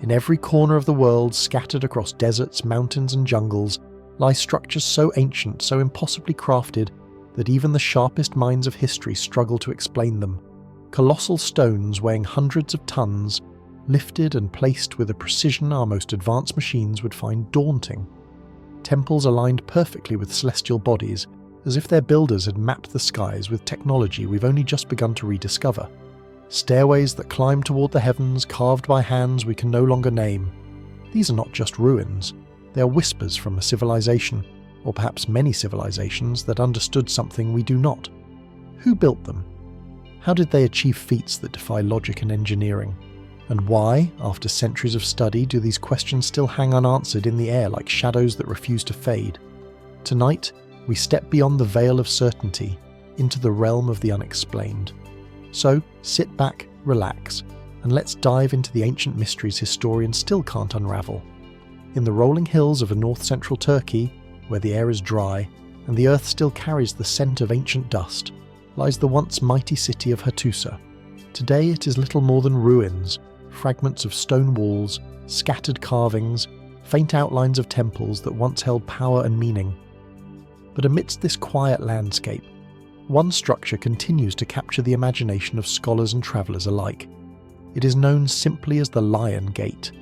In every corner of the world, scattered across deserts, mountains and jungles, lie structures so ancient, so impossibly crafted, that even the sharpest minds of history struggle to explain them. Colossal stones weighing hundreds of tons, lifted and placed with a precision our most advanced machines would find daunting. Temples aligned perfectly with celestial bodies, as if their builders had mapped the skies with technology we've only just begun to rediscover. Stairways that climb toward the heavens, carved by hands we can no longer name. These are not just ruins, they are whispers from a civilization, or perhaps many civilizations, that understood something we do not. Who built them? How did they achieve feats that defy logic and engineering? And why, after centuries of study, do these questions still hang unanswered in the air like shadows that refuse to fade? Tonight, we step beyond the veil of certainty into the realm of the unexplained. So, sit back, relax, and let's dive into the ancient mysteries historians still can't unravel. In the rolling hills of a north-central Turkey, where the air is dry and the earth still carries the scent of ancient dust, lies the once mighty city of Hattusa. Today it is little more than ruins, fragments of stone walls, scattered carvings, faint outlines of temples that once held power and meaning. But amidst this quiet landscape, one structure continues to capture the imagination of scholars and travellers alike. It is known simply as the Lion Gate.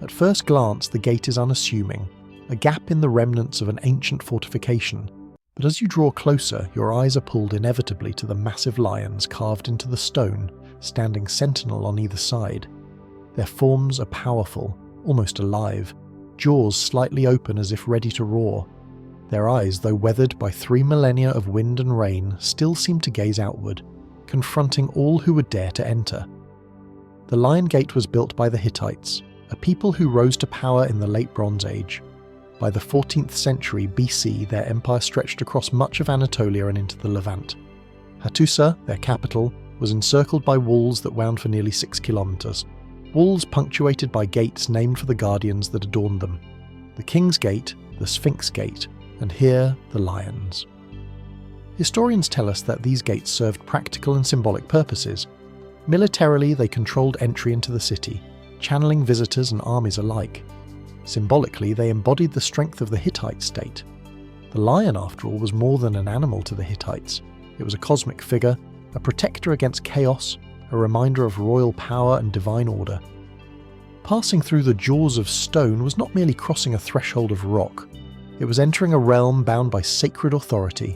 At first glance, the gate is unassuming, a gap in the remnants of an ancient fortification, but as you draw closer, your eyes are pulled inevitably to the massive lions carved into the stone, standing sentinel on either side. Their forms are powerful, almost alive, jaws slightly open as if ready to roar. Their eyes, though weathered by 3 millennia of wind and rain, still seem to gaze outward, confronting all who would dare to enter. The Lion Gate was built by the Hittites, a people who rose to power in the late Bronze Age. By the 14th century BC, their empire stretched across much of Anatolia and into the Levant. Hattusa, their capital, was encircled by walls that wound for nearly 6 kilometers, walls punctuated by gates named for the guardians that adorned them. The King's Gate, the Sphinx Gate, and here the lions. Historians tell us that these gates served practical and symbolic purposes. Militarily, they controlled entry into the city, channeling visitors and armies alike. Symbolically, they embodied the strength of the Hittite state. The lion, after all, was more than an animal to the Hittites. It was a cosmic figure, a protector against chaos, a reminder of royal power and divine order. Passing through the jaws of stone was not merely crossing a threshold of rock. It was entering a realm bound by sacred authority.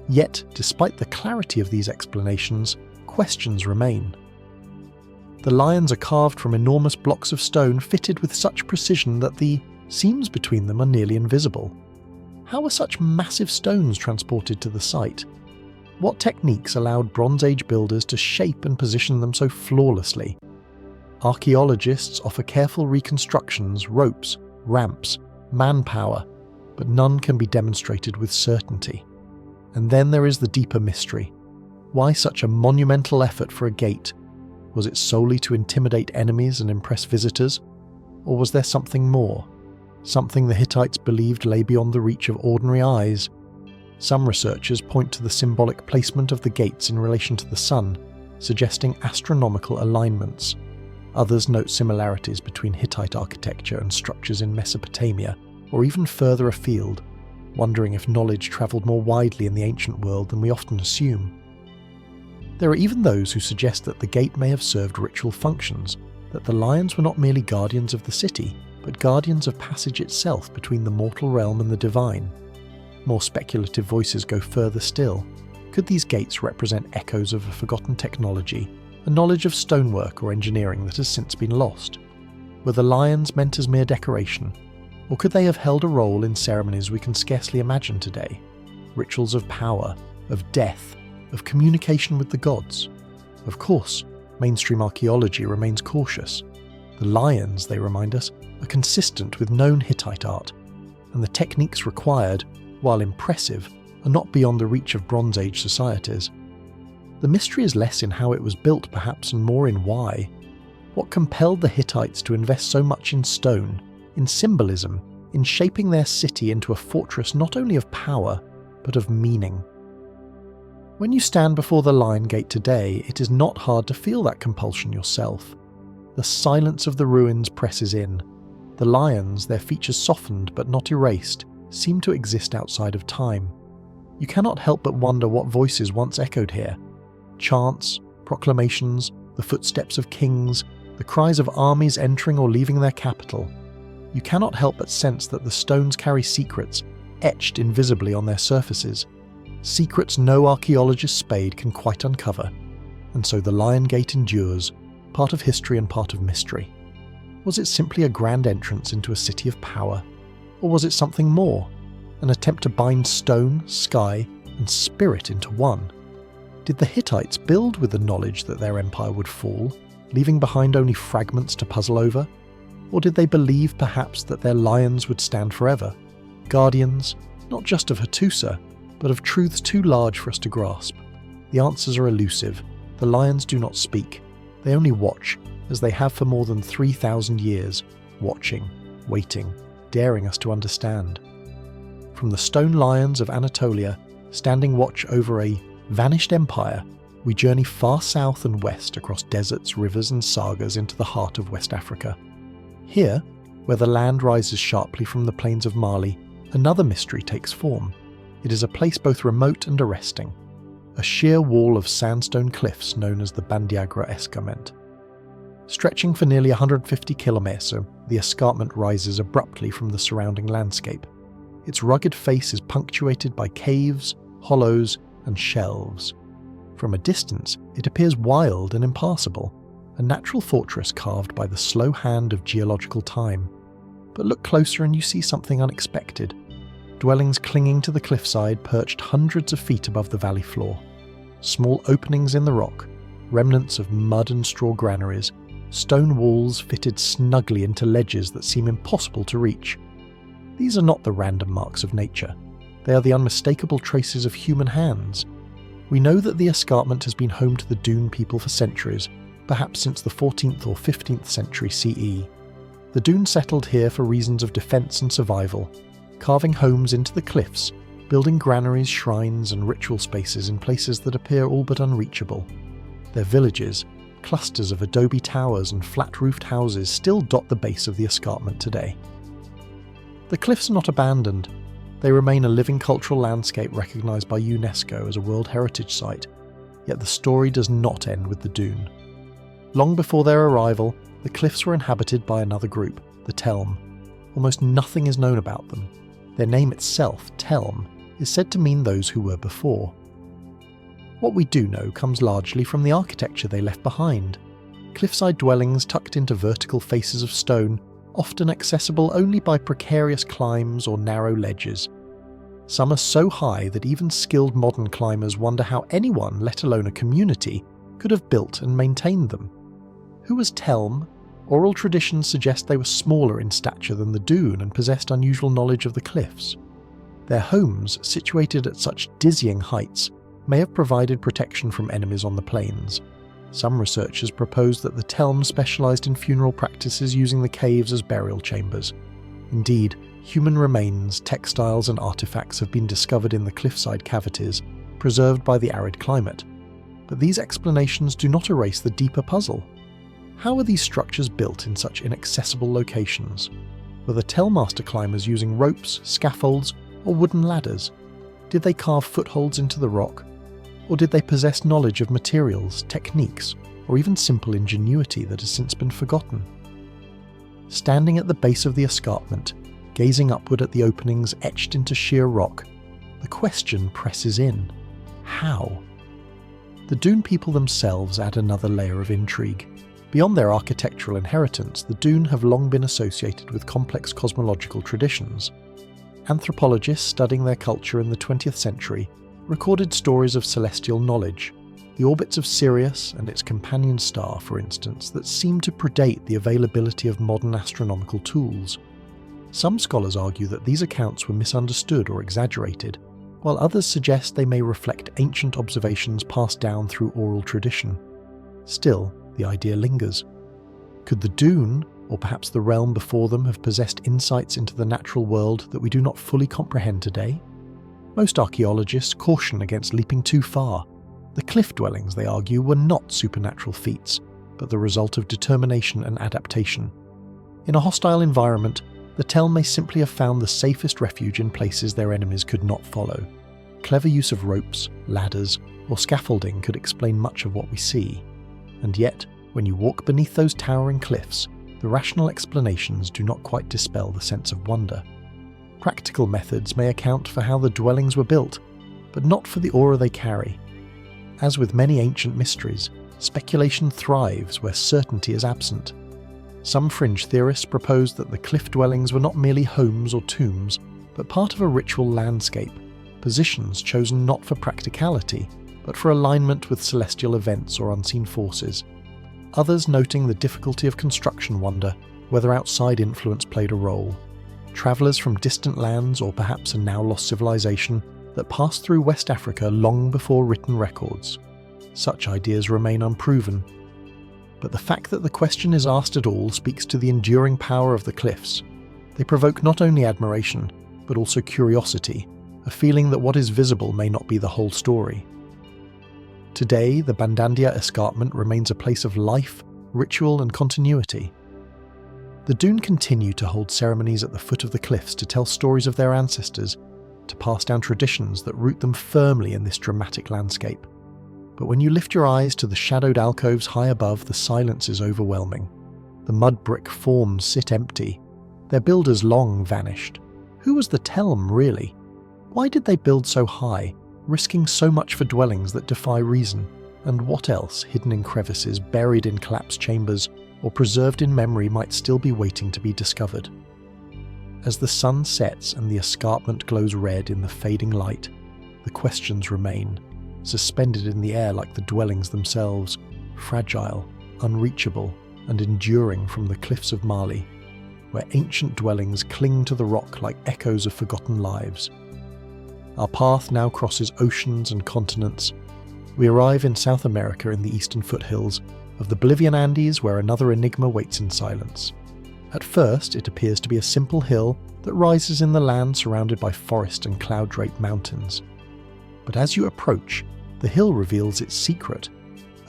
Yet, despite the clarity of these explanations, questions remain. The lions are carved from enormous blocks of stone fitted with such precision that the seams between them are nearly invisible. How were such massive stones transported to the site? What techniques allowed Bronze Age builders to shape and position them so flawlessly? Archaeologists offer careful reconstructions, ropes, ramps, manpower, but none can be demonstrated with certainty. And then there is the deeper mystery. Why such a monumental effort for a gate? Was it solely to intimidate enemies and impress visitors? Or was there something more? Something the Hittites believed lay beyond the reach of ordinary eyes? Some researchers point to the symbolic placement of the gates in relation to the sun, suggesting astronomical alignments. Others note similarities between Hittite architecture and structures in Mesopotamia, or even further afield, wondering if knowledge travelled more widely in the ancient world than we often assume. There are even those who suggest that the gate may have served ritual functions, that the lions were not merely guardians of the city, but guardians of passage itself between the mortal realm and the divine. More speculative voices go further still. Could these gates represent echoes of a forgotten technology, a knowledge of stonework or engineering that has since been lost? Were the lions meant as mere decoration? Or could they have held a role in ceremonies we can scarcely imagine today? Rituals of power, of death, of communication with the gods? Of course, mainstream archaeology remains cautious. The lions, they remind us, are consistent with known Hittite art, and the techniques required, while impressive, are not beyond the reach of Bronze Age societies. The mystery is less in how it was built perhaps and more in why. What compelled the Hittites to invest so much in stone, in symbolism, in shaping their city into a fortress not only of power, but of meaning? When you stand before the Lion Gate today, it is not hard to feel that compulsion yourself. The silence of the ruins presses in. The lions, their features softened but not erased, seem to exist outside of time. You cannot help but wonder what voices once echoed here. Chants, proclamations, the footsteps of kings, the cries of armies entering or leaving their capital. You cannot help but sense that the stones carry secrets, etched invisibly on their surfaces. Secrets no archaeologist's spade can quite uncover. And so the Lion Gate endures, part of history and part of mystery. Was it simply a grand entrance into a city of power? Or was it something more? An attempt to bind stone, sky, and spirit into one? Did the Hittites build with the knowledge that their empire would fall, leaving behind only fragments to puzzle over? Or did they believe perhaps that their lions would stand forever, guardians, not just of Hattusa, but of truths too large for us to grasp? The answers are elusive. The lions do not speak. They only watch, as they have for more than 3,000 years, watching, waiting, daring us to understand. From the stone lions of Anatolia, standing watch over a vanished empire, we journey far south and west across deserts, rivers and sagas into the heart of West Africa. Here, where the land rises sharply from the plains of Mali, another mystery takes form. It is a place both remote and arresting. A sheer wall of sandstone cliffs known as the Bandiagra Escarpment. Stretching for nearly 150 kilometers, the escarpment rises abruptly from the surrounding landscape. Its rugged face is punctuated by caves, hollows, and shelves. From a distance, it appears wild and impassable, a natural fortress carved by the slow hand of geological time. But look closer and you see something unexpected. Dwellings clinging to the cliffside perched hundreds of feet above the valley floor. Small openings in the rock, remnants of mud and straw granaries, stone walls fitted snugly into ledges that seem impossible to reach. These are not the random marks of nature. They are the unmistakable traces of human hands. We know that the escarpment has been home to the Dune people for centuries, perhaps since the 14th or 15th century CE. The Dune settled here for reasons of defense and survival, carving homes into the cliffs, building granaries, shrines, and ritual spaces in places that appear all but unreachable. Their villages, clusters of adobe towers and flat-roofed houses, still dot the base of the escarpment today. The cliffs are not abandoned. They remain a living cultural landscape recognised by UNESCO as a World Heritage Site, yet the story does not end with the Dune. Long before their arrival, the cliffs were inhabited by another group, the Telm. Almost nothing is known about them. Their name itself, Telm, is said to mean those who were before. What we do know comes largely from the architecture they left behind. Cliffside dwellings tucked into vertical faces of stone, often accessible only by precarious climbs or narrow ledges. Some are so high that even skilled modern climbers wonder how anyone, let alone a community, could have built and maintained them. Who was Telm? Oral traditions suggest they were smaller in stature than the Dune and possessed unusual knowledge of the cliffs. Their homes, situated at such dizzying heights, may have provided protection from enemies on the plains. Some researchers propose that the Telm specialised in funeral practices using the caves as burial chambers. Indeed, human remains, textiles and artefacts have been discovered in the cliffside cavities, preserved by the arid climate. But these explanations do not erase the deeper puzzle. How were these structures built in such inaccessible locations? Were the Telmaster climbers using ropes, scaffolds, or wooden ladders? Did they carve footholds into the rock? Or did they possess knowledge of materials, techniques, or even simple ingenuity that has since been forgotten? Standing at the base of the escarpment, gazing upward at the openings etched into sheer rock, the question presses in. How? The Dune people themselves add another layer of intrigue. Beyond their architectural inheritance, the Dune have long been associated with complex cosmological traditions. Anthropologists studying their culture in the 20th century recorded stories of celestial knowledge, the orbits of Sirius and its companion star, for instance, that seem to predate the availability of modern astronomical tools. Some scholars argue that these accounts were misunderstood or exaggerated, while others suggest they may reflect ancient observations passed down through oral tradition. Still, the idea lingers. Could the Dune, or perhaps the realm before them, have possessed insights into the natural world that we do not fully comprehend today? Most archaeologists caution against leaping too far. The cliff dwellings, they argue, were not supernatural feats. but the result of determination and adaptation. In a hostile environment, the Tell may simply have found the safest refuge in places their enemies could not follow. Clever use of ropes, ladders, or scaffolding could explain much of what we see. And yet, when you walk beneath those towering cliffs, the rational explanations do not quite dispel the sense of wonder. Practical methods may account for how the dwellings were built, but not for the aura they carry. As with many ancient mysteries, speculation thrives where certainty is absent. Some fringe theorists propose that the cliff dwellings were not merely homes or tombs, but part of a ritual landscape, positions chosen not for practicality, but for alignment with celestial events or unseen forces. Others noting the difficulty of construction wonder whether outside influence played a role. Travellers from distant lands or perhaps a now lost civilization that passed through West Africa long before written records. Such ideas remain unproven. But the fact that the question is asked at all speaks to the enduring power of the cliffs. They provoke not only admiration, but also curiosity, a feeling that what is visible may not be the whole story. Today, the Bandandia escarpment remains a place of life, ritual and continuity. The Dune continue to hold ceremonies at the foot of the cliffs to tell stories of their ancestors, to pass down traditions that root them firmly in this dramatic landscape. But when you lift your eyes to the shadowed alcoves high above, the silence is overwhelming. The mud brick forms sit empty. Their builders long vanished. Who was the Telm, really? Why did they build so high, risking so much for dwellings that defy reason? And what else, hidden in crevices, buried in collapsed chambers, or preserved in memory, might still be waiting to be discovered? As the sun sets and the escarpment glows red in the fading light, the questions remain, suspended in the air like the dwellings themselves, fragile, unreachable, and enduring from the cliffs of Mali, where ancient dwellings cling to the rock like echoes of forgotten lives. Our path now crosses oceans and continents. We arrive in South America in the eastern foothills of the Bolivian Andes, where another enigma waits in silence. At first, it appears to be a simple hill that rises in the land surrounded by forest and cloud-draped mountains. But as you approach, the hill reveals its secret,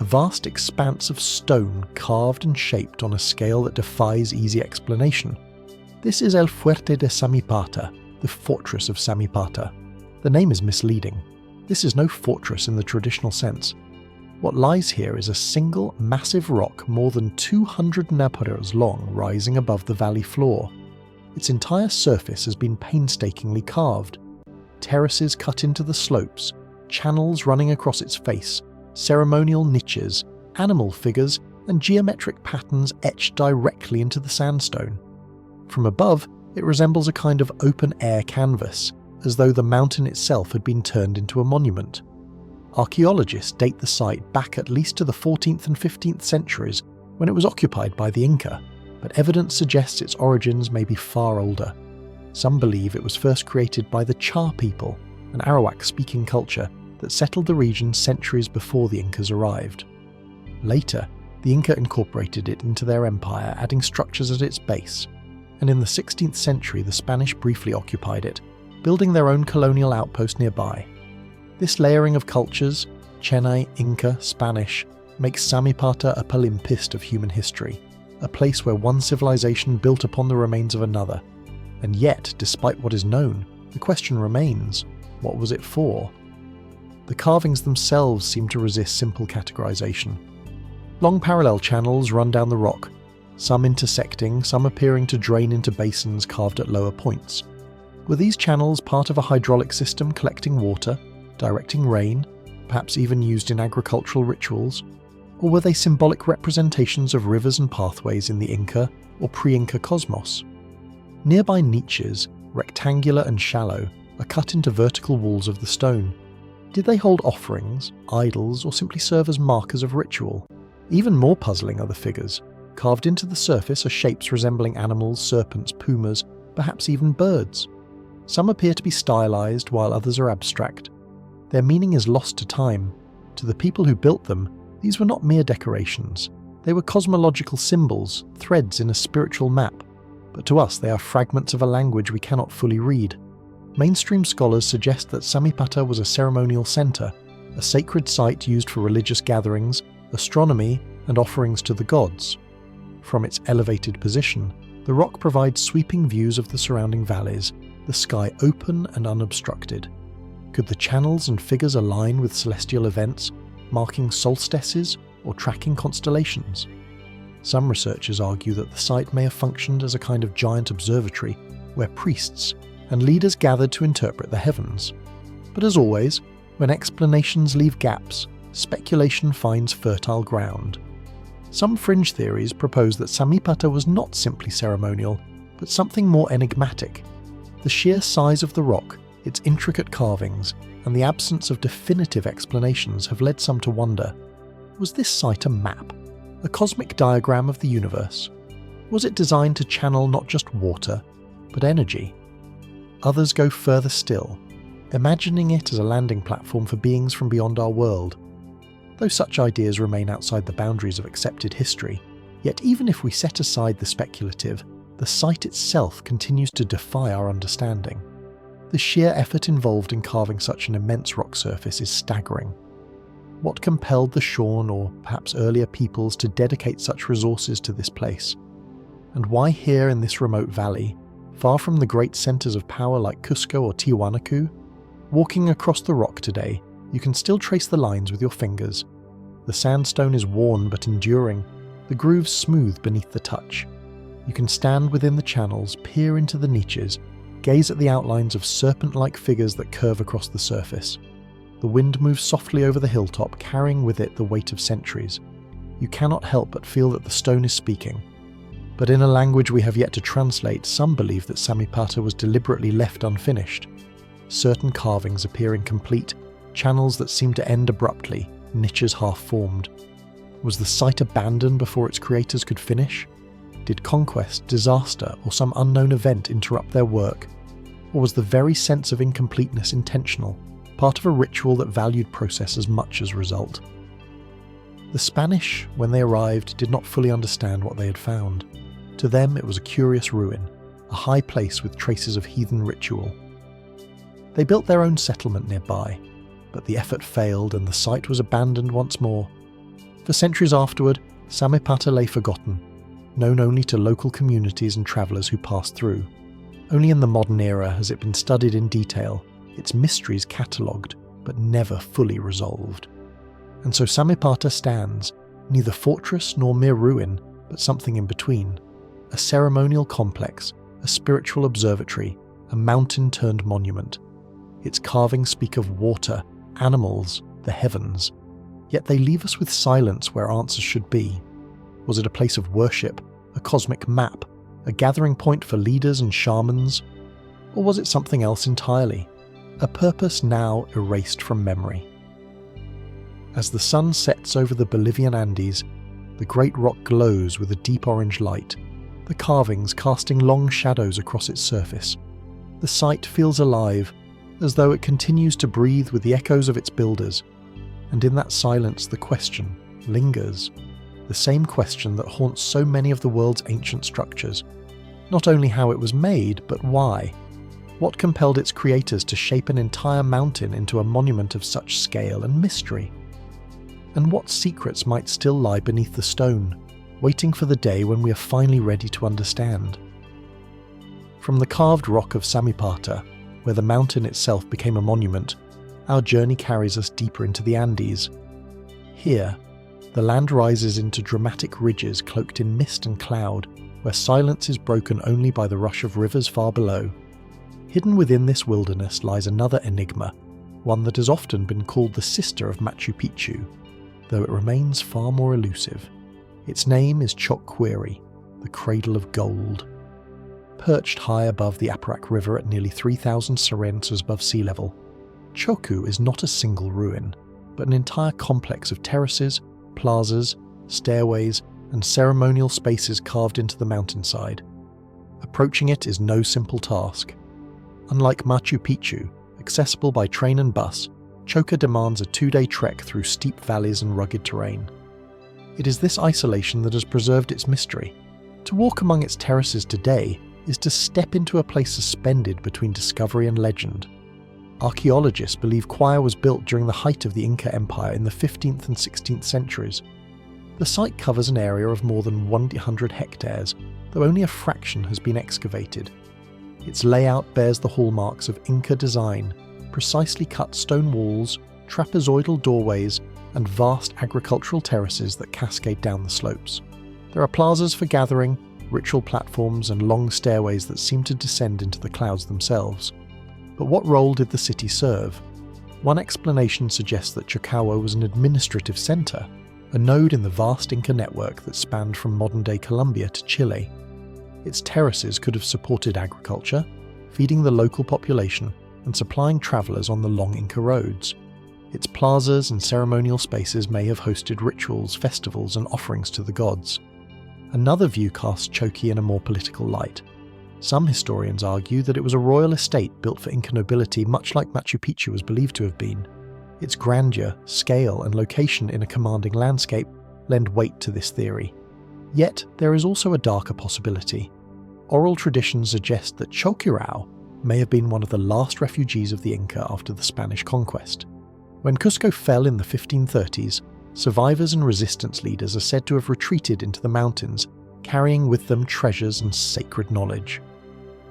a vast expanse of stone carved and shaped on a scale that defies easy explanation. This is El Fuerte de Samipata, the fortress of Samipata. The name is misleading. This is no fortress in the traditional sense. What lies here is a single massive rock more than 200 naparos long rising above the valley floor. Its entire surface has been painstakingly carved. Terraces cut into the slopes, channels running across its face, ceremonial niches, animal figures, and geometric patterns etched directly into the sandstone. From above, it resembles a kind of open-air canvas, as though the mountain itself had been turned into a monument. Archaeologists date the site back at least to the 14th and 15th centuries, when it was occupied by the Inca, but evidence suggests its origins may be far older. Some believe it was first created by the Cha people, an Arawak-speaking culture that settled the region centuries before the Incas arrived. Later, the Inca incorporated it into their empire, adding structures at its base, and in the 16th century the Spanish briefly occupied it, building their own colonial outpost nearby. This layering of cultures, Chennai, Inca, Spanish, makes Samipata a palimpsest of human history, a place where one civilization built upon the remains of another. And yet, despite what is known, the question remains, what was it for? The carvings themselves seem to resist simple categorization. Long parallel channels run down the rock, some intersecting, some appearing to drain into basins carved at lower points. Were these channels part of a hydraulic system collecting water, directing rain, perhaps even used in agricultural rituals? Or were they symbolic representations of rivers and pathways in the Inca or pre-Inca cosmos? Nearby niches, rectangular and shallow, are cut into vertical walls of the stone. Did they hold offerings, idols, or simply serve as markers of ritual? Even more puzzling are the figures. Carved into the surface are shapes resembling animals, serpents, pumas, perhaps even birds. Some appear to be stylized while others are abstract. Their meaning is lost to time. To the people who built them, these were not mere decorations. They were cosmological symbols, threads in a spiritual map. But to us they are fragments of a language we cannot fully read. Mainstream scholars suggest that Samipata was a ceremonial center, a sacred site used for religious gatherings, astronomy, and offerings to the gods. From its elevated position, the rock provides sweeping views of the surrounding valleys, the sky open and unobstructed. Could the channels and figures align with celestial events, marking solstices or tracking constellations? Some researchers argue that the site may have functioned as a kind of giant observatory where priests and leaders gathered to interpret the heavens. But as always, when explanations leave gaps, speculation finds fertile ground. Some fringe theories propose that Samipata was not simply ceremonial, but something more enigmatic. The sheer size of the rock, its intricate carvings, and the absence of definitive explanations have led some to wonder, was this site a map? A cosmic diagram of the universe? Was it designed to channel not just water, but energy? Others go further still, imagining it as a landing platform for beings from beyond our world. Though such ideas remain outside the boundaries of accepted history, yet even if we set aside the speculative, the site itself continues to defy our understanding. The sheer effort involved in carving such an immense rock surface is staggering. What compelled the Shorn or perhaps earlier peoples to dedicate such resources to this place? And why here in this remote valley, far from the great centres of power like Cusco or Tiwanaku? Walking across the rock today, you can still trace the lines with your fingers. The sandstone is worn but enduring, the grooves smooth beneath the touch. You can stand within the channels, peer into the niches, gaze at the outlines of serpent-like figures that curve across the surface. The wind moves softly over the hilltop, carrying with it the weight of centuries. You cannot help but feel that the stone is speaking. But in a language we have yet to translate, some believe that Samipata was deliberately left unfinished. Certain carvings appear incomplete, channels that seem to end abruptly, niches half-formed. Was the site abandoned before its creators could finish? Did conquest, disaster, or some unknown event interrupt their work? Or was the very sense of incompleteness intentional, part of a ritual that valued process as much as result? The Spanish, when they arrived, did not fully understand what they had found. To them it was a curious ruin, a high place with traces of heathen ritual. They built their own settlement nearby, but the effort failed and the site was abandoned once more. For centuries afterward, Samipata lay forgotten, known only to local communities and travellers who passed through. Only in the modern era has it been studied in detail, its mysteries catalogued, but never fully resolved. And so Samipata stands, neither fortress nor mere ruin, but something in between. A ceremonial complex, a spiritual observatory, a mountain-turned monument. Its carvings speak of water, animals, the heavens. Yet they leave us with silence where answers should be. Was it a place of worship, a cosmic map, a gathering point for leaders and shamans? Or was it something else entirely? A purpose now erased from memory. As the sun sets over the Bolivian Andes, the great rock glows with a deep orange light, the carvings casting long shadows across its surface. The site feels alive, as though it continues to breathe with the echoes of its builders. And in that silence the question lingers, the same question that haunts so many of the world's ancient structures. Not only how it was made, but why. What compelled its creators to shape an entire mountain into a monument of such scale and mystery? And what secrets might still lie beneath the stone, waiting for the day when we are finally ready to understand? From the carved rock of Samipata, where the mountain itself became a monument, our journey carries us deeper into the Andes. Here, the land rises into dramatic ridges cloaked in mist and cloud, where silence is broken only by the rush of rivers far below. Hidden within this wilderness lies another enigma, one that has often been called the sister of Machu Picchu, though it remains far more elusive. Its name is Choquiri, the cradle of gold. Perched high above the Aparac River at nearly 3,000 serences above sea level, Choku is not a single ruin, but an entire complex of terraces, plazas, stairways, and ceremonial spaces carved into the mountainside. Approaching it is no simple task. Unlike Machu Picchu, accessible by train and bus, Choka demands a 2-day trek through steep valleys and rugged terrain. It is this isolation that has preserved its mystery. To walk among its terraces today is to step into a place suspended between discovery and legend. Archaeologists believe Choya was built during the height of the Inca Empire in the 15th and 16th centuries. The site covers an area of more than 100 hectares, though only a fraction has been excavated. Its layout bears the hallmarks of Inca design: precisely cut stone walls, trapezoidal doorways, and vast agricultural terraces that cascade down the slopes. There are plazas for gathering, ritual platforms, and long stairways that seem to descend into the clouds themselves. But what role did the city serve? One explanation suggests that Chachapoya was an administrative centre, a node in the vast Inca network that spanned from modern-day Colombia to Chile. Its terraces could have supported agriculture, feeding the local population and supplying travellers on the long Inca roads. Its plazas and ceremonial spaces may have hosted rituals, festivals, and offerings to the gods. Another view casts Choqui in a more political light. Some historians argue that it was a royal estate built for Inca nobility, much like Machu Picchu was believed to have been. Its grandeur, scale, and location in a commanding landscape lend weight to this theory. Yet, there is also a darker possibility. Oral traditions suggest that Choqui may have been one of the last refugees of the Inca after the Spanish conquest. When Cusco fell in the 1530s, survivors and resistance leaders are said to have retreated into the mountains, carrying with them treasures and sacred knowledge.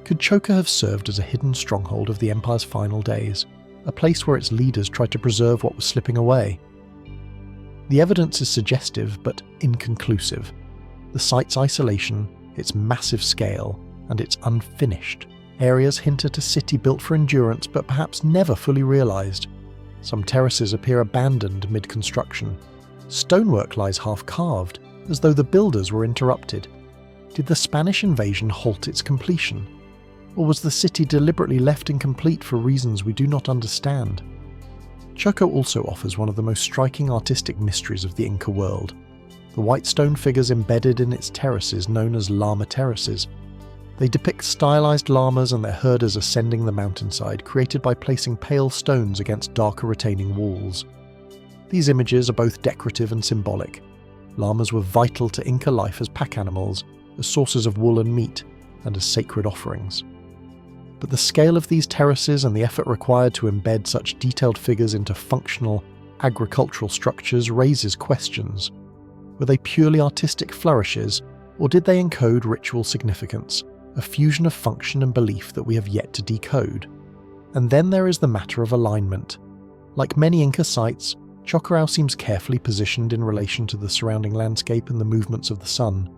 Could Choqui have served as a hidden stronghold of the empire's final days, a place where its leaders tried to preserve what was slipping away? The evidence is suggestive but inconclusive. The site's isolation, its massive scale, and its unfinished areas hint at a city built for endurance but perhaps never fully realised. Some terraces appear abandoned mid-construction. Stonework lies half-carved, as though the builders were interrupted. Did the Spanish invasion halt its completion? Or was the city deliberately left incomplete for reasons we do not understand? Choqui also offers one of the most striking artistic mysteries of the Inca world: the white stone figures embedded in its terraces known as llama terraces. They depict stylized llamas and their herders ascending the mountainside, created by placing pale stones against darker retaining walls. These images are both decorative and symbolic. Llamas were vital to Inca life as pack animals, as sources of wool and meat, and as sacred offerings. But the scale of these terraces and the effort required to embed such detailed figures into functional, agricultural structures raises questions. Were they purely artistic flourishes, or did they encode ritual significance, a fusion of function and belief that we have yet to decode? And then there is the matter of alignment. Like many Inca sites, Choqui seems carefully positioned in relation to the surrounding landscape and the movements of the sun.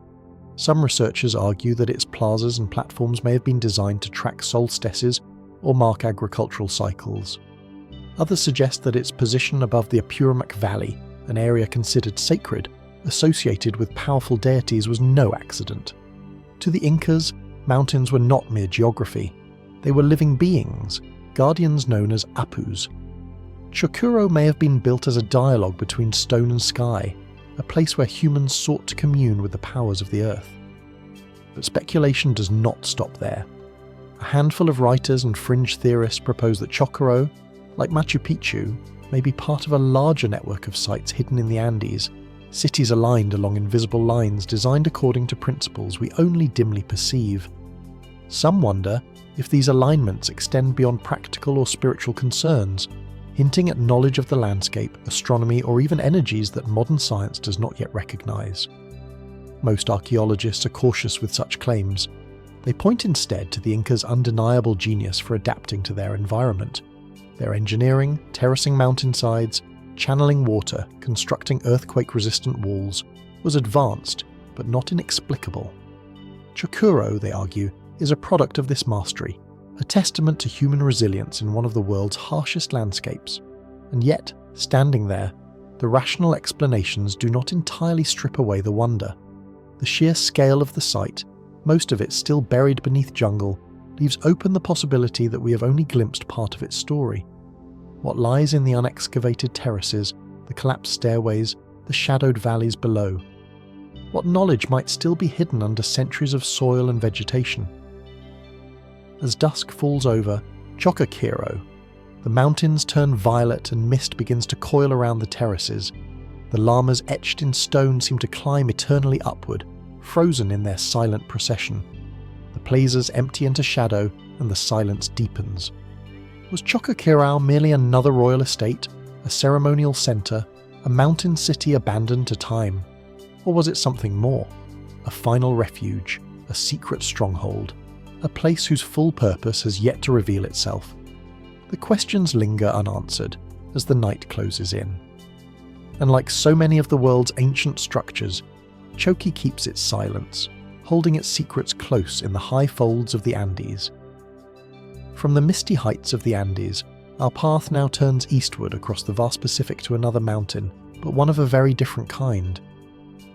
Some researchers argue that its plazas and platforms may have been designed to track solstices or mark agricultural cycles. Others suggest that its position above the Apurimac Valley, an area considered sacred, associated with powerful deities, was no accident. To the Incas, mountains were not mere geography. They were living beings, guardians known as apus. Choqui may have been built as a dialogue between stone and sky, a place where humans sought to commune with the powers of the earth. But speculation does not stop there. A handful of writers and fringe theorists propose that Choqui, like Machu Picchu, may be part of a larger network of sites hidden in the Andes, cities aligned along invisible lines designed according to principles we only dimly perceive. Some wonder if these alignments extend beyond practical or spiritual concerns, hinting at knowledge of the landscape, astronomy, or even energies that modern science does not yet recognise. Most archaeologists are cautious with such claims. They point instead to the Incas' undeniable genius for adapting to their environment. Their engineering, terracing mountainsides, channeling water, constructing earthquake-resistant walls, was advanced, but not inexplicable. Choqui, they argue, is a product of this mastery, a testament to human resilience in one of the world's harshest landscapes. And yet, standing there, the rational explanations do not entirely strip away the wonder. The sheer scale of the site, most of it still buried beneath jungle, leaves open the possibility that we have only glimpsed part of its story. What lies in the unexcavated terraces, the collapsed stairways, the shadowed valleys below? What knowledge might still be hidden under centuries of soil and vegetation? As dusk falls over Choqui, the mountains turn violet and mist begins to coil around the terraces. The llamas etched in stone seem to climb eternally upward, frozen in their silent procession. The plazas empty into shadow and the silence deepens. Was Choqui merely another royal estate, a ceremonial centre, a mountain city abandoned to time? Or was it something more? A final refuge, a secret stronghold, a place whose full purpose has yet to reveal itself? The questions linger unanswered as the night closes in. And like so many of the world's ancient structures, Choqui keeps its silence, holding its secrets close in the high folds of the Andes. From the misty heights of the Andes, our path now turns eastward across the vast Pacific to another mountain, but one of a very different kind.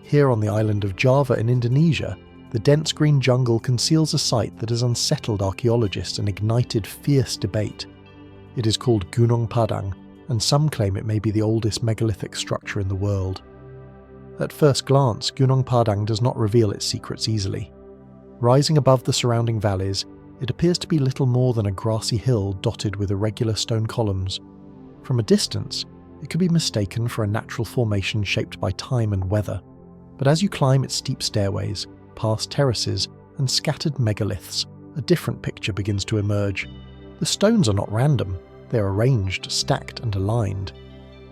Here on the island of Java in Indonesia, the dense green jungle conceals a site that has unsettled archaeologists and ignited fierce debate. It is called Gunung Padang, and some claim it may be the oldest megalithic structure in the world. At first glance, Gunung Padang does not reveal its secrets easily. Rising above the surrounding valleys, it appears to be little more than a grassy hill dotted with irregular stone columns. From a distance, it could be mistaken for a natural formation shaped by time and weather. But as you climb its steep stairways, past terraces, and scattered megaliths, a different picture begins to emerge. The stones are not random, they are arranged, stacked, and aligned.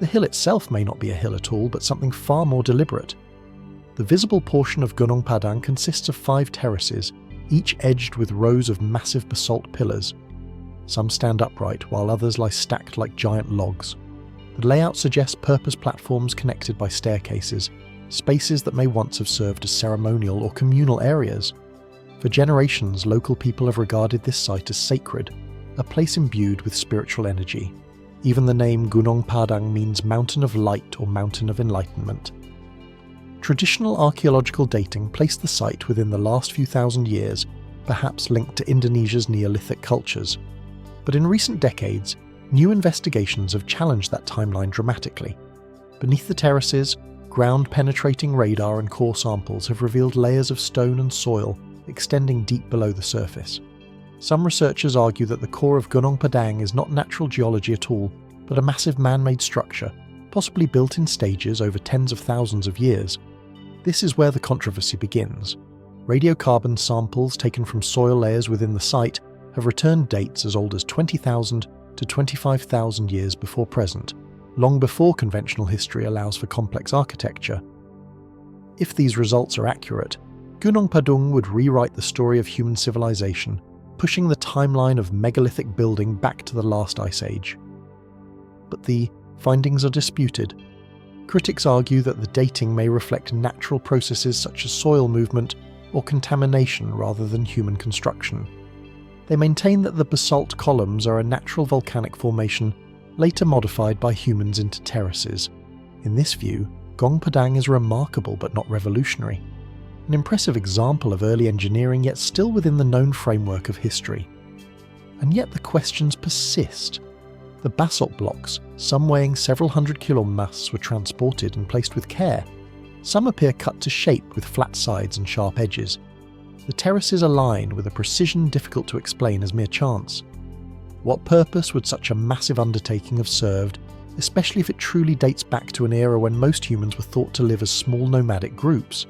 The hill itself may not be a hill at all, but something far more deliberate. The visible portion of Gunung Padang consists of 5 terraces, each edged with rows of massive basalt pillars. Some stand upright, while others lie stacked like giant logs. The layout suggests purpose platforms connected by staircases, spaces that may once have served as ceremonial or communal areas. For generations, local people have regarded this site as sacred, a place imbued with spiritual energy. Even the name Gunung Padang means mountain of light or mountain of enlightenment. Traditional archaeological dating placed the site within the last few thousand years, perhaps linked to Indonesia's Neolithic cultures. But in recent decades, new investigations have challenged that timeline dramatically. Beneath the terraces, ground-penetrating radar and core samples have revealed layers of stone and soil extending deep below the surface. Some researchers argue that the core of Gunung Padang is not natural geology at all, but a massive man-made structure, possibly built in stages over tens of thousands of years. This is where the controversy begins. Radiocarbon samples taken from soil layers within the site have returned dates as old as 20,000 to 25,000 years before present, long before conventional history allows for complex architecture. If these results are accurate, Gunung Padang would rewrite the story of human civilization, pushing the timeline of megalithic building back to the last ice age. But the findings are disputed. Critics argue that the dating may reflect natural processes such as soil movement or contamination rather than human construction. They maintain that the basalt columns are a natural volcanic formation later modified by humans into terraces. In this view, Gunung Padang is remarkable but not revolutionary. An impressive example of early engineering, yet still within the known framework of history. And yet the questions persist. The basalt blocks, some weighing several hundred kilograms, were transported and placed with care. Some appear cut to shape with flat sides and sharp edges. The terraces align with a precision difficult to explain as mere chance. What purpose would such a massive undertaking have served, especially if it truly dates back to an era when most humans were thought to live as small nomadic groups?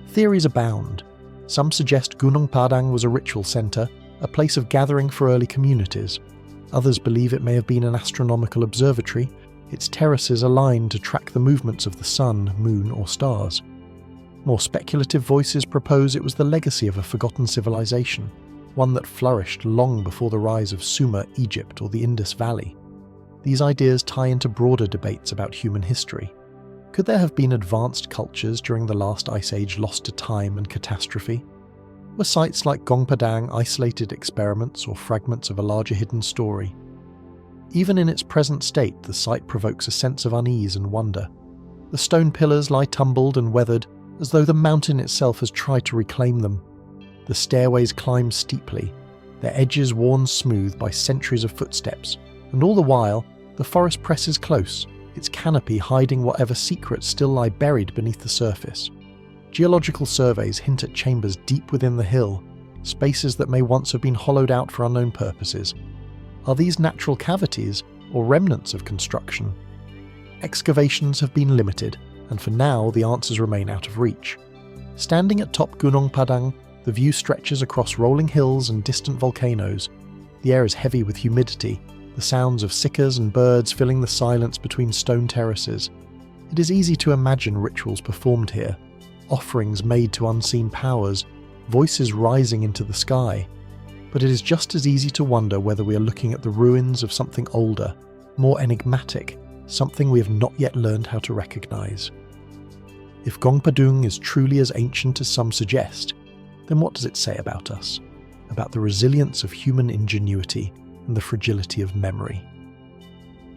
Theories abound. Some suggest Gunung Padang was a ritual centre, a place of gathering for early communities. Others believe it may have been an astronomical observatory, its terraces aligned to track the movements of the sun, moon, or stars. More speculative voices propose it was the legacy of a forgotten civilization, one that flourished long before the rise of Sumer, Egypt, or the Indus Valley. These ideas tie into broader debates about human history. Could there have been advanced cultures during the last ice age lost to time and catastrophe? Were sites like Gunung Padang isolated experiments or fragments of a larger hidden story? Even in its present state, the site provokes a sense of unease and wonder. The stone pillars lie tumbled and weathered, as though the mountain itself has tried to reclaim them. The stairways climb steeply, their edges worn smooth by centuries of footsteps, and all the while, the forest presses close, its canopy hiding whatever secrets still lie buried beneath the surface. Geological surveys hint at chambers deep within the hill, spaces that may once have been hollowed out for unknown purposes. Are these natural cavities or remnants of construction? Excavations have been limited, and for now the answers remain out of reach. Standing at top Gunung Padang, the view stretches across rolling hills and distant volcanoes. The air is heavy with humidity, the sounds of cicadas and birds filling the silence between stone terraces. It is easy to imagine rituals performed here, offerings made to unseen powers, voices rising into the sky. But it is just as easy to wonder whether we are looking at the ruins of something older, more enigmatic, something we have not yet learned how to recognize. If Gunung Padang is truly as ancient as some suggest, then what does it say about us? About the resilience of human ingenuity and the fragility of memory?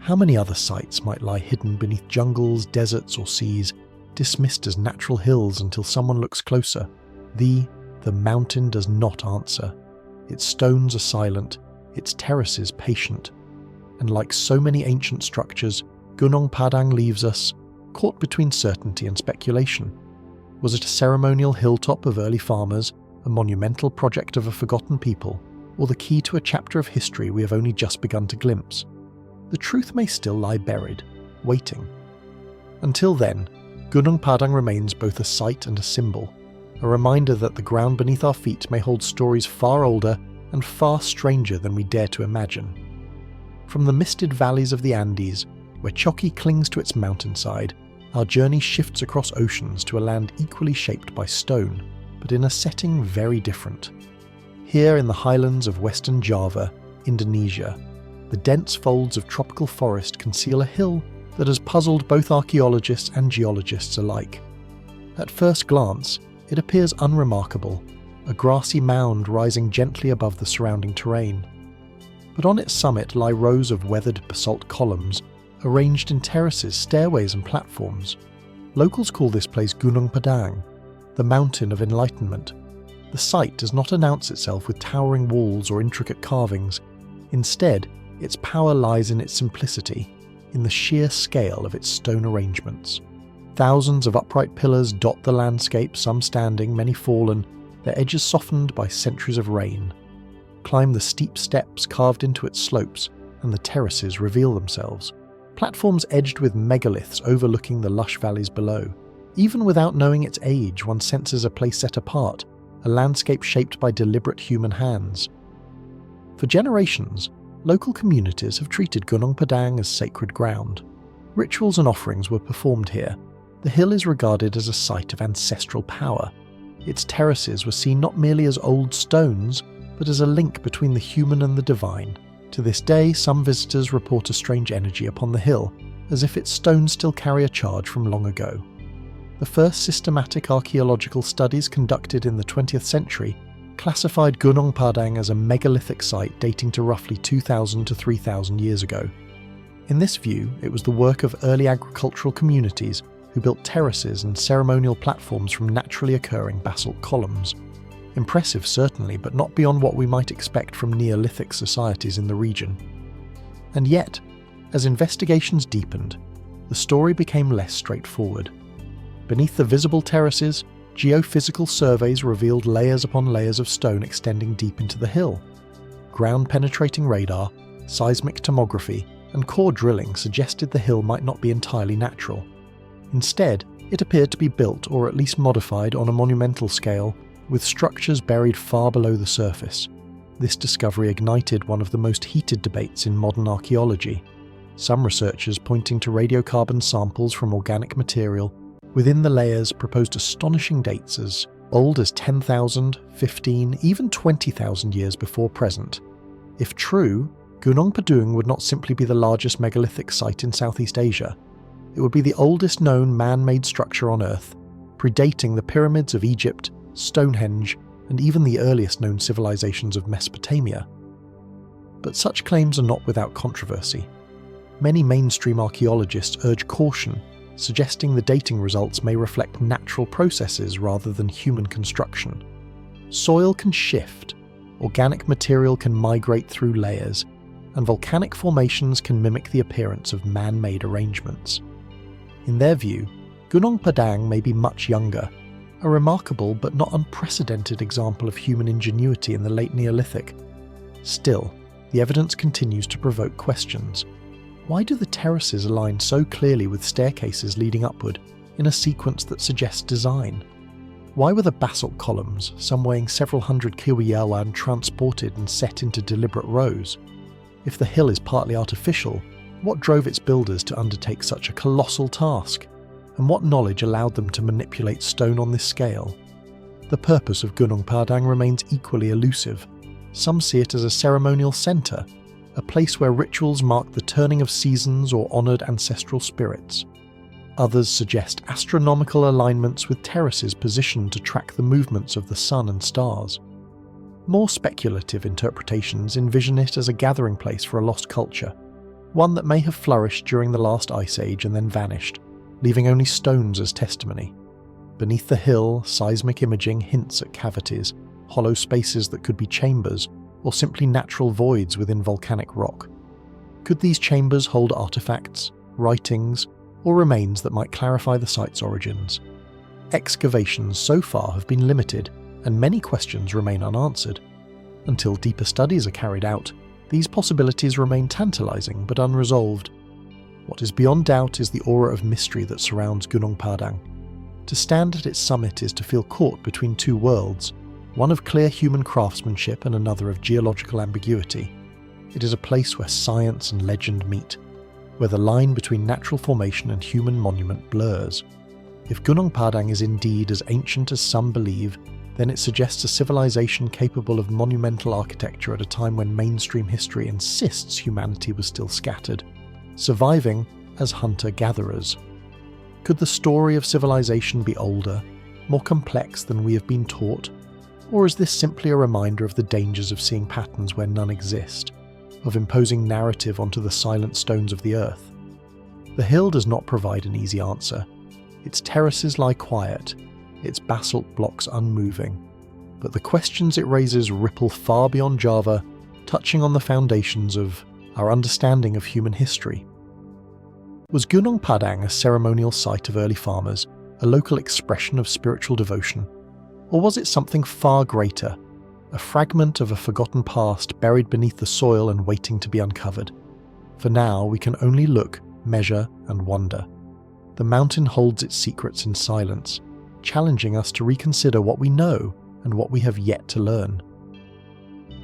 How many other sites might lie hidden beneath jungles, deserts or seas, dismissed as natural hills until someone looks closer? The mountain does not answer. Its stones are silent, its terraces patient. And like so many ancient structures, Gunung Padang leaves us caught between certainty and speculation. Was it a ceremonial hilltop of early farmers, a monumental project of a forgotten people, or the key to a chapter of history we have only just begun to glimpse? The truth may still lie buried, waiting. Until then, Gunung Padang remains both a site and a symbol, a reminder that the ground beneath our feet may hold stories far older and far stranger than we dare to imagine. From the misted valleys of the Andes, where Choki clings to its mountainside, our journey shifts across oceans to a land equally shaped by stone, but in a setting very different. Here in the highlands of Western Java, Indonesia, the dense folds of tropical forest conceal a hill that has puzzled both archaeologists and geologists alike. At first glance, it appears unremarkable, a grassy mound rising gently above the surrounding terrain. But on its summit lie rows of weathered basalt columns, arranged in terraces, stairways and platforms. Locals call this place Gunung Padang, the mountain of enlightenment. The site does not announce itself with towering walls or intricate carvings. Instead, its power lies in its simplicity, in the sheer scale of its stone arrangements. Thousands of upright pillars dot the landscape, some standing, many fallen, their edges softened by centuries of rain. Climb the steep steps carved into its slopes, and the terraces reveal themselves. Platforms edged with megaliths overlooking the lush valleys below. Even without knowing its age, one senses a place set apart, a landscape shaped by deliberate human hands. For generations, local communities have treated Gunung Padang as sacred ground. Rituals and offerings were performed here. The hill is regarded as a site of ancestral power. Its terraces were seen not merely as old stones, but as a link between the human and the divine. To this day, some visitors report a strange energy upon the hill, as if its stones still carry a charge from long ago. The first systematic archaeological studies conducted in the 20th century classified Gunung Padang as a megalithic site dating to roughly 2,000 to 3,000 years ago. In this view, it was the work of early agricultural communities who built terraces and ceremonial platforms from naturally occurring basalt columns. Impressive certainly, but not beyond what we might expect from Neolithic societies in the region. And yet, as investigations deepened, the story became less straightforward. Beneath the visible terraces, geophysical surveys revealed layers upon layers of stone extending deep into the hill. Ground-penetrating radar, seismic tomography, and core drilling suggested the hill might not be entirely natural. Instead, it appeared to be built, or at least modified, on a monumental scale, with structures buried far below the surface. This discovery ignited one of the most heated debates in modern archaeology. Some researchers, pointing to radiocarbon samples from organic material within the layers, proposed astonishing dates as old as 10,000, 15, even 20,000 years before present. If true, Gunung Padang would not simply be the largest megalithic site in Southeast Asia. It would be the oldest known man-made structure on Earth, predating the pyramids of Egypt, Stonehenge, and even the earliest known civilizations of Mesopotamia. But such claims are not without controversy. Many mainstream archaeologists urge caution, suggesting the dating results may reflect natural processes rather than human construction. Soil can shift, organic material can migrate through layers, and volcanic formations can mimic the appearance of man-made arrangements. In their view, Gunung Padang may be much younger, a remarkable but not unprecedented example of human ingenuity in the late Neolithic. Still, the evidence continues to provoke questions. Why do the terraces align so clearly with staircases leading upward in a sequence that suggests design? Why were the basalt columns, some weighing several hundred kilogram, transported and set into deliberate rows? If the hill is partly artificial, what drove its builders to undertake such a colossal task? and what knowledge allowed them to manipulate stone on this scale? The purpose of Gunung Padang remains equally elusive. Some see it as a ceremonial centre, a place where rituals mark the turning of seasons or honoured ancestral spirits. Others suggest astronomical alignments with terraces positioned to track the movements of the sun and stars. More speculative interpretations envision it as a gathering place for a lost culture, one that may have flourished during the last ice age and then vanished, leaving only stones as testimony. Beneath the hill, seismic imaging hints at cavities, hollow spaces that could be chambers, or simply natural voids within volcanic rock. Could these chambers hold artifacts, writings, or remains that might clarify the site's origins? Excavations so far have been limited, and many questions remain unanswered. Until deeper studies are carried out, these possibilities remain tantalizing but unresolved. What is beyond doubt is the aura of mystery that surrounds Gunung Padang. To stand at its summit is to feel caught between two worlds, one of clear human craftsmanship and another of geological ambiguity. It is a place where science and legend meet, where the line between natural formation and human monument blurs. If Gunung Padang is indeed as ancient as some believe, then it suggests a civilization capable of monumental architecture at a time when mainstream history insists humanity was still scattered, surviving as hunter-gatherers. Could the story of civilization be older, more complex than we have been taught? Or is this simply a reminder of the dangers of seeing patterns where none exist, of imposing narrative onto the silent stones of the earth? The hill does not provide an easy answer. Its terraces lie quiet, its basalt blocks unmoving, but the questions it raises ripple far beyond Java, touching on the foundations of our understanding of human history. Was Gunung Padang a ceremonial site of early farmers, a local expression of spiritual devotion? Or was it something far greater, a fragment of a forgotten past buried beneath the soil and waiting to be uncovered? For now, we can only look, measure, and wonder. The mountain holds its secrets in silence, challenging us to reconsider what we know and what we have yet to learn.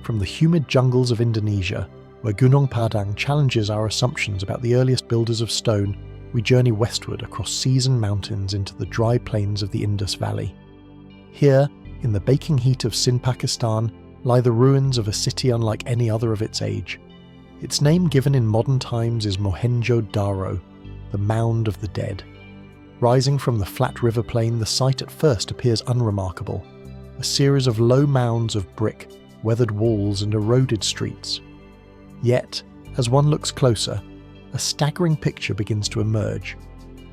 From the humid jungles of Indonesia, where Gunung Padang challenges our assumptions about the earliest builders of stone, we journey westward across seas and mountains into the dry plains of the Indus Valley. Here, in the baking heat of Sindh, Pakistan, lie the ruins of a city unlike any other of its age. Its name given in modern times is Mohenjo-Daro, the Mound of the Dead. Rising from the flat river plain, the site at first appears unremarkable, a series of low mounds of brick, weathered walls and eroded streets. Yet, as one looks closer, a staggering picture begins to emerge.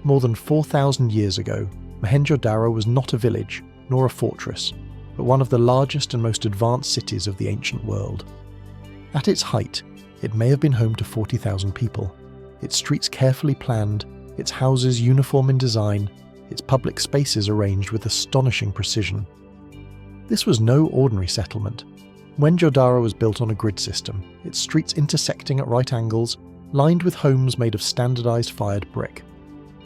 More than 4,000 years ago, Mohenjo-Daro was not a village, nor a fortress, but one of the largest and most advanced cities of the ancient world. At its height, it may have been home to 40,000 people, its streets carefully planned, its houses uniform in design, its public spaces arranged with astonishing precision. This was no ordinary settlement. Mohenjo-Daro was built on a grid system, its streets intersecting at right angles, lined with homes made of standardized fired brick.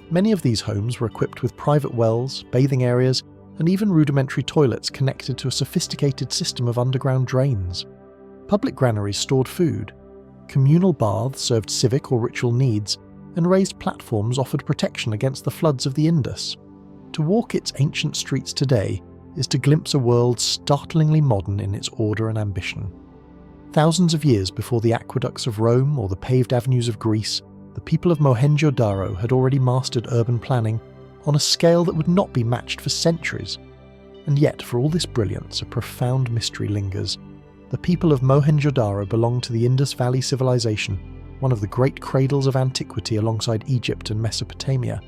Many of these homes were equipped with private wells, bathing areas, and even rudimentary toilets connected to a sophisticated system of underground drains. Public granaries stored food. Communal baths served civic or ritual needs, and raised platforms offered protection against the floods of the Indus. To walk its ancient streets today is to glimpse a world startlingly modern in its order and ambition. Thousands of years before the aqueducts of Rome or the paved avenues of Greece, the people of Mohenjo-Daro had already mastered urban planning on a scale that would not be matched for centuries. And yet, for all this brilliance, a profound mystery lingers. The people of Mohenjo-Daro belong to the Indus Valley civilization, one of the great cradles of antiquity alongside Egypt and Mesopotamia.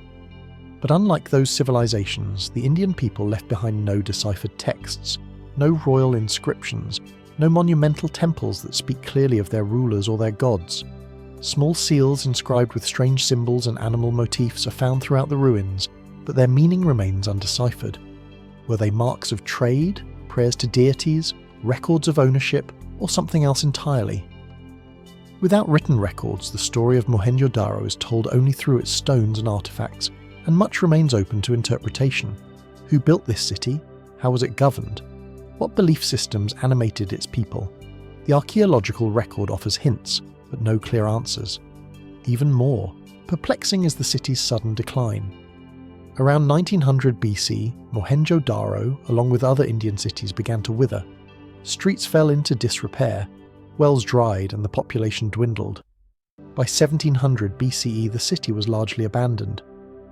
But unlike those civilizations, the Indian people left behind no deciphered texts, no royal inscriptions, no monumental temples that speak clearly of their rulers or their gods. Small seals inscribed with strange symbols and animal motifs are found throughout the ruins, but their meaning remains undeciphered. Were they marks of trade, prayers to deities, records of ownership, or something else entirely? Without written records, the story of Mohenjo-Daro is told only through its stones and artifacts, and much remains open to interpretation. Who built this city? How was it governed? What belief systems animated its people? The archaeological record offers hints, but no clear answers. Even more, perplexing is the city's sudden decline. Around 1900 BC, Mohenjo-Daro, along with other Indian cities, began to wither. Streets fell into disrepair, wells dried, and the population dwindled. By 1700 BCE, the city was largely abandoned.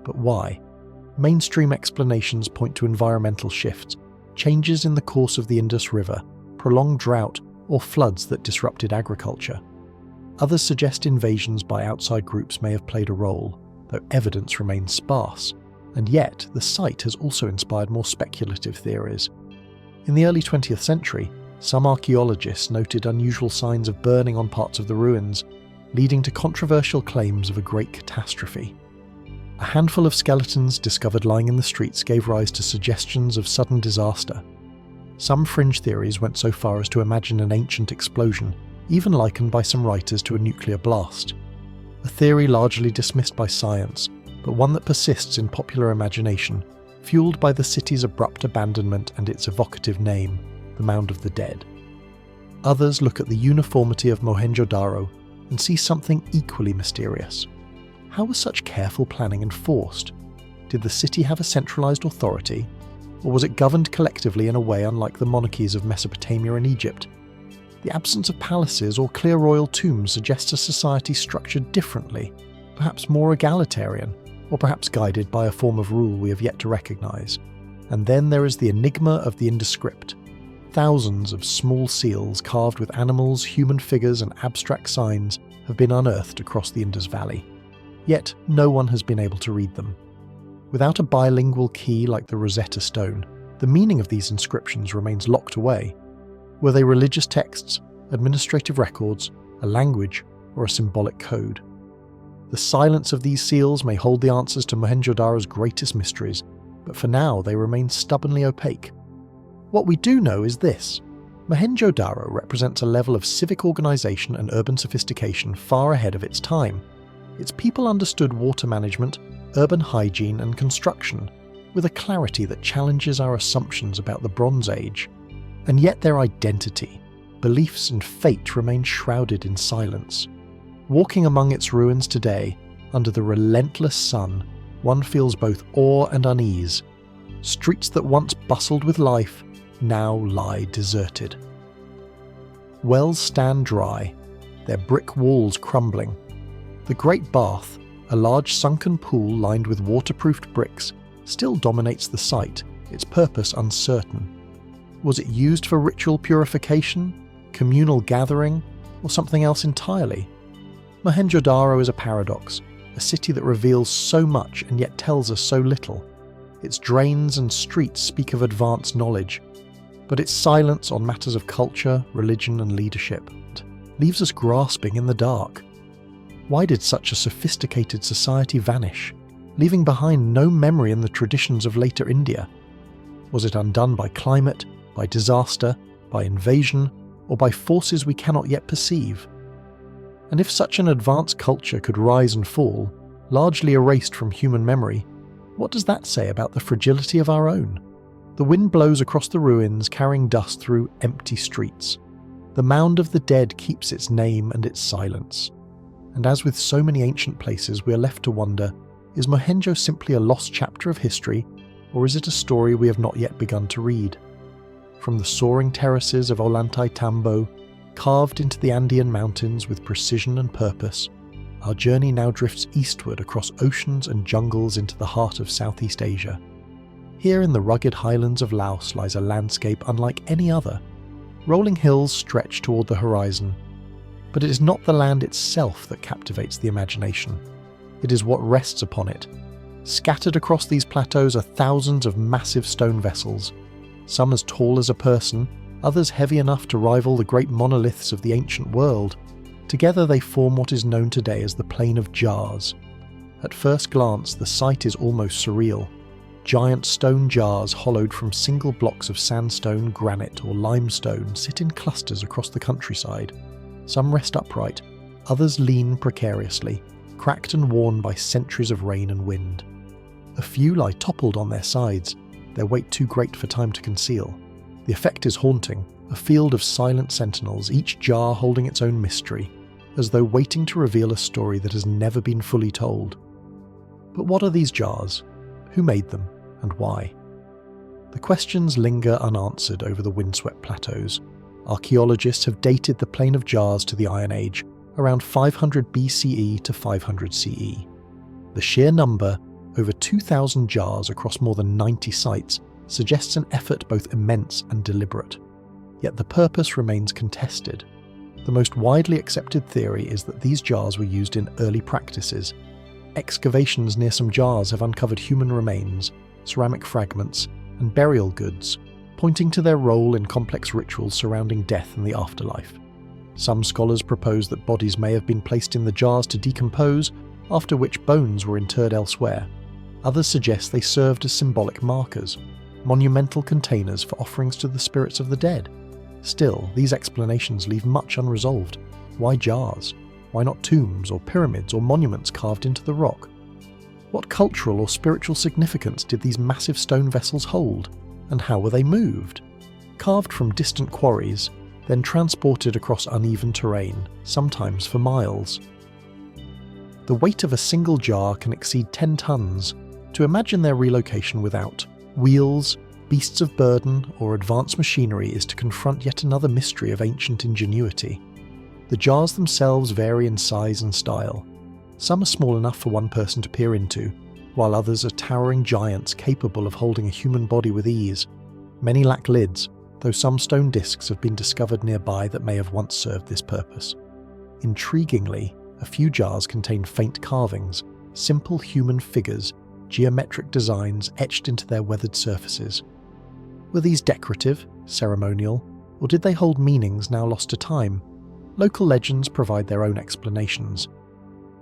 But why? Mainstream explanations point to environmental shifts, changes in the course of the Indus River, prolonged drought, or floods that disrupted agriculture. Others suggest invasions by outside groups may have played a role, though evidence remains sparse. And yet, the site has also inspired more speculative theories. In the early 20th century, some archaeologists noted unusual signs of burning on parts of the ruins, leading to controversial claims of a great catastrophe. A handful of skeletons discovered lying in the streets gave rise to suggestions of sudden disaster. Some fringe theories went so far as to imagine an ancient explosion, even likened by some writers to a nuclear blast. A theory largely dismissed by science, but one that persists in popular imagination, fueled by the city's abrupt abandonment and its evocative name, the Mound of the Dead. Others look at the uniformity of Mohenjo-Daro and see something equally mysterious. How was such careful planning enforced? Did the city have a centralized authority, or was it governed collectively in a way unlike the monarchies of Mesopotamia and Egypt? The absence of palaces or clear royal tombs suggests a society structured differently, perhaps more egalitarian, or perhaps guided by a form of rule we have yet to recognize. And then there is the enigma of the Indescript. Thousands of small seals carved with animals, human figures, and abstract signs have been unearthed across the Indus Valley. Yet no one has been able to read them. Without a bilingual key like the Rosetta Stone, the meaning of these inscriptions remains locked away. Were they religious texts, administrative records, a language, or a symbolic code? The silence of these seals may hold the answers to Mohenjo-Daro's greatest mysteries, but for now they remain stubbornly opaque. What we do know is this: Mohenjo-Daro represents a level of civic organisation and urban sophistication far ahead of its time. Its people understood water management, urban hygiene and construction, with a clarity that challenges our assumptions about the Bronze Age. And yet their identity, beliefs and fate remain shrouded in silence. Walking among its ruins today, under the relentless sun, one feels both awe and unease. Streets that once bustled with life now lie deserted. Wells stand dry, their brick walls crumbling. The Great Bath, a large sunken pool lined with waterproofed bricks, still dominates the site, its purpose uncertain. Was it used for ritual purification, communal gathering, or something else entirely? Mohenjo-Daro is a paradox, a city that reveals so much and yet tells us so little. Its drains and streets speak of advanced knowledge, but its silence on matters of culture, religion and leadership leaves us grasping in the dark. Why did such a sophisticated society vanish, leaving behind no memory in the traditions of later India? Was it undone by climate, by disaster, by invasion, or by forces we cannot yet perceive? And if such an advanced culture could rise and fall, largely erased from human memory, what does that say about the fragility of our own? The wind blows across the ruins, carrying dust through empty streets. The Mound of the Dead keeps its name and its silence. And as with so many ancient places, we are left to wonder, is Mohenjo simply a lost chapter of history, or is it a story we have not yet begun to read? From the soaring terraces of Ollantay Tambo, carved into the Andean mountains with precision and purpose, our journey now drifts eastward across oceans and jungles into the heart of Southeast Asia. Here in the rugged highlands of Laos lies a landscape unlike any other. Rolling hills stretch toward the horizon. But it is not the land itself that captivates the imagination. It is what rests upon it. Scattered across these plateaus are thousands of massive stone vessels, some as tall as a person, others heavy enough to rival the great monoliths of the ancient world. Together they form what is known today as the Plain of Jars. At first glance, the sight is almost surreal. Giant stone jars hollowed from single blocks of sandstone, granite or limestone sit in clusters across the countryside. Some rest upright, others lean precariously, cracked and worn by centuries of rain and wind. A few lie toppled on their sides, their weight too great for time to conceal. The effect is haunting, a field of silent sentinels, each jar holding its own mystery, as though waiting to reveal a story that has never been fully told. But what are these jars? Who made them, and why? The questions linger unanswered over the windswept plateaus. Archaeologists have dated the plain of jars to the Iron Age, around 500 BCE to 500 CE. The sheer number, over 2,000 jars across more than 90 sites, suggests an effort both immense and deliberate. Yet the purpose remains contested. The most widely accepted theory is that these jars were used in early practices. Excavations near some jars have uncovered human remains, ceramic fragments, and burial goods, pointing to their role in complex rituals surrounding death and the afterlife. Some scholars propose that bodies may have been placed in the jars to decompose, after which bones were interred elsewhere. Others suggest they served as symbolic markers, monumental containers for offerings to the spirits of the dead. Still, these explanations leave much unresolved. Why jars? Why not tombs or pyramids or monuments carved into the rock? What cultural or spiritual significance did these massive stone vessels hold, and how were they moved? Carved from distant quarries, then transported across uneven terrain, sometimes for miles. The weight of a single jar can exceed 10 tons. To imagine their relocation without wheels, beasts of burden, or advanced machinery is to confront yet another mystery of ancient ingenuity. The jars themselves vary in size and style. Some are small enough for one person to peer into, while others are towering giants capable of holding a human body with ease. Many lack lids, though some stone discs have been discovered nearby that may have once served this purpose. Intriguingly, a few jars contain faint carvings, simple human figures, geometric designs etched into their weathered surfaces. Were these decorative, ceremonial, or did they hold meanings now lost to time? Local legends provide their own explanations.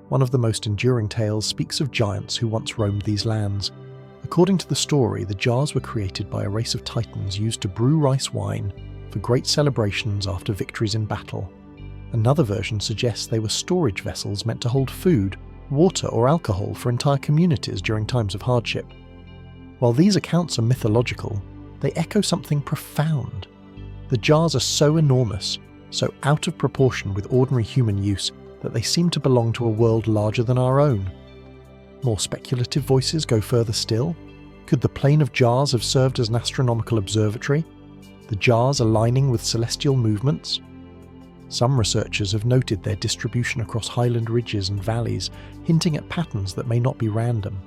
One of the most enduring tales speaks of giants who once roamed these lands. According to the story, the jars were created by a race of titans used to brew rice wine for great celebrations after victories in battle. Another version suggests they were storage vessels meant to hold food, water, or alcohol for entire communities during times of hardship. While these accounts are mythological, they echo something profound. The jars are so enormous, so out of proportion with ordinary human use, that they seem to belong to a world larger than our own. More speculative voices go further still. Could the plain of jars have served as an astronomical observatory, the jars aligning with celestial movements? Some researchers have noted their distribution across highland ridges and valleys, hinting at patterns that may not be random.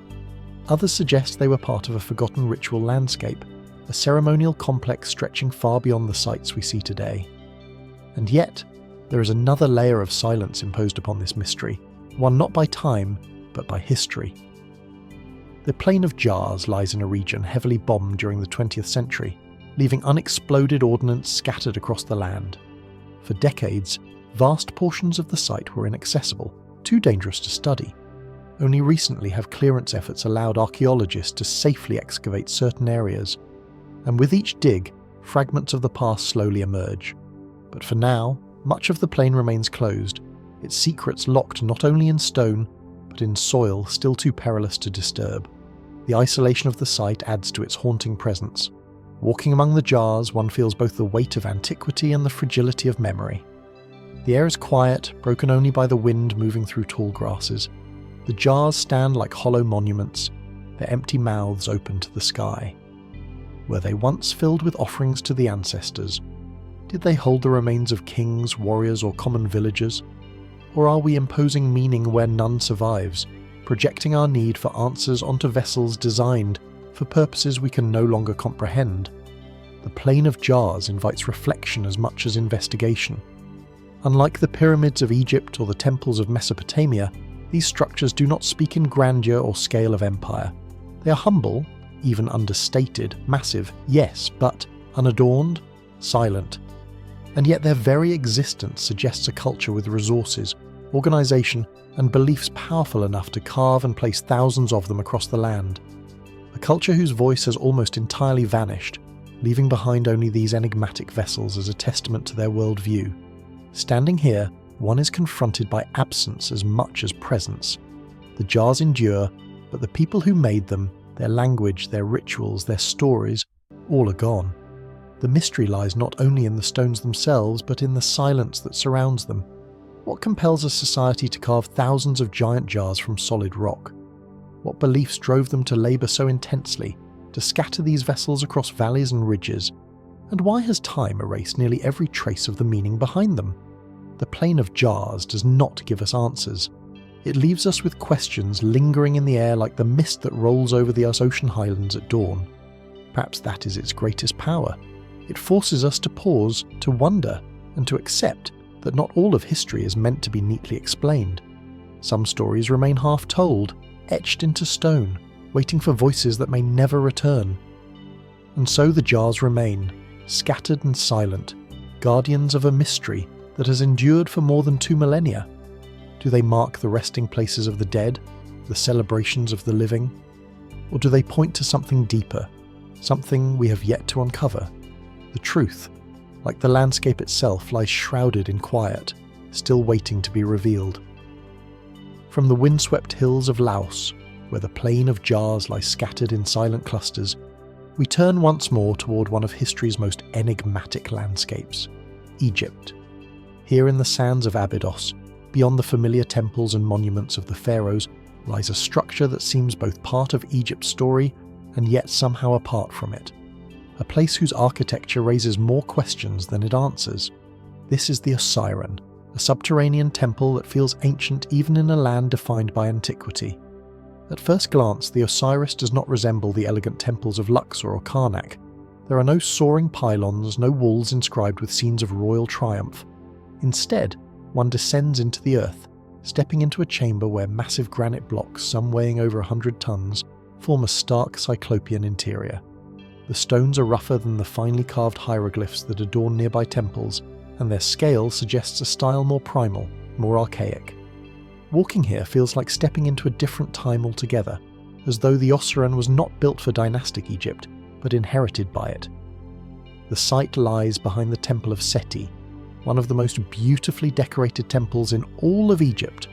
Others suggest they were part of a forgotten ritual landscape, a ceremonial complex stretching far beyond the sites we see today. And yet, there is another layer of silence imposed upon this mystery, one not by time, but by history. The plain of jars lies in a region heavily bombed during the 20th century, leaving unexploded ordnance scattered across the land. For decades, vast portions of the site were inaccessible, too dangerous to study. Only recently have clearance efforts allowed archaeologists to safely excavate certain areas, and with each dig, fragments of the past slowly emerge. But for now, much of the plain remains closed, its secrets locked not only in stone, but in soil still too perilous to disturb. The isolation of the site adds to its haunting presence. Walking among the jars, one feels both the weight of antiquity and the fragility of memory. The air is quiet, broken only by the wind moving through tall grasses. The jars stand like hollow monuments, their empty mouths open to the sky. Were they once filled with offerings to the ancestors? Did they hold the remains of kings, warriors, or common villagers? Or are we imposing meaning where none survives, projecting our need for answers onto vessels designed for purposes we can no longer comprehend? The plain of jars invites reflection as much as investigation. Unlike the pyramids of Egypt or the temples of Mesopotamia, these structures do not speak in grandeur or scale of empire. They are humble, even understated, massive, yes, but unadorned, silent. And yet their very existence suggests a culture with resources, organisation, and beliefs powerful enough to carve and place thousands of them across the land. A culture whose voice has almost entirely vanished, leaving behind only these enigmatic vessels as a testament to their worldview. Standing here, one is confronted by absence as much as presence. The jars endure, but the people who made them, their language, their rituals, their stories, all are gone. The mystery lies not only in the stones themselves, but in the silence that surrounds them. What compels a society to carve thousands of giant jars from solid rock? What beliefs drove them to labour so intensely, to scatter these vessels across valleys and ridges? And why has time erased nearly every trace of the meaning behind them? The plain of jars does not give us answers. It leaves us with questions lingering in the air like the mist that rolls over the ocean highlands at dawn. Perhaps that is its greatest power. It forces us to pause, to wonder, and to accept that not all of history is meant to be neatly explained. Some stories remain half-told, etched into stone, waiting for voices that may never return. And so the jars remain, scattered and silent, guardians of a mystery that has endured for more than 2 millennia. Do they mark the resting places of the dead, the celebrations of the living? Or do they point to something deeper, something we have yet to uncover? The truth, like the landscape itself, lies shrouded in quiet, still waiting to be revealed. From the windswept hills of Laos, where the plain of jars lies scattered in silent clusters, we turn once more toward one of history's most enigmatic landscapes, Egypt. Here in the sands of Abydos, beyond the familiar temples and monuments of the pharaohs, lies a structure that seems both part of Egypt's story and yet somehow apart from it. A place whose architecture raises more questions than it answers. This is the Osiran, a subterranean temple that feels ancient even in a land defined by antiquity. At first glance, the Osiris does not resemble the elegant temples of Luxor or Karnak. There are no soaring pylons, no walls inscribed with scenes of royal triumph. Instead, one descends into the earth, stepping into a chamber where massive granite blocks, some weighing over 100 tons, form a stark cyclopean interior. The stones are rougher than the finely carved hieroglyphs that adorn nearby temples, and their scale suggests a style more primal, more archaic. Walking here feels like stepping into a different time altogether, as though the Osiran was not built for dynastic Egypt, but inherited by it. The site lies behind the Temple of Seti, one of the most beautifully decorated temples in all of Egypt.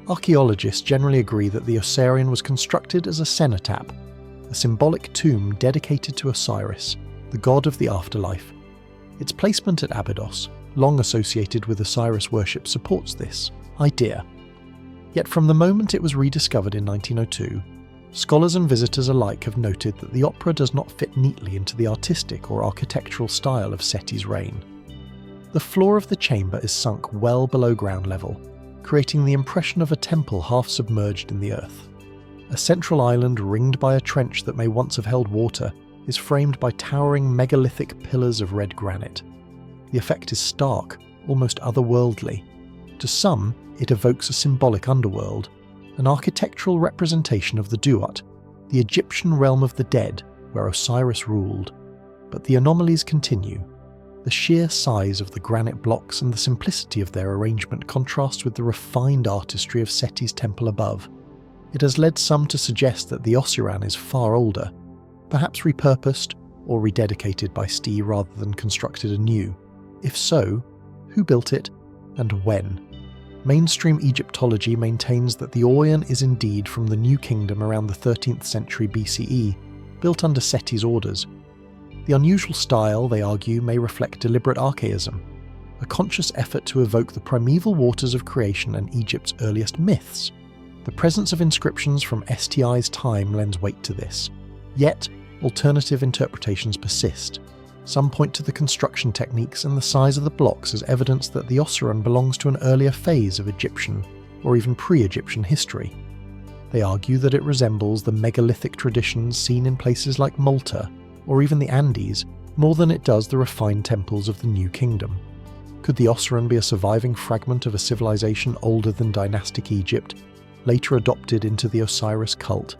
Archaeologists generally agree that the Osiran was constructed as a cenotaph, a symbolic tomb dedicated to Osiris, the god of the afterlife. Its placement at Abydos, long associated with Osiris worship, supports this idea. Yet from the moment it was rediscovered in 1902, scholars and visitors alike have noted that the opera does not fit neatly into the artistic or architectural style of Seti's reign. The floor of the chamber is sunk well below ground level, creating the impression of a temple half submerged in the earth. A central island ringed by a trench that may once have held water is framed by towering megalithic pillars of red granite. The effect is stark, almost otherworldly. To some, it evokes a symbolic underworld, an architectural representation of the Duat, the Egyptian realm of the dead where Osiris ruled. But the anomalies continue. The sheer size of the granite blocks and the simplicity of their arrangement contrasts with the refined artistry of Seti's temple above. It has led some to suggest that the Osiran is far older, perhaps repurposed or rededicated by Ste rather than constructed anew. If so, who built it and when? Mainstream Egyptology maintains that the Orient is indeed from the New Kingdom around the 13th century BCE, built under Seti's orders. The unusual style, they argue, may reflect deliberate archaism, a conscious effort to evoke the primeval waters of creation and Egypt's earliest myths. The presence of inscriptions from STI's time lends weight to this. Yet, alternative interpretations persist. Some point to the construction techniques and the size of the blocks as evidence that the Osiran belongs to an earlier phase of Egyptian, or even pre-Egyptian history. They argue that it resembles the megalithic traditions seen in places like Malta, or even the Andes, more than it does the refined temples of the New Kingdom. Could the Osiran be a surviving fragment of a civilization older than dynastic Egypt, later adopted into the Osiris cult?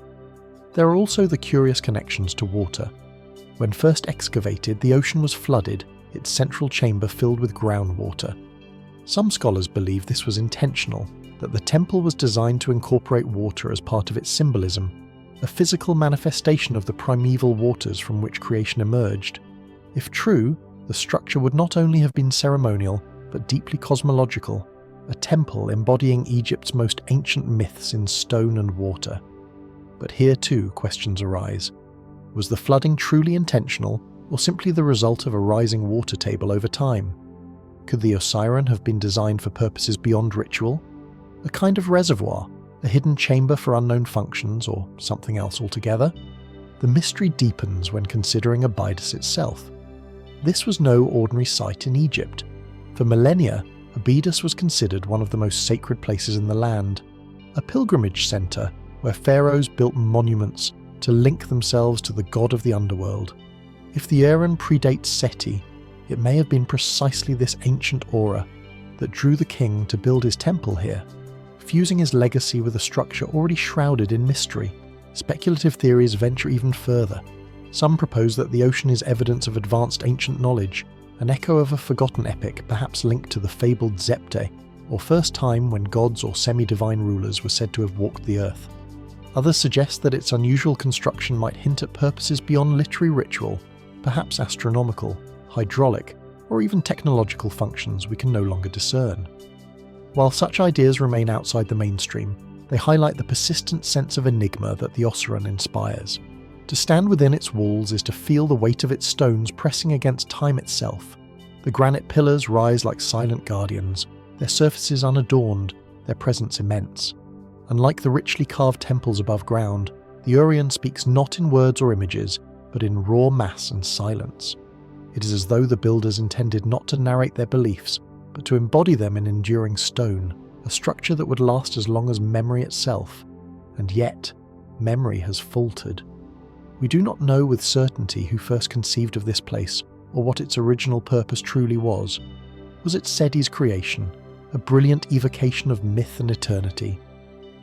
There are also the curious connections to water. When first excavated, the ocean was flooded, its central chamber filled with groundwater. Some scholars believe this was intentional, that the temple was designed to incorporate water as part of its symbolism, a physical manifestation of the primeval waters from which creation emerged. If true, the structure would not only have been ceremonial, but deeply cosmological, a temple embodying Egypt's most ancient myths in stone and water. But here too questions arise. Was the flooding truly intentional, or simply the result of a rising water table over time? Could the Osiran have been designed for purposes beyond ritual? A kind of reservoir, a hidden chamber for unknown functions, or something else altogether? The mystery deepens when considering Abydos itself. This was no ordinary site in Egypt. For millennia, Abydos was considered one of the most sacred places in the land, a pilgrimage centre where pharaohs built monuments to link themselves to the god of the underworld. If the urn predates Seti, it may have been precisely this ancient aura that drew the king to build his temple here, fusing his legacy with a structure already shrouded in mystery. Speculative theories venture even further. Some propose that the ocean is evidence of advanced ancient knowledge, an echo of a forgotten epic perhaps linked to the fabled Zepte, or first time when gods or semi-divine rulers were said to have walked the earth. Others suggest that its unusual construction might hint at purposes beyond literary ritual, perhaps astronomical, hydraulic, or even technological functions we can no longer discern. While such ideas remain outside the mainstream, they highlight the persistent sense of enigma that the Ossuran inspires. To stand within its walls is to feel the weight of its stones pressing against time itself. The granite pillars rise like silent guardians, their surfaces unadorned, their presence immense. Unlike the richly carved temples above ground, the Urian speaks not in words or images, but in raw mass and silence. It is as though the builders intended not to narrate their beliefs, but to embody them in enduring stone, a structure that would last as long as memory itself. And yet, memory has faltered. We do not know with certainty who first conceived of this place, or what its original purpose truly was. Was it Seti's creation, a brilliant evocation of myth and eternity?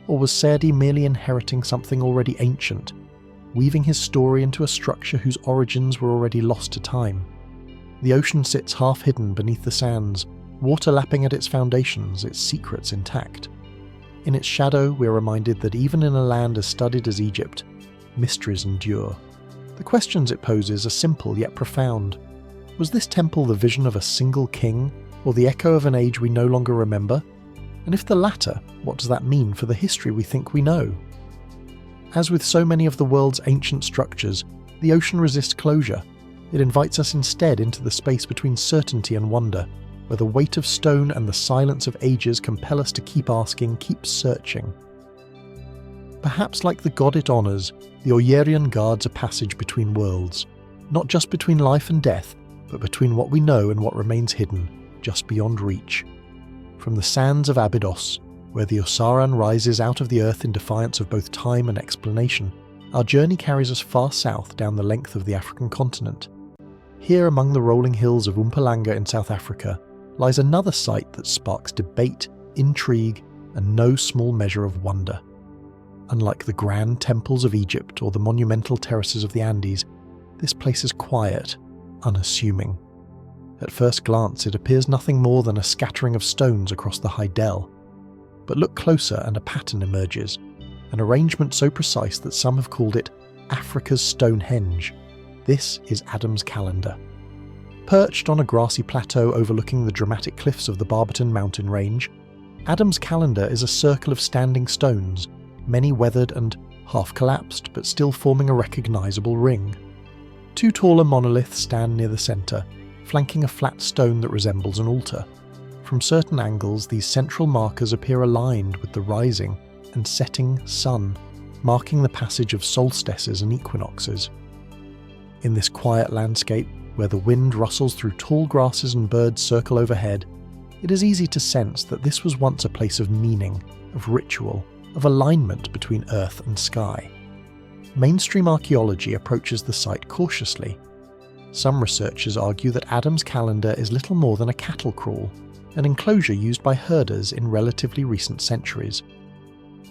Or was Seti merely inheriting something already ancient, weaving his story into a structure whose origins were already lost to time? The ocean sits half hidden beneath the sands, water lapping at its foundations, its secrets intact. In its shadow, we are reminded that even in a land as studied as Egypt, mysteries endure. The questions it poses are simple yet profound. Was this temple the vision of a single king, or the echo of an age we no longer remember? And if the latter, what does that mean for the history we think we know? As with so many of the world's ancient structures, the ocean resists closure. It invites us instead into the space between certainty and wonder, where the weight of stone and the silence of ages compel us to keep asking, keep searching. Perhaps like the god it honours, the Oyerian guards a passage between worlds, not just between life and death, but between what we know and what remains hidden, just beyond reach. From the sands of Abydos, where the Ossuran rises out of the earth in defiance of both time and explanation, our journey carries us far south down the length of the African continent. Here among the rolling hills of Mpumalanga in South Africa lies another site that sparks debate, intrigue, and no small measure of wonder. Unlike the grand temples of Egypt or the monumental terraces of the Andes, this place is quiet, unassuming. At first glance, it appears nothing more than a scattering of stones across the high dell. But look closer and a pattern emerges, an arrangement so precise that some have called it Africa's Stonehenge. This is Adam's calendar. Perched on a grassy plateau overlooking the dramatic cliffs of the Barberton mountain range, Adam's calendar is a circle of standing stones, many weathered and half-collapsed, but still forming a recognisable ring. Two taller monoliths stand near the centre, flanking a flat stone that resembles an altar. From certain angles, these central markers appear aligned with the rising and setting sun, marking the passage of solstices and equinoxes. In this quiet landscape, where the wind rustles through tall grasses and birds circle overhead, it is easy to sense that this was once a place of meaning, of ritual, of alignment between earth and sky. Mainstream archaeology approaches the site cautiously. Some researchers argue that Adam's calendar is little more than a cattle kraal, an enclosure used by herders in relatively recent centuries.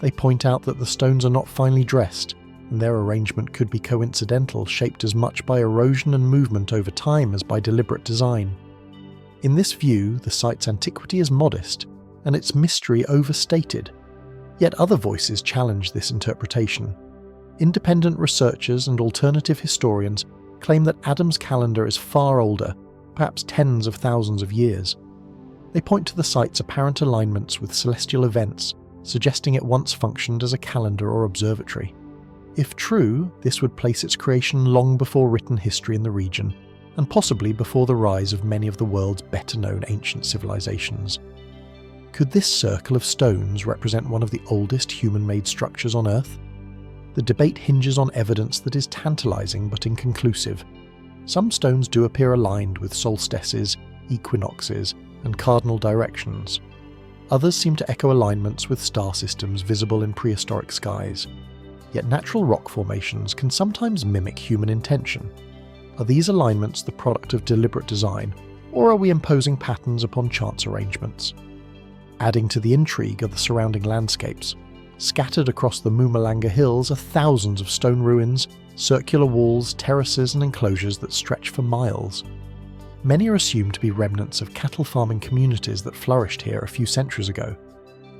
They point out that the stones are not finely dressed, and their arrangement could be coincidental, shaped as much by erosion and movement over time as by deliberate design. In this view, the site's antiquity is modest, and its mystery overstated. Yet other voices challenge this interpretation. Independent researchers and alternative historians claim that Adam's calendar is far older, perhaps tens of thousands of years. They point to the site's apparent alignments with celestial events, suggesting it once functioned as a calendar or observatory. If true, this would place its creation long before written history in the region, and possibly before the rise of many of the world's better-known ancient civilizations. Could this circle of stones represent one of the oldest human-made structures on Earth? The debate hinges on evidence that is tantalizing but inconclusive. Some stones do appear aligned with solstices, equinoxes, and cardinal directions. Others seem to echo alignments with star systems visible in prehistoric skies. Yet natural rock formations can sometimes mimic human intention. Are these alignments the product of deliberate design, or are we imposing patterns upon chance arrangements? Adding to the intrigue are the surrounding landscapes. Scattered across the Mpumalanga hills are thousands of stone ruins, circular walls, terraces and enclosures that stretch for miles. Many are assumed to be remnants of cattle farming communities that flourished here a few centuries ago,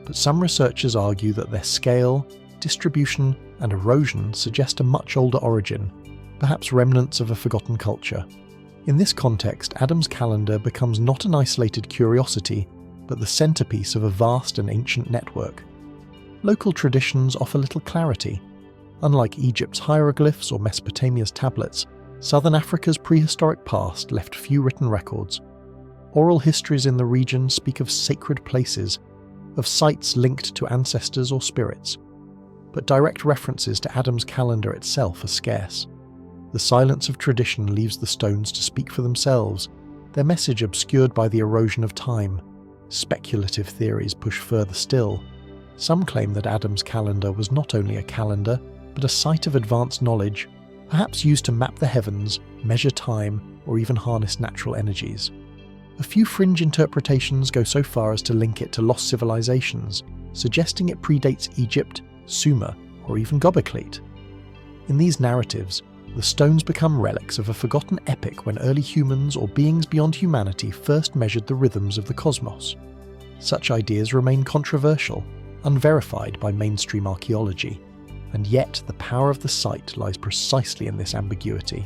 but some researchers argue that their scale, distribution and erosion suggest a much older origin, perhaps remnants of a forgotten culture. In this context, Adam's calendar becomes not an isolated curiosity, but the centerpiece of a vast and ancient network. Local traditions offer little clarity. Unlike Egypt's hieroglyphs or Mesopotamia's tablets, Southern Africa's prehistoric past left few written records. Oral histories in the region speak of sacred places, of sites linked to ancestors or spirits, but direct references to Adam's calendar itself are scarce. The silence of tradition leaves the stones to speak for themselves, their message obscured by the erosion of time. Speculative theories push further still. Some claim that Adam's calendar was not only a calendar, but a site of advanced knowledge, perhaps used to map the heavens, measure time, or even harness natural energies. A few fringe interpretations go so far as to link it to lost civilizations, suggesting it predates Egypt, Sumer, or even Gobekli. In these narratives, the stones become relics of a forgotten epoch when early humans or beings beyond humanity first measured the rhythms of the cosmos. Such ideas remain controversial, unverified by mainstream archaeology, and yet the power of the site lies precisely in this ambiguity.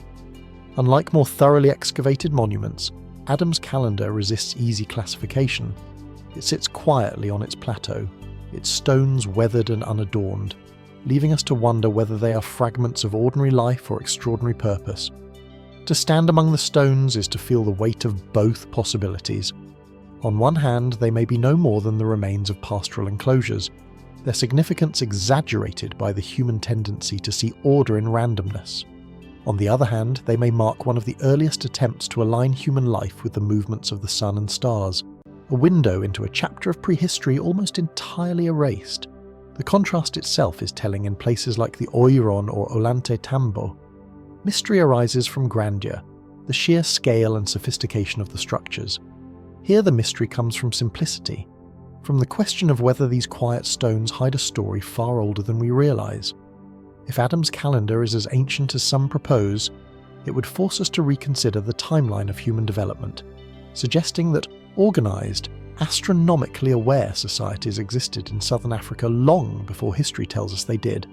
Unlike more thoroughly excavated monuments, Adam's calendar resists easy classification. It sits quietly on its plateau, its stones weathered and unadorned, leaving us to wonder whether they are fragments of ordinary life or extraordinary purpose. To stand among the stones is to feel the weight of both possibilities. On one hand, they may be no more than the remains of pastoral enclosures, their significance exaggerated by the human tendency to see order in randomness. On the other hand, they may mark one of the earliest attempts to align human life with the movements of the sun and stars, a window into a chapter of prehistory almost entirely erased. The contrast itself is telling in places like the Oiron or Olante Tambo. Mystery arises from grandeur, the sheer scale and sophistication of the structures. Here the mystery comes from simplicity, from the question of whether these quiet stones hide a story far older than we realise. If Adam's calendar is as ancient as some propose, it would force us to reconsider the timeline of human development, suggesting that organised, astronomically aware societies existed in southern Africa long before history tells us they did.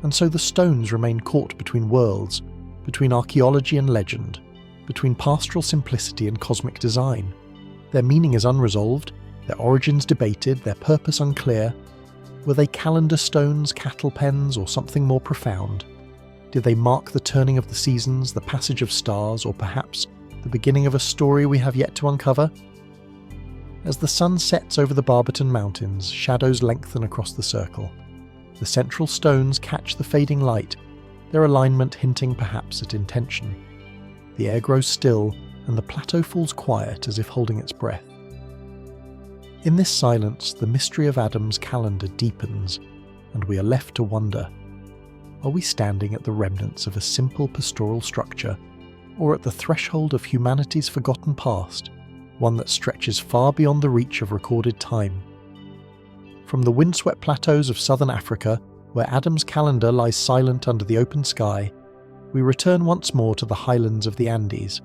And so the stones remain caught between worlds, between archaeology and legend, between pastoral simplicity and cosmic design. Their meaning is unresolved, their origins debated, their purpose unclear. Were they calendar stones, cattle pens, or something more profound? Did they mark the turning of the seasons, the passage of stars, or perhaps the beginning of a story we have yet to uncover? As the sun sets over the Barberton Mountains, shadows lengthen across the circle. The central stones catch the fading light, their alignment hinting perhaps at intention. The air grows still, and the plateau falls quiet as if holding its breath. In this silence, the mystery of Adam's calendar deepens, and we are left to wonder, are we standing at the remnants of a simple pastoral structure, or at the threshold of humanity's forgotten past, one that stretches far beyond the reach of recorded time? From the windswept plateaus of southern Africa, where Adam's calendar lies silent under the open sky, we return once more to the highlands of the Andes.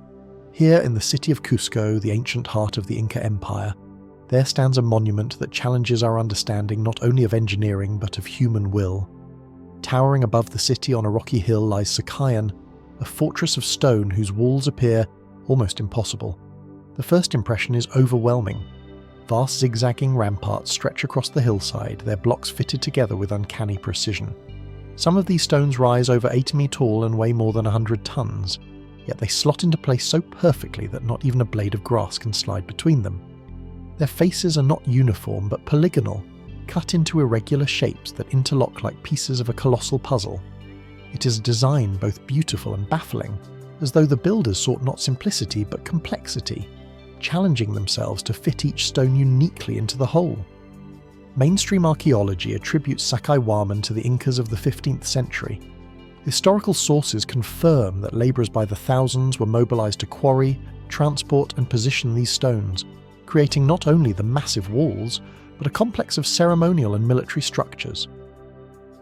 Here in the city of Cusco, the ancient heart of the Inca Empire, there stands a monument that challenges our understanding not only of engineering but of human will. Towering above the city on a rocky hill lies Sakayan, a fortress of stone whose walls appear almost impossible. The first impression is overwhelming. Vast zigzagging ramparts stretch across the hillside, their blocks fitted together with uncanny precision. Some of these stones rise over 8 meters tall and weigh more than 100 tons, yet they slot into place so perfectly that not even a blade of grass can slide between them. Their faces are not uniform but polygonal, cut into irregular shapes that interlock like pieces of a colossal puzzle. It is a design both beautiful and baffling, as though the builders sought not simplicity but complexity, challenging themselves to fit each stone uniquely into the whole. Mainstream archaeology attributes Sacsayhuaman to the Incas of the 15th century. Historical sources confirm that labourers by the thousands were mobilised to quarry, transport and position these stones, creating not only the massive walls, but a complex of ceremonial and military structures.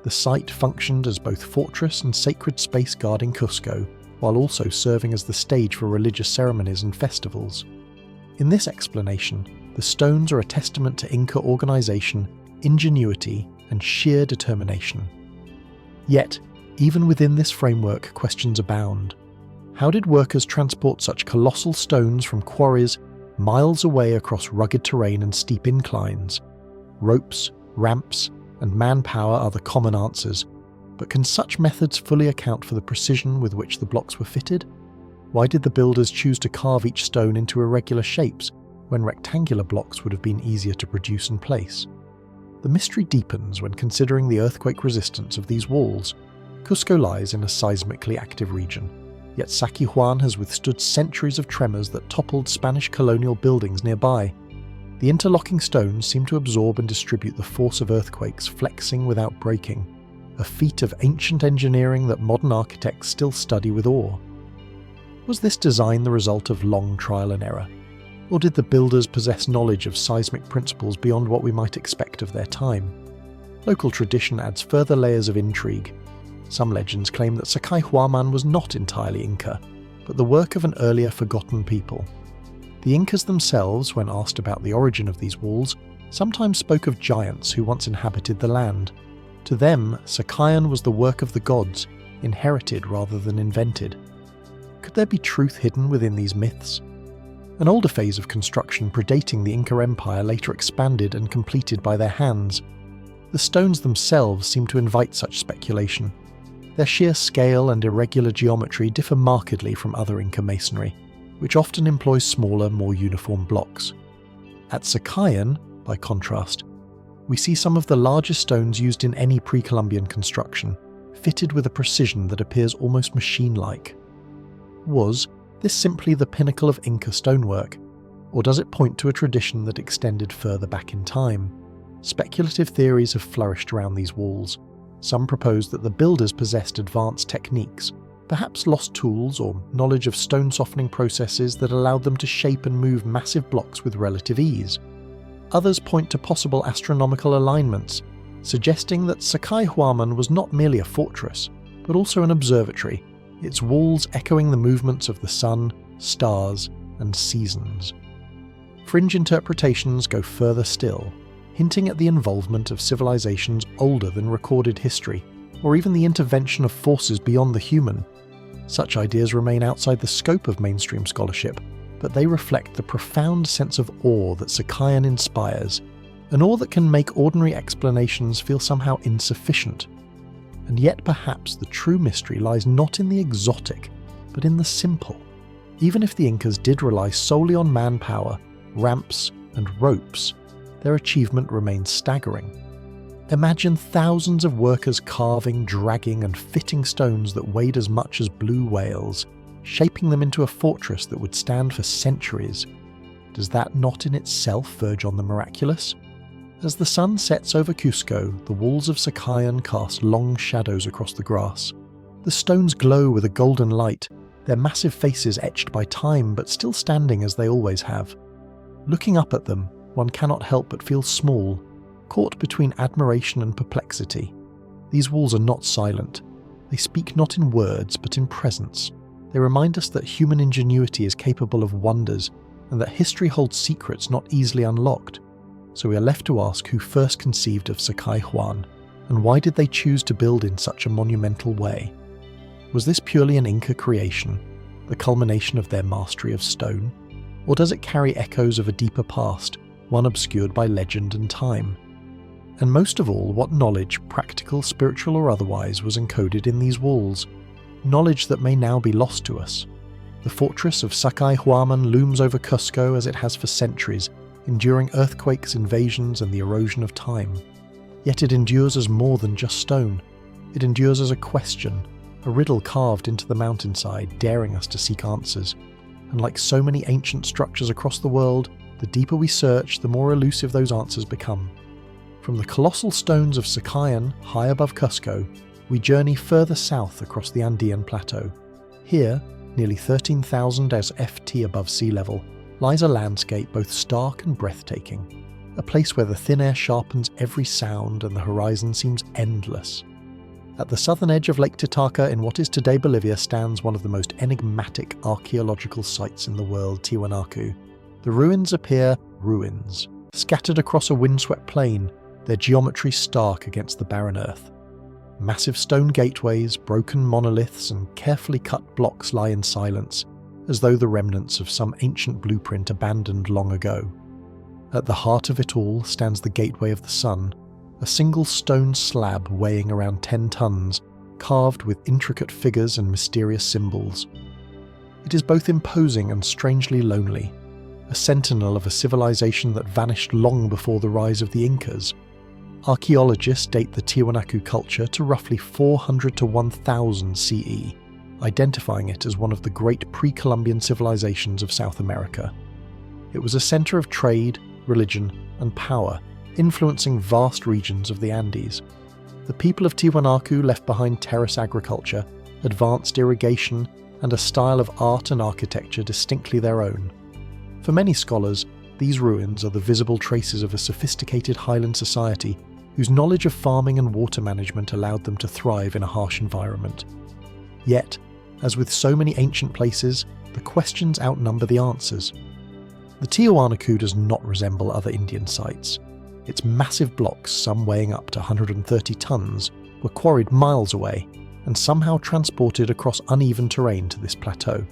The site functioned as both fortress and sacred space guarding Cusco, while also serving as the stage for religious ceremonies and festivals. In this explanation, the stones are a testament to Inca organisation, ingenuity, and sheer determination. Yet, even within this framework, questions abound. How did workers transport such colossal stones from quarries miles away across rugged terrain and steep inclines? Ropes, ramps, and manpower are the common answers, but can such methods fully account for the precision with which the blocks were fitted? Why did the builders choose to carve each stone into irregular shapes when rectangular blocks would have been easier to produce and place? The mystery deepens when considering the earthquake resistance of these walls. Cusco lies in a seismically active region, yet Sacsayhuaman has withstood centuries of tremors that toppled Spanish colonial buildings nearby. The interlocking stones seem to absorb and distribute the force of earthquakes, flexing without breaking, a feat of ancient engineering that modern architects still study with awe. Was this design the result of long trial and error? Or did the builders possess knowledge of seismic principles beyond what we might expect of their time? Local tradition adds further layers of intrigue. Some legends claim that Sacsayhuaman was not entirely Inca, but the work of an earlier forgotten people. The Incas themselves, when asked about the origin of these walls, sometimes spoke of giants who once inhabited the land. To them, Sacsayhuaman was the work of the gods, inherited rather than invented. Could there be truth hidden within these myths? An older phase of construction predating the Inca Empire later expanded and completed by their hands. The stones themselves seem to invite such speculation. Their sheer scale and irregular geometry differ markedly from other Inca masonry, which often employs smaller, more uniform blocks. At Sacsayhuaman, by contrast, we see some of the largest stones used in any pre-Columbian construction, fitted with a precision that appears almost machine-like. Was this simply the pinnacle of Inca stonework, or does it point to a tradition that extended further back in time? Speculative theories have flourished around these walls. Some propose that the builders possessed advanced techniques, perhaps lost tools or knowledge of stone softening processes that allowed them to shape and move massive blocks with relative ease. Others point to possible astronomical alignments, suggesting that Sacsayhuaman was not merely a fortress, but also an observatory, its walls echoing the movements of the sun, stars, and seasons. Fringe interpretations go further still, hinting at the involvement of civilizations older than recorded history, or even the intervention of forces beyond the human. Such ideas remain outside the scope of mainstream scholarship, but they reflect the profound sense of awe that Sacsayhuaman inspires, an awe that can make ordinary explanations feel somehow insufficient. And yet perhaps the true mystery lies not in the exotic, but in the simple. Even if the Incas did rely solely on manpower, ramps, and ropes, their achievement remains staggering. Imagine thousands of workers carving, dragging, and fitting stones that weighed as much as blue whales, shaping them into a fortress that would stand for centuries. Does that not in itself verge on the miraculous? As the sun sets over Cusco, the walls of Sacsayhuaman cast long shadows across the grass. The stones glow with a golden light, their massive faces etched by time but still standing as they always have. Looking up at them, one cannot help but feel small, caught between admiration and perplexity. These walls are not silent. They speak not in words but in presence. They remind us that human ingenuity is capable of wonders, and that history holds secrets not easily unlocked. So we are left to ask who first conceived of Sacsayhuaman, and why did they choose to build in such a monumental way? Was this purely an Inca creation, the culmination of their mastery of stone? Or does it carry echoes of a deeper past, one obscured by legend and time? And most of all, what knowledge, practical, spiritual or otherwise, was encoded in these walls? Knowledge that may now be lost to us. The fortress of Sacsayhuaman looms over Cusco as it has for centuries, enduring earthquakes, invasions, and the erosion of time. Yet it endures as more than just stone. It endures as a question, a riddle carved into the mountainside, daring us to seek answers. And like so many ancient structures across the world, the deeper we search, the more elusive those answers become. From the colossal stones of Sakayan, high above Cusco, we journey further south across the Andean Plateau. Here, nearly 13,000 ft above sea level, lies a landscape both stark and breathtaking, a place where the thin air sharpens every sound and the horizon seems endless. At the southern edge of Lake Titicaca in what is today Bolivia stands one of the most enigmatic archaeological sites in the world, Tiwanaku. The ruins appear ruins, scattered across a windswept plain, their geometry stark against the barren earth. Massive stone gateways, broken monoliths, and carefully cut blocks lie in silence, as though the remnants of some ancient blueprint abandoned long ago. At the heart of it all stands the Gateway of the Sun, a single stone slab weighing around 10 tons, carved with intricate figures and mysterious symbols. It is both imposing and strangely lonely, a sentinel of a civilization that vanished long before the rise of the Incas. Archaeologists date the Tiwanaku culture to roughly 400 to 1000 CE, identifying it as one of the great pre-Columbian civilizations of South America. It was a center of trade, religion, and power, influencing vast regions of the Andes. The people of Tiwanaku left behind terrace agriculture, advanced irrigation, and a style of art and architecture distinctly their own. For many scholars, these ruins are the visible traces of a sophisticated highland society whose knowledge of farming and water management allowed them to thrive in a harsh environment. Yet, as with so many ancient places, the questions outnumber the answers. The Tiwanaku does not resemble other Indian sites. Its massive blocks, some weighing up to 130 tons, were quarried miles away and somehow transported across uneven terrain to this plateau.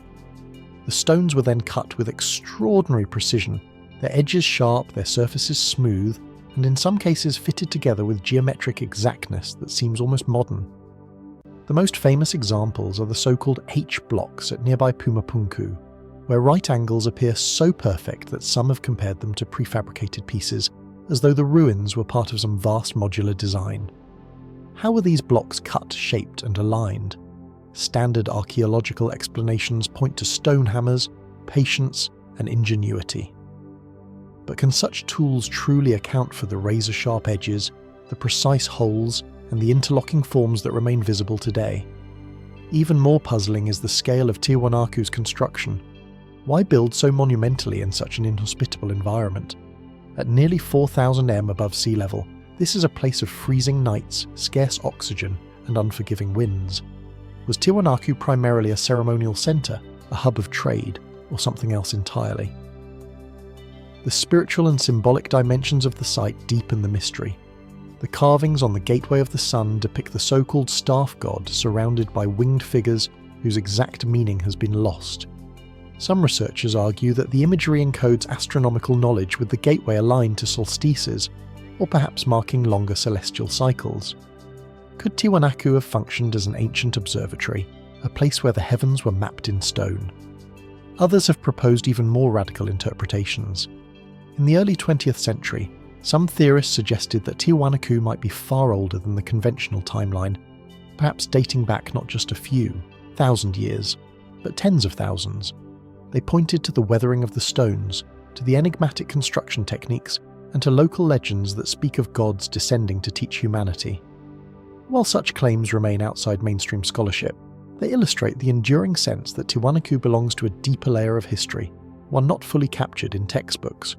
The stones were then cut with extraordinary precision, their edges sharp, their surfaces smooth, and in some cases fitted together with geometric exactness that seems almost modern. The most famous examples are the so-called H blocks at nearby Pumapunku, where right angles appear so perfect that some have compared them to prefabricated pieces, as though the ruins were part of some vast modular design. How were these blocks cut, shaped, and aligned? Standard archaeological explanations point to stone hammers, patience, and ingenuity. But can such tools truly account for the razor-sharp edges, the precise holes, and the interlocking forms that remain visible today? Even more puzzling is the scale of Tiwanaku's construction. Why build so monumentally in such an inhospitable environment? At nearly 4,000 m above sea level, this is a place of freezing nights, scarce oxygen, and unforgiving winds. Was Tiwanaku primarily a ceremonial centre, a hub of trade, or something else entirely? The spiritual and symbolic dimensions of the site deepen the mystery. The carvings on the Gateway of the Sun depict the so-called staff god surrounded by winged figures whose exact meaning has been lost. Some researchers argue that the imagery encodes astronomical knowledge with the gateway aligned to solstices, or perhaps marking longer celestial cycles. Could Tiwanaku have functioned as an ancient observatory, a place where the heavens were mapped in stone? Others have proposed even more radical interpretations. In the early 20th century, some theorists suggested that Tiwanaku might be far older than the conventional timeline, perhaps dating back not just a few, 1,000 years, but tens of thousands. They pointed to the weathering of the stones, to the enigmatic construction techniques, and to local legends that speak of gods descending to teach humanity. While such claims remain outside mainstream scholarship, they illustrate the enduring sense that Tiwanaku belongs to a deeper layer of history, one not fully captured in textbooks.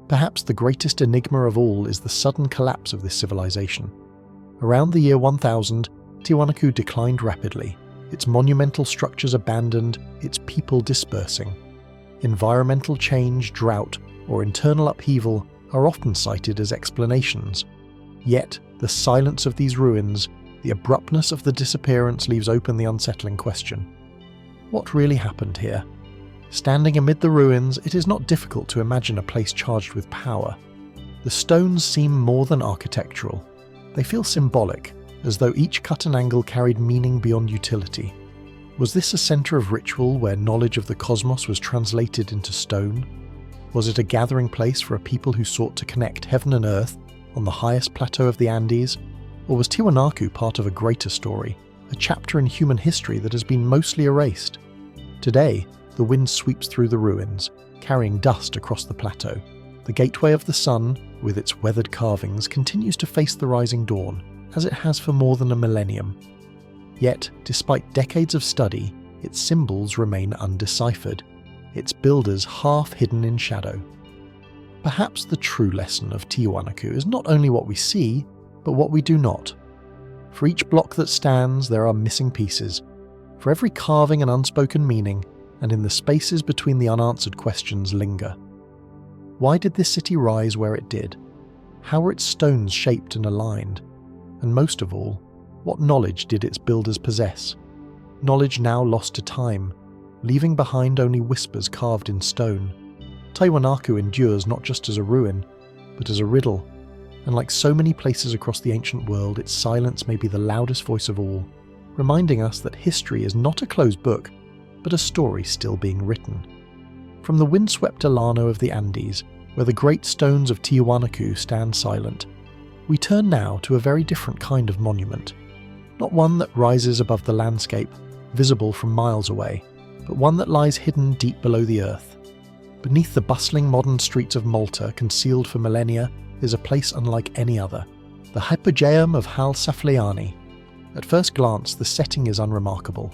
Perhaps the greatest enigma of all is the sudden collapse of this civilization. Around the year 1000, Tiwanaku declined rapidly, its monumental structures abandoned, its people dispersing. Environmental change, drought, or internal upheaval are often cited as explanations. Yet, the silence of these ruins, the abruptness of the disappearance leaves open the unsettling question. What really happened here? Standing amid the ruins, it is not difficult to imagine a place charged with power. The stones seem more than architectural. They feel symbolic, as though each cut and angle carried meaning beyond utility. Was this a centre of ritual where knowledge of the cosmos was translated into stone? Was it a gathering place for a people who sought to connect heaven and earth on the highest plateau of the Andes? Or was Tiwanaku part of a greater story, a chapter in human history that has been mostly erased? Today, the wind sweeps through the ruins, carrying dust across the plateau. The gateway of the sun, with its weathered carvings, continues to face the rising dawn, as it has for more than a millennium. Yet, despite decades of study, its symbols remain undeciphered, its builders half hidden in shadow. Perhaps the true lesson of Tiwanaku is not only what we see, but what we do not. For each block that stands, there are missing pieces. For every carving and unspoken meaning, and in the spaces between the unanswered questions linger. Why did this city rise where it did? How were its stones shaped and aligned? And most of all, what knowledge did its builders possess? Knowledge now lost to time, leaving behind only whispers carved in stone. Tiwanaku endures not just as a ruin, but as a riddle, and like so many places across the ancient world, its silence may be the loudest voice of all, reminding us that history is not a closed book, but a story still being written. From the windswept Delano of the Andes, where the great stones of Tiwanaku stand silent, we turn now to a very different kind of monument. Not one that rises above the landscape, visible from miles away, but one that lies hidden deep below the earth. Beneath the bustling modern streets of Malta, concealed for millennia, is a place unlike any other, the hypogeum of Hal Safliani. At first glance, the setting is unremarkable,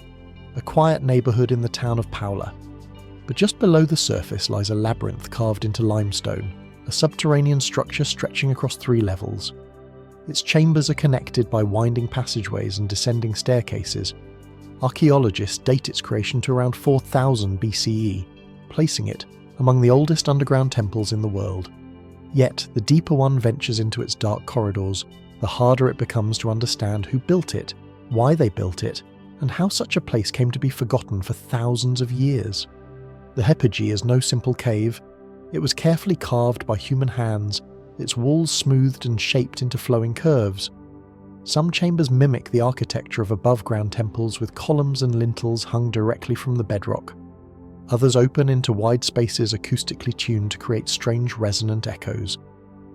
a quiet neighbourhood in the town of Paula. But just below the surface lies a labyrinth carved into limestone, a subterranean structure stretching across 3 levels. Its chambers are connected by winding passageways and descending staircases. Archaeologists date its creation to around 4000 BCE, placing it among the oldest underground temples in the world. Yet, the deeper one ventures into its dark corridors, the harder it becomes to understand who built it, why they built it, and how such a place came to be forgotten for thousands of years. The hypogeum is no simple cave. It was carefully carved by human hands, its walls smoothed and shaped into flowing curves. Some chambers mimic the architecture of above-ground temples with columns and lintels hung directly from the bedrock. Others open into wide spaces acoustically tuned to create strange resonant echoes.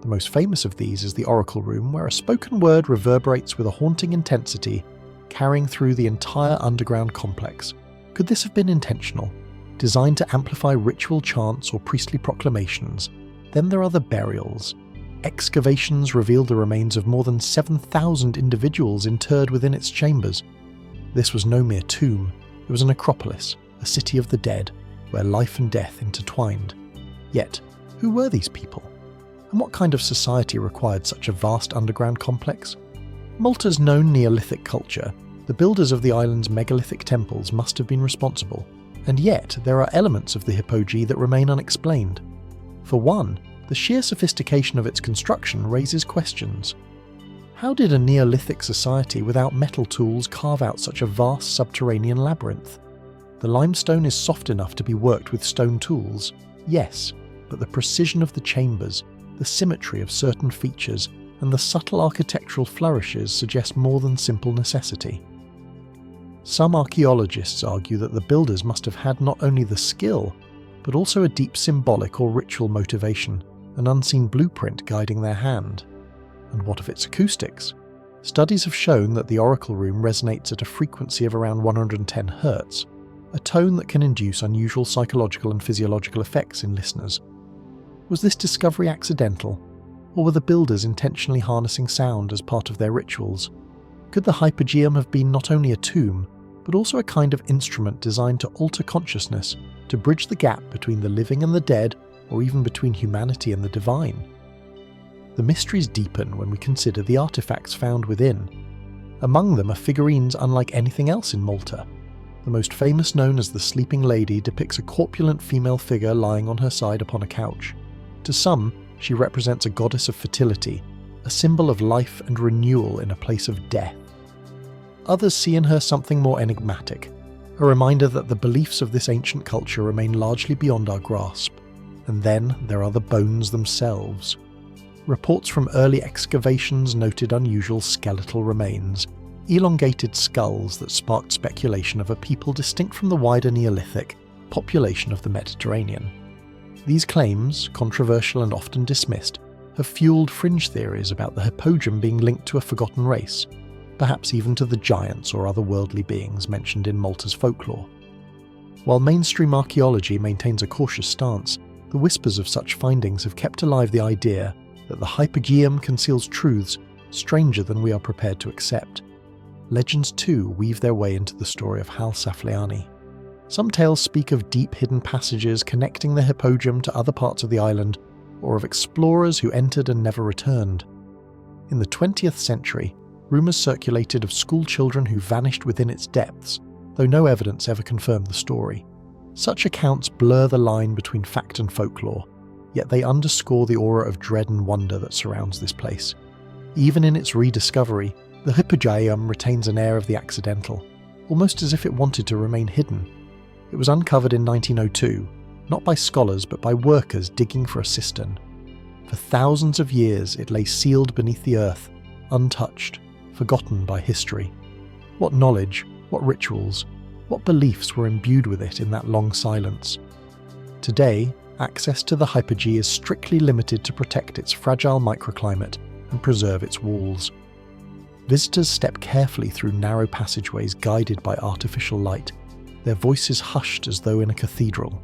The most famous of these is the Oracle Room, where a spoken word reverberates with a haunting intensity, carrying through the entire underground complex. Could this have been intentional? Designed to amplify ritual chants or priestly proclamations? Then there are the burials. Excavations reveal the remains of more than 7,000 individuals interred within its chambers. This was no mere tomb, it was a necropolis, a city of the dead, where life and death intertwined. Yet, who were these people? And what kind of society required such a vast underground complex? Malta's known Neolithic culture, the builders of the island's megalithic temples must have been responsible, and yet there are elements of the hypogeum that remain unexplained. For one, the sheer sophistication of its construction raises questions. How did a Neolithic society without metal tools carve out such a vast subterranean labyrinth? The limestone is soft enough to be worked with stone tools, yes, but the precision of the chambers, the symmetry of certain features, and the subtle architectural flourishes suggest more than simple necessity. Some archaeologists argue that the builders must have had not only the skill, but also a deep symbolic or ritual motivation, an unseen blueprint guiding their hand. And what of its acoustics? Studies have shown that the Oracle Room resonates at a frequency of around 110 Hz, a tone that can induce unusual psychological and physiological effects in listeners. Was this discovery accidental, or were the builders intentionally harnessing sound as part of their rituals? Could the hypogeum have been not only a tomb, but also a kind of instrument designed to alter consciousness, to bridge the gap between the living and the dead, or even between humanity and the divine? The mysteries deepen when we consider the artifacts found within. Among them are figurines unlike anything else in Malta. The most famous, known as the Sleeping Lady, depicts a corpulent female figure lying on her side upon a couch. To some, she represents a goddess of fertility, a symbol of life and renewal in a place of death. Others see in her something more enigmatic, a reminder that the beliefs of this ancient culture remain largely beyond our grasp. And then there are the bones themselves. Reports from early excavations noted unusual skeletal remains, elongated skulls that sparked speculation of a people distinct from the wider Neolithic population of the Mediterranean. These claims, controversial and often dismissed, have fueled fringe theories about the Hippodrome being linked to a forgotten race, perhaps even to the giants or otherworldly beings mentioned in Malta's folklore. While mainstream archaeology maintains a cautious stance, the whispers of such findings have kept alive the idea that the Hypogeum conceals truths stranger than we are prepared to accept. Legends too weave their way into the story of Hal Safliani. Some tales speak of deep hidden passages connecting the Hippodrome to other parts of the island, or of explorers who entered and never returned. In the 20th century, rumours circulated of school children who vanished within its depths, though no evidence ever confirmed the story. Such accounts blur the line between fact and folklore, yet they underscore the aura of dread and wonder that surrounds this place. Even in its rediscovery, the Hypogeum retains an air of the accidental, almost as if it wanted to remain hidden. It was uncovered in 1902, not by scholars but by workers digging for a cistern. For thousands of years it lay sealed beneath the earth, untouched, forgotten by history. What knowledge, what rituals, what beliefs were imbued with it in that long silence? Today, access to the Hypogeum is strictly limited to protect its fragile microclimate and preserve its walls. Visitors step carefully through narrow passageways guided by artificial light, their voices hushed as though in a cathedral.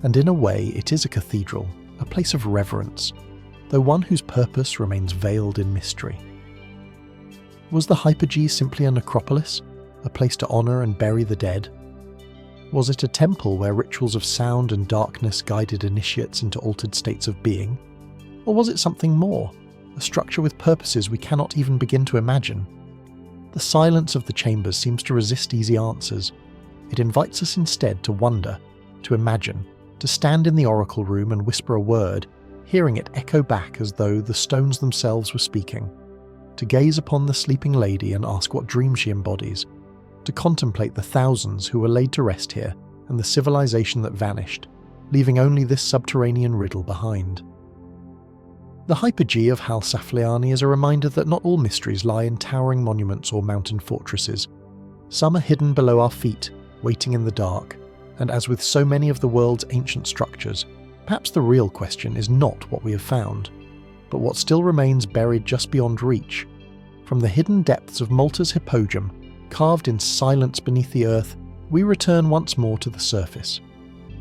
And in a way, it is a cathedral, a place of reverence, though one whose purpose remains veiled in mystery. Was the Hypogeum simply a necropolis, a place to honour and bury the dead? Was it a temple where rituals of sound and darkness guided initiates into altered states of being? Or was it something more, a structure with purposes we cannot even begin to imagine? The silence of the chambers seems to resist easy answers. It invites us instead to wonder, to imagine, to stand in the oracle room and whisper a word, hearing it echo back as though the stones themselves were speaking, to gaze upon the sleeping lady and ask what dream she embodies, to contemplate the thousands who were laid to rest here and the civilization that vanished, leaving only this subterranean riddle behind. The Hypogeum of Hal Safliani is a reminder that not all mysteries lie in towering monuments or mountain fortresses. Some are hidden below our feet, waiting in the dark, and as with so many of the world's ancient structures, perhaps the real question is not what we have found, but what still remains buried just beyond reach. From the hidden depths of Malta's Hippodrome, carved in silence beneath the earth, we return once more to the surface,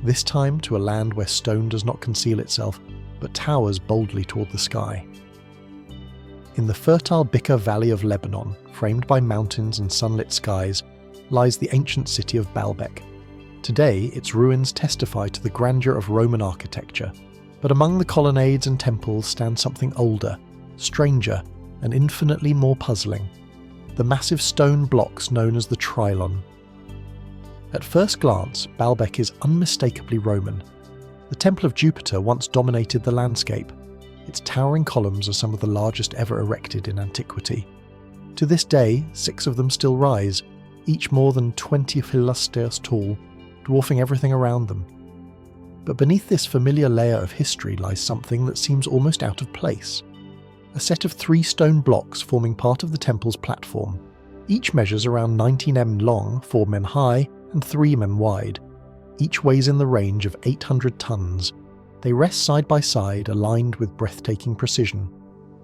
this time to a land where stone does not conceal itself, but towers boldly toward the sky. In the fertile Bekaa Valley of Lebanon, framed by mountains and sunlit skies, lies the ancient city of Baalbek. Today, its ruins testify to the grandeur of Roman architecture, but among the colonnades and temples stands something older, stranger, and infinitely more puzzling: the massive stone blocks known as the Trilon. At first glance, Baalbek is unmistakably Roman. The Temple of Jupiter once dominated the landscape. Its towering columns are some of the largest ever erected in antiquity. To this day, 6 of them still rise, each more than 20 pilasters tall, dwarfing everything around them. But beneath this familiar layer of history lies something that seems almost out of place. A set of 3 stone blocks forming part of the temple's platform. Each measures around 19 m long, 4 m high, and 3 m wide. Each weighs in the range of 800 tons. They rest side by side, aligned with breathtaking precision.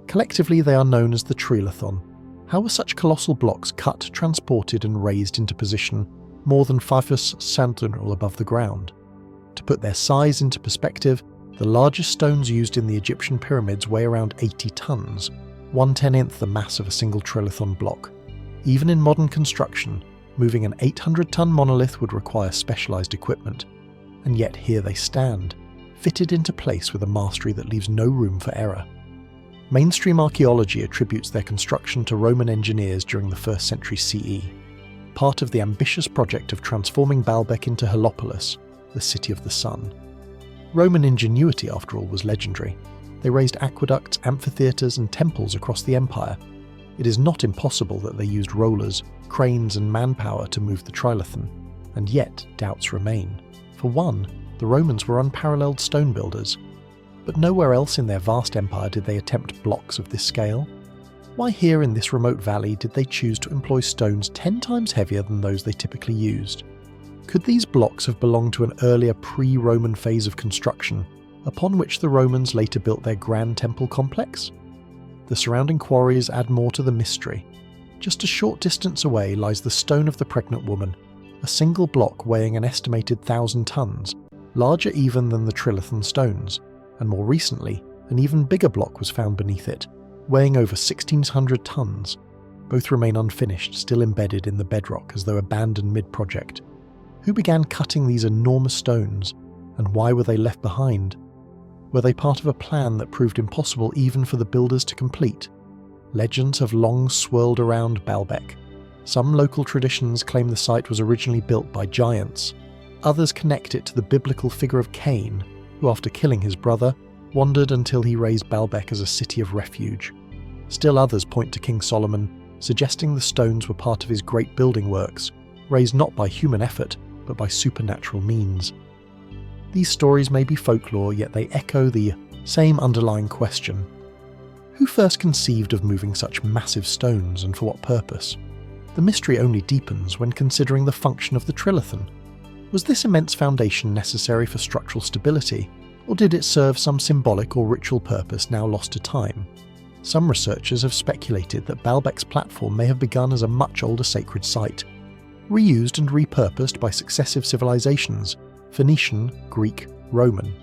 Collectively, they are known as the Trilithon. How were such colossal blocks cut, transported, and raised into position more than 5 sentinel above the ground? To put their size into perspective, the largest stones used in the Egyptian pyramids weigh around 80 tons, 1/10th the mass of a single Trilithon block. Even in modern construction, moving an 800-ton monolith would require specialised equipment, and yet here they stand, fitted into place with a mastery that leaves no room for error. Mainstream archaeology attributes their construction to Roman engineers during the 1st century CE, part of the ambitious project of transforming Baalbek into Heliopolis, the city of the sun. Roman ingenuity, after all, was legendary. They raised aqueducts, amphitheatres and temples across the empire. It is not impossible that they used rollers, cranes and manpower to move the Trilithon, and yet doubts remain. For one, the Romans were unparalleled stone builders, but nowhere else in their vast empire did they attempt blocks of this scale. Why here in this remote valley did they choose to employ stones 10 times heavier than those they typically used? Could these blocks have belonged to an earlier pre-Roman phase of construction, upon which the Romans later built their grand temple complex? The surrounding quarries add more to the mystery. Just a short distance away lies the Stone of the Pregnant Woman, a single block weighing an estimated 1,000 tons, larger even than the Trilithon stones, and more recently, an even bigger block was found beneath it, weighing over 1,600 tons. Both remain unfinished, still embedded in the bedrock as though abandoned mid-project. Who began cutting these enormous stones, and why were they left behind? Were they part of a plan that proved impossible even for the builders to complete? Legends have long swirled around Baalbek. Some local traditions claim the site was originally built by giants. Others connect it to the biblical figure of Cain, who after killing his brother, wandered until he raised Baalbek as a city of refuge. Still others point to King Solomon, suggesting the stones were part of his great building works, raised not by human effort, but by supernatural means. These stories may be folklore, yet they echo the same underlying question. Who first conceived of moving such massive stones, and for what purpose? The mystery only deepens when considering the function of the Trilithon. Was this immense foundation necessary for structural stability, or did it serve some symbolic or ritual purpose now lost to time? Some researchers have speculated that Baalbek's platform may have begun as a much older sacred site, reused and repurposed by successive civilizations, Phoenician, Greek, Roman.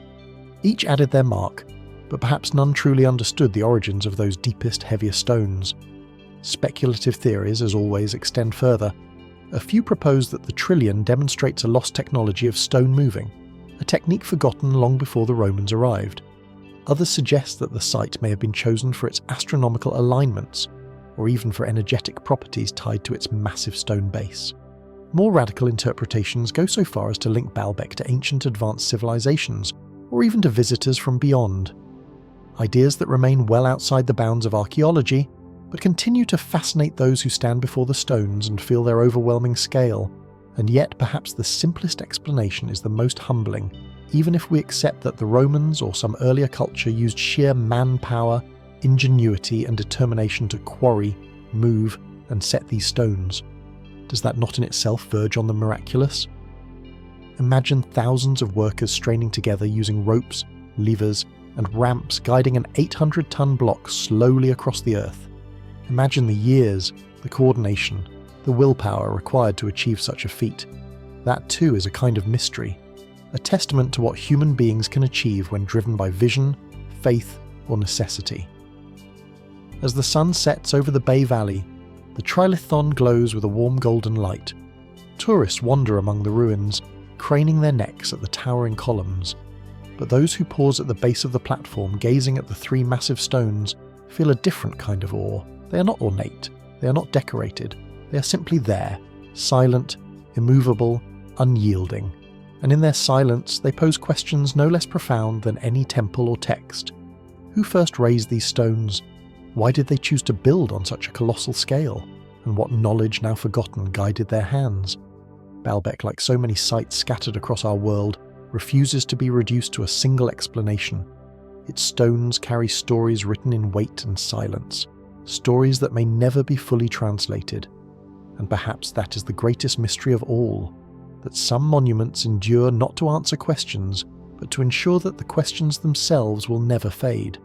Each added their mark, but perhaps none truly understood the origins of those deepest, heaviest stones. Speculative theories, as always, extend further. A few propose that the Trillion demonstrates a lost technology of stone moving, a technique forgotten long before the Romans arrived. Others suggest that the site may have been chosen for its astronomical alignments, or even for energetic properties tied to its massive stone base. More radical interpretations go so far as to link Baalbek to ancient advanced civilizations, or even to visitors from beyond. Ideas that remain well outside the bounds of archaeology, but continue to fascinate those who stand before the stones and feel their overwhelming scale. And yet perhaps the simplest explanation is the most humbling, even if we accept that the Romans or some earlier culture used sheer manpower, ingenuity and determination to quarry, move and set these stones. Does that not in itself verge on the miraculous? Imagine thousands of workers straining together using ropes, levers and ramps guiding an 800-ton block slowly across the earth. Imagine the years, the coordination, the willpower required to achieve such a feat. That too is a kind of mystery, a testament to what human beings can achieve when driven by vision, faith or necessity. As the sun sets over the Bay Valley, the Trilithon glows with a warm golden light. Tourists wander among the ruins, craning their necks at the towering columns. But those who pause at the base of the platform gazing at the three massive stones feel a different kind of awe. They are not ornate, they are not decorated, they are simply there, silent, immovable, unyielding. And in their silence they pose questions no less profound than any temple or text. Who first raised these stones? Why did they choose to build on such a colossal scale? And what knowledge now forgotten guided their hands? Baalbek, like so many sites scattered across our world, refuses to be reduced to a single explanation. Its stones carry stories written in weight and silence, stories that may never be fully translated. And perhaps that is the greatest mystery of all, that some monuments endure not to answer questions, but to ensure that the questions themselves will never fade.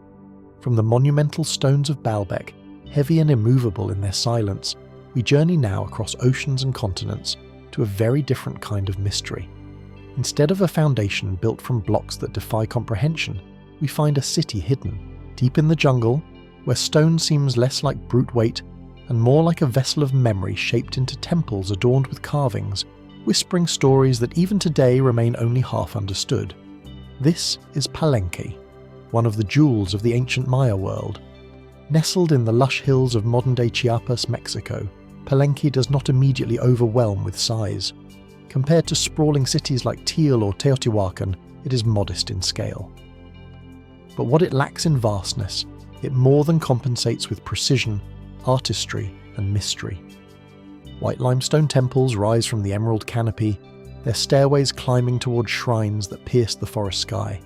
From the monumental stones of Baalbek, heavy and immovable in their silence, we journey now across oceans and continents to a very different kind of mystery. Instead of a foundation built from blocks that defy comprehension, we find a city hidden, deep in the jungle, where stone seems less like brute weight and more like a vessel of memory shaped into temples adorned with carvings, whispering stories that even today remain only half understood. This is Palenque, one of the jewels of the ancient Maya world. Nestled in the lush hills of modern-day Chiapas, Mexico, Palenque does not immediately overwhelm with size. Compared to sprawling cities like Teal or Teotihuacan, it is modest in scale. But what it lacks in vastness, it more than compensates with precision, artistry and mystery. White limestone temples rise from the emerald canopy, their stairways climbing toward shrines that pierce the forest sky.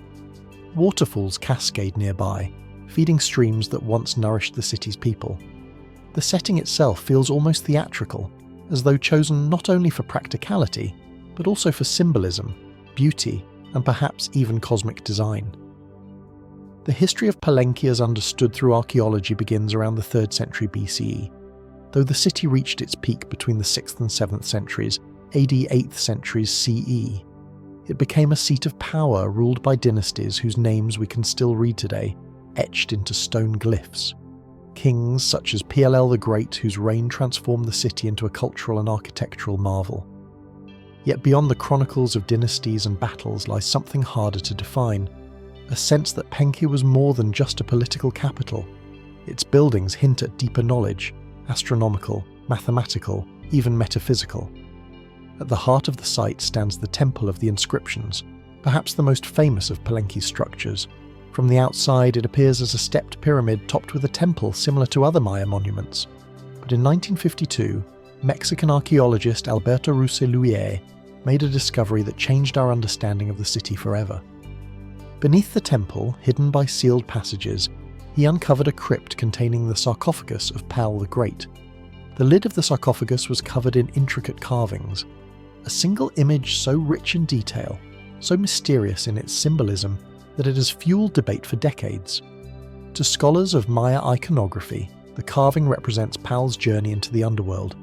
Waterfalls cascade nearby, feeding streams that once nourished the city's people. The setting itself feels almost theatrical, as though chosen not only for practicality, but also for symbolism, beauty, and perhaps even cosmic design. The history of Palenque as understood through archaeology begins around the 3rd century BCE, though the city reached its peak between the 6th and 7th centuries, AD 8th centuries CE. It became a seat of power ruled by dynasties whose names we can still read today, etched into stone glyphs. Kings such as PLL the Great, whose reign transformed the city into a cultural and architectural marvel. Yet beyond the chronicles of dynasties and battles lies something harder to define, a sense that Palenque was more than just a political capital. Its buildings hint at deeper knowledge, astronomical, mathematical, even metaphysical. At the heart of the site stands the Temple of the Inscriptions, perhaps the most famous of Palenque's structures. From the outside it appears as a stepped pyramid topped with a temple similar to other Maya monuments. But in 1952, Mexican archaeologist Alberto Ruiz made a discovery that changed our understanding of the city forever. Beneath the temple, hidden by sealed passages, he uncovered a crypt containing the sarcophagus of Pal the Great. The lid of the sarcophagus was covered in intricate carvings. A single image so rich in detail, so mysterious in its symbolism, that it has fueled debate for decades. To scholars of Maya iconography, the carving represents Pal's journey into the underworld,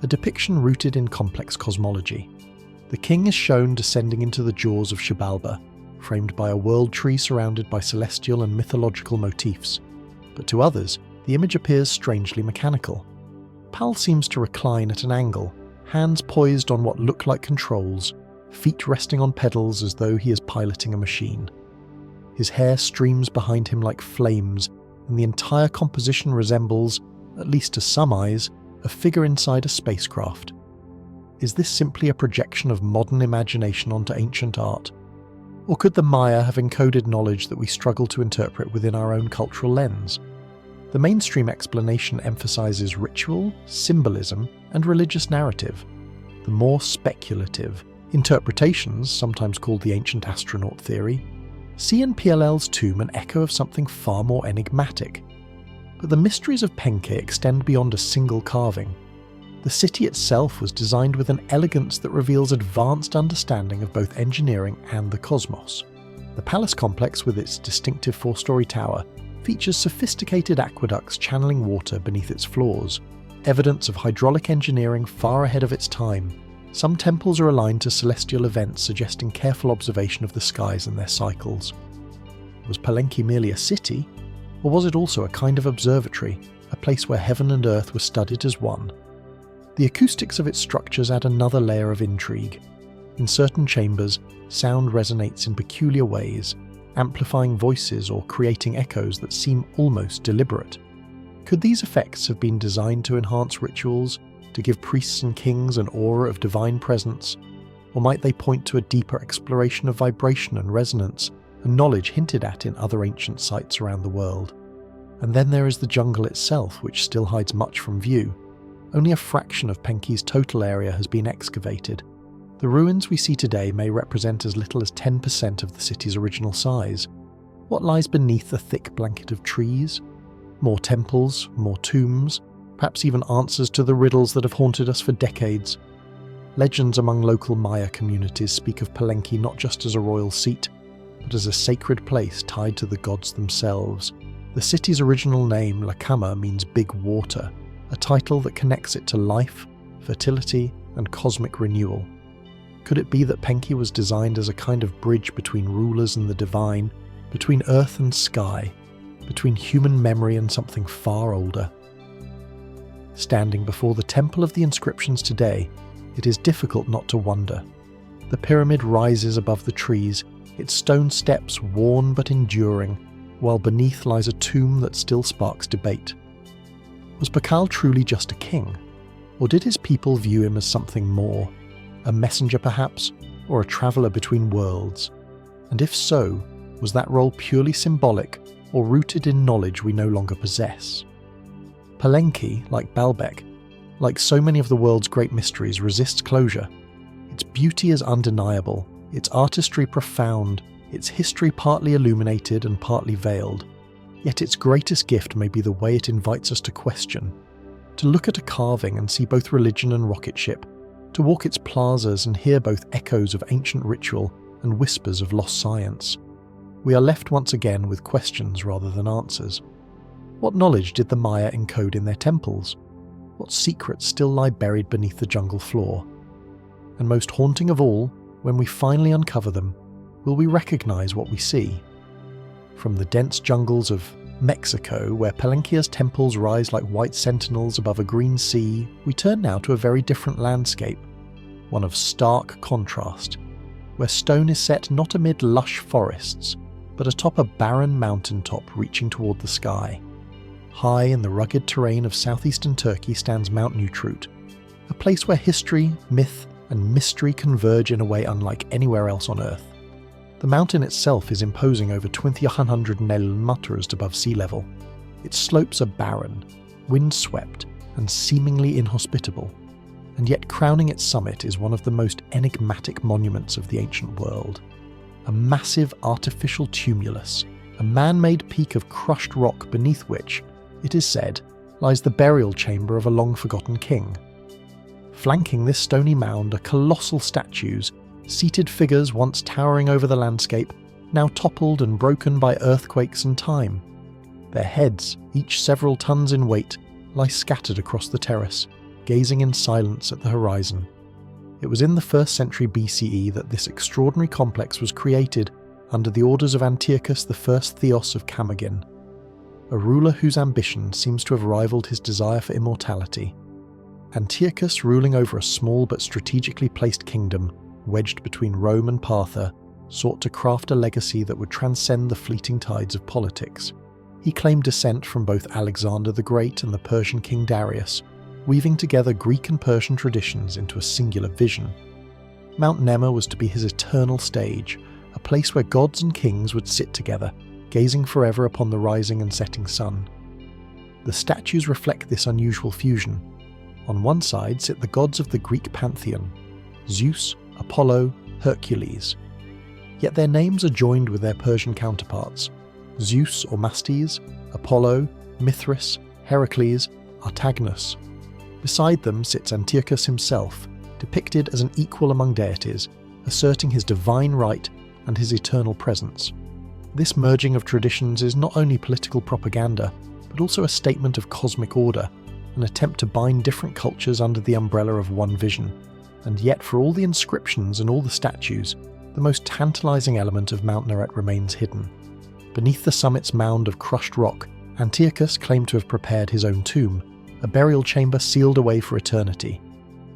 a depiction rooted in complex cosmology. The king is shown descending into the jaws of Xibalba, framed by a world tree surrounded by celestial and mythological motifs. But to others, the image appears strangely mechanical. Pal seems to recline at an angle, hands poised on what look like controls, feet resting on pedals as though he is piloting a machine. His hair streams behind him like flames, and the entire composition resembles, at least to some eyes, a figure inside a spacecraft. Is this simply a projection of modern imagination onto ancient art? Or could the Maya have encoded knowledge that we struggle to interpret within our own cultural lens? The mainstream explanation emphasizes ritual, symbolism, and religious narrative. The more speculative interpretations, sometimes called the ancient astronaut theory, see in PLL's tomb an echo of something far more enigmatic. But the mysteries of Palenque extend beyond a single carving. The city itself was designed with an elegance that reveals advanced understanding of both engineering and the cosmos. The palace complex, with its distinctive 4-story tower, features sophisticated aqueducts channeling water beneath its floors, evidence of hydraulic engineering far ahead of its time. Some temples are aligned to celestial events, suggesting careful observation of the skies and their cycles. Was Palenque merely a city, or was it also a kind of observatory, a place where heaven and earth were studied as one? The acoustics of its structures add another layer of intrigue. In certain chambers, sound resonates in peculiar ways, amplifying voices or creating echoes that seem almost deliberate. Could these effects have been designed to enhance rituals, to give priests and kings an aura of divine presence? Or might they point to a deeper exploration of vibration and resonance, and knowledge hinted at in other ancient sites around the world? And then there is the jungle itself, which still hides much from view. Only a fraction of Palenque's total area has been excavated. The ruins we see today may represent as little as 10% of the city's original size. What lies beneath the thick blanket of trees? More temples, more tombs, perhaps even answers to the riddles that have haunted us for decades. Legends among local Maya communities speak of Palenque not just as a royal seat, but as a sacred place tied to the gods themselves. The city's original name, La Cama, means big water, a title that connects it to life, fertility, and cosmic renewal. Could it be that Palenque was designed as a kind of bridge between rulers and the divine, between earth and sky, between human memory and something far older? Standing before the Temple of the Inscriptions today, it is difficult not to wonder. The pyramid rises above the trees, its stone steps worn but enduring, while beneath lies a tomb that still sparks debate. Was Pakal truly just a king? Or did his people view him as something more? A messenger perhaps, or a traveller between worlds? And if so, was that role purely symbolic or rooted in knowledge we no longer possess? Palenque, like Baalbek, like so many of the world's great mysteries, resists closure. Its beauty is undeniable, its artistry profound, its history partly illuminated and partly veiled. Yet its greatest gift may be the way it invites us to question, to look at a carving and see both religion and rocket ship, to walk its plazas and hear both echoes of ancient ritual and whispers of lost science. we are left once again with questions rather than answers. What knowledge did the Maya encode in their temples? What secrets still lie buried beneath the jungle floor? And most haunting of all, when we finally uncover them, will we recognize what we see? From the dense jungles of Mexico, where Palenquia's temples rise like white sentinels above a green sea, we turn now to a very different landscape, one of stark contrast, where stone is set not amid lush forests, but atop a barren mountaintop reaching toward the sky. High in the rugged terrain of southeastern Turkey stands Mount Neutrut, a place where history, myth, and mystery converge in a way unlike anywhere else on Earth. The mountain itself is imposing over 2111 meters above sea level. Its slopes are barren, wind-swept, and seemingly inhospitable, and yet crowning its summit is one of the most enigmatic monuments of the ancient world. A massive artificial tumulus, a man-made peak of crushed rock beneath which, it is said, lies the burial chamber of a long-forgotten king. Flanking this stony mound are colossal statues, seated figures once towering over the landscape, now toppled and broken by earthquakes and time. Their heads, each several tons in weight, lie scattered across the terrace, gazing in silence at the horizon. It was in the 1st century BCE that this extraordinary complex was created under the orders of Antiochus the First Theos of Camagin, a ruler whose ambition seems to have rivaled his desire for immortality. Antiochus, ruling over a small but strategically placed kingdom wedged between Rome and Partha, sought to craft a legacy that would transcend the fleeting tides of politics. He claimed descent from both Alexander the Great and the Persian king Darius, weaving together Greek and Persian traditions into a singular vision. Mount Nema was to be his eternal stage, a place where gods and kings would sit together, gazing forever upon the rising and setting sun. The statues reflect this unusual fusion. On one side sit the gods of the Greek pantheon, Zeus, Apollo, Hercules. Yet their names are joined with their Persian counterparts, Zeus or Mastes, Apollo, Mithras, Heracles, Artagnus. Beside them sits Antiochus himself, depicted as an equal among deities, asserting his divine right and his eternal presence. This merging of traditions is not only political propaganda, but also a statement of cosmic order, an attempt to bind different cultures under the umbrella of one vision. And yet, for all the inscriptions and all the statues, the most tantalizing element of Mount Neret remains hidden. Beneath the summit's mound of crushed rock, Antiochus claimed to have prepared his own tomb, a burial chamber sealed away for eternity.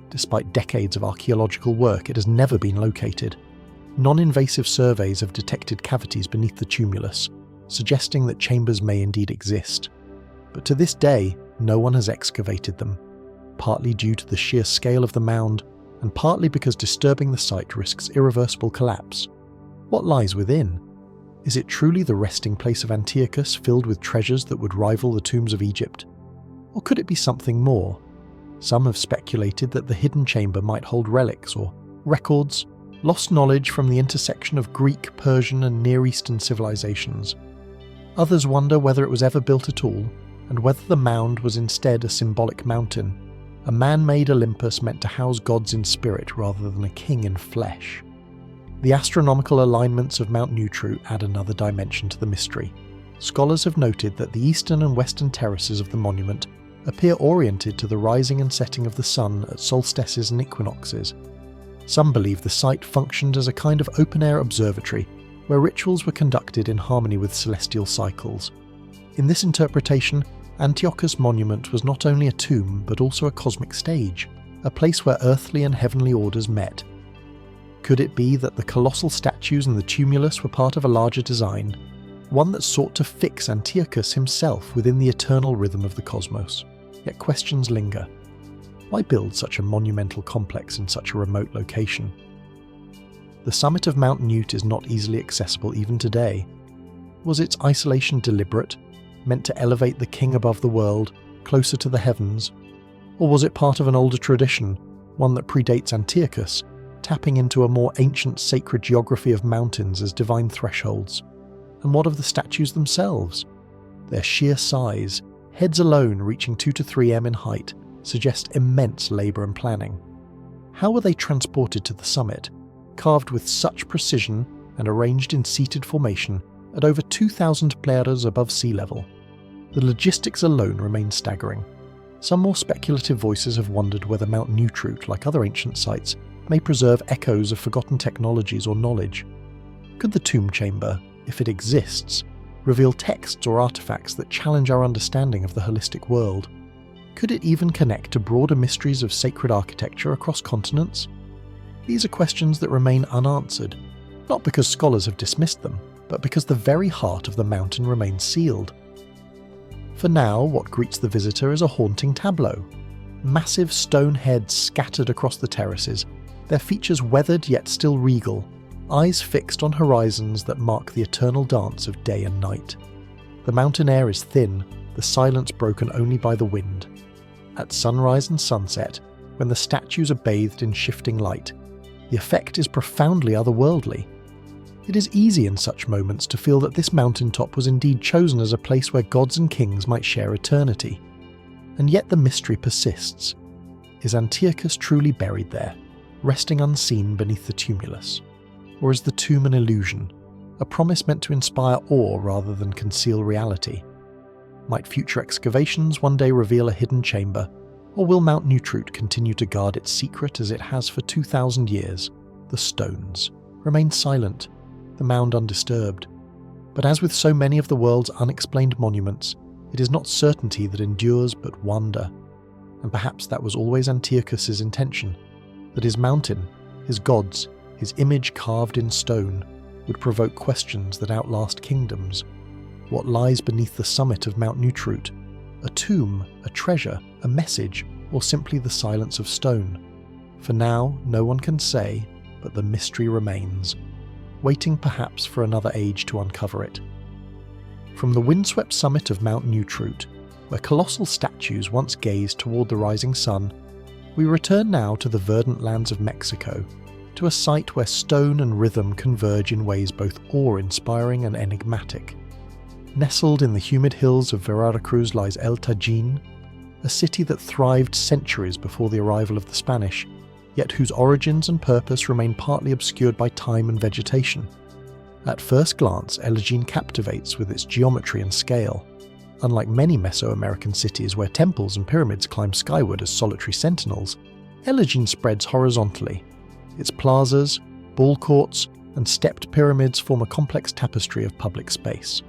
Despite decades of archaeological work, it has never been located. Non-invasive surveys have detected cavities beneath the tumulus, suggesting that chambers may indeed exist. But to this day, no one has excavated them, partly due to the sheer scale of the mound, and partly because disturbing the site risks irreversible collapse. What lies within? Is it truly the resting place of Antiochus, filled with treasures that would rival the tombs of Egypt? Or could it be something more? Some have speculated that the hidden chamber might hold relics or records, lost knowledge from the intersection of Greek, Persian and Near Eastern civilizations. Others wonder whether it was ever built at all, and whether the mound was instead a symbolic mountain, a man-made Olympus meant to house gods in spirit rather than a king in flesh. The astronomical alignments of Mount Neutrut add another dimension to the mystery. Scholars have noted that the eastern and western terraces of the monument appear oriented to the rising and setting of the sun at solstices and equinoxes. Some believe the site functioned as a kind of open-air observatory, where rituals were conducted in harmony with celestial cycles. In this interpretation, Antiochus' monument was not only a tomb but also a cosmic stage, a place where earthly and heavenly orders met. Could it be that the colossal statues and the tumulus were part of a larger design, one that sought to fix Antiochus himself within the eternal rhythm of the cosmos? Yet questions linger. Why build such a monumental complex in such a remote location? The summit of Mount Newt is not easily accessible even today. Was its isolation deliberate, meant to elevate the king above the world, closer to the heavens? Or was it part of an older tradition, one that predates Antiochus, tapping into a more ancient sacred geography of mountains as divine thresholds? And what of the statues themselves? Their sheer size, heads alone reaching 2 to 3 m in height, suggest immense labour and planning. How were they transported to the summit, carved with such precision and arranged in seated formation at over 2,000 pleras above sea level. The logistics alone remain staggering. Some more speculative voices have wondered whether Mount Neutrut, like other ancient sites, may preserve echoes of forgotten technologies or knowledge. Could the tomb chamber, if it exists, reveal texts or artifacts that challenge our understanding of the holistic world? Could it even connect to broader mysteries of sacred architecture across continents? These are questions that remain unanswered, not because scholars have dismissed them, but because the very heart of the mountain remains sealed. For now, what greets the visitor is a haunting tableau. Massive stone heads scattered across the terraces, their features weathered yet still regal, eyes fixed on horizons that mark the eternal dance of day and night. The mountain air is thin, the silence broken only by the wind. At sunrise and sunset, when the statues are bathed in shifting light, the effect is profoundly otherworldly. It is easy in such moments to feel that this mountaintop was indeed chosen as a place where gods and kings might share eternity. And yet the mystery persists. Is Antiochus truly buried there, resting unseen beneath the tumulus? Or is the tomb an illusion, a promise meant to inspire awe rather than conceal reality? Might future excavations one day reveal a hidden chamber, or will Mount Neutrut continue to guard its secret as it has for 2,000 years? The stones remain silent, the mound undisturbed. But as with so many of the world's unexplained monuments, it is not certainty that endures but wonder. And perhaps that was always Antiochus's intention, that his mountain, his gods, his image carved in stone, would provoke questions that outlast kingdoms. What lies beneath the summit of Mount Neutrut? A tomb, a treasure, a message, or simply the silence of stone? For now, no one can say, but the mystery remains, waiting perhaps for another age to uncover it. From the windswept summit of Mount Neutrut, where colossal statues once gazed toward the rising sun, we return now to the verdant lands of Mexico, to a site where stone and rhythm converge in ways both awe-inspiring and enigmatic. Nestled in the humid hills of Veracruz lies El Tajín, a city that thrived centuries before the arrival of the Spanish, yet whose origins and purpose remain partly obscured by time and vegetation. At first glance, El Tajín captivates with its geometry and scale. Unlike many Mesoamerican cities where temples and pyramids climb skyward as solitary sentinels, El Tajín spreads horizontally. Its plazas, ball courts, and stepped pyramids form a complex tapestry of public space.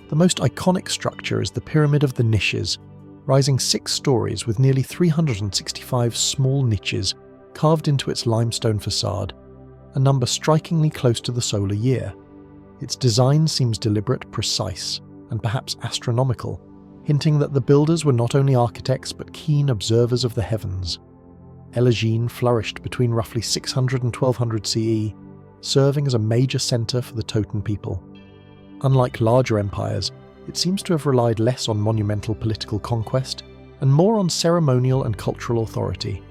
The most iconic structure is the Pyramid of the Niches, rising 6 stories with nearly 365 small niches carved into its limestone facade, a number strikingly close to the solar year. Its design seems deliberate, precise, and perhaps astronomical, hinting that the builders were not only architects but keen observers of the heavens. El Tajín flourished between roughly 600 and 1200 CE, serving as a major centre for the Toten people. Unlike larger empires, it seems to have relied less on monumental political conquest and more on ceremonial and cultural authority.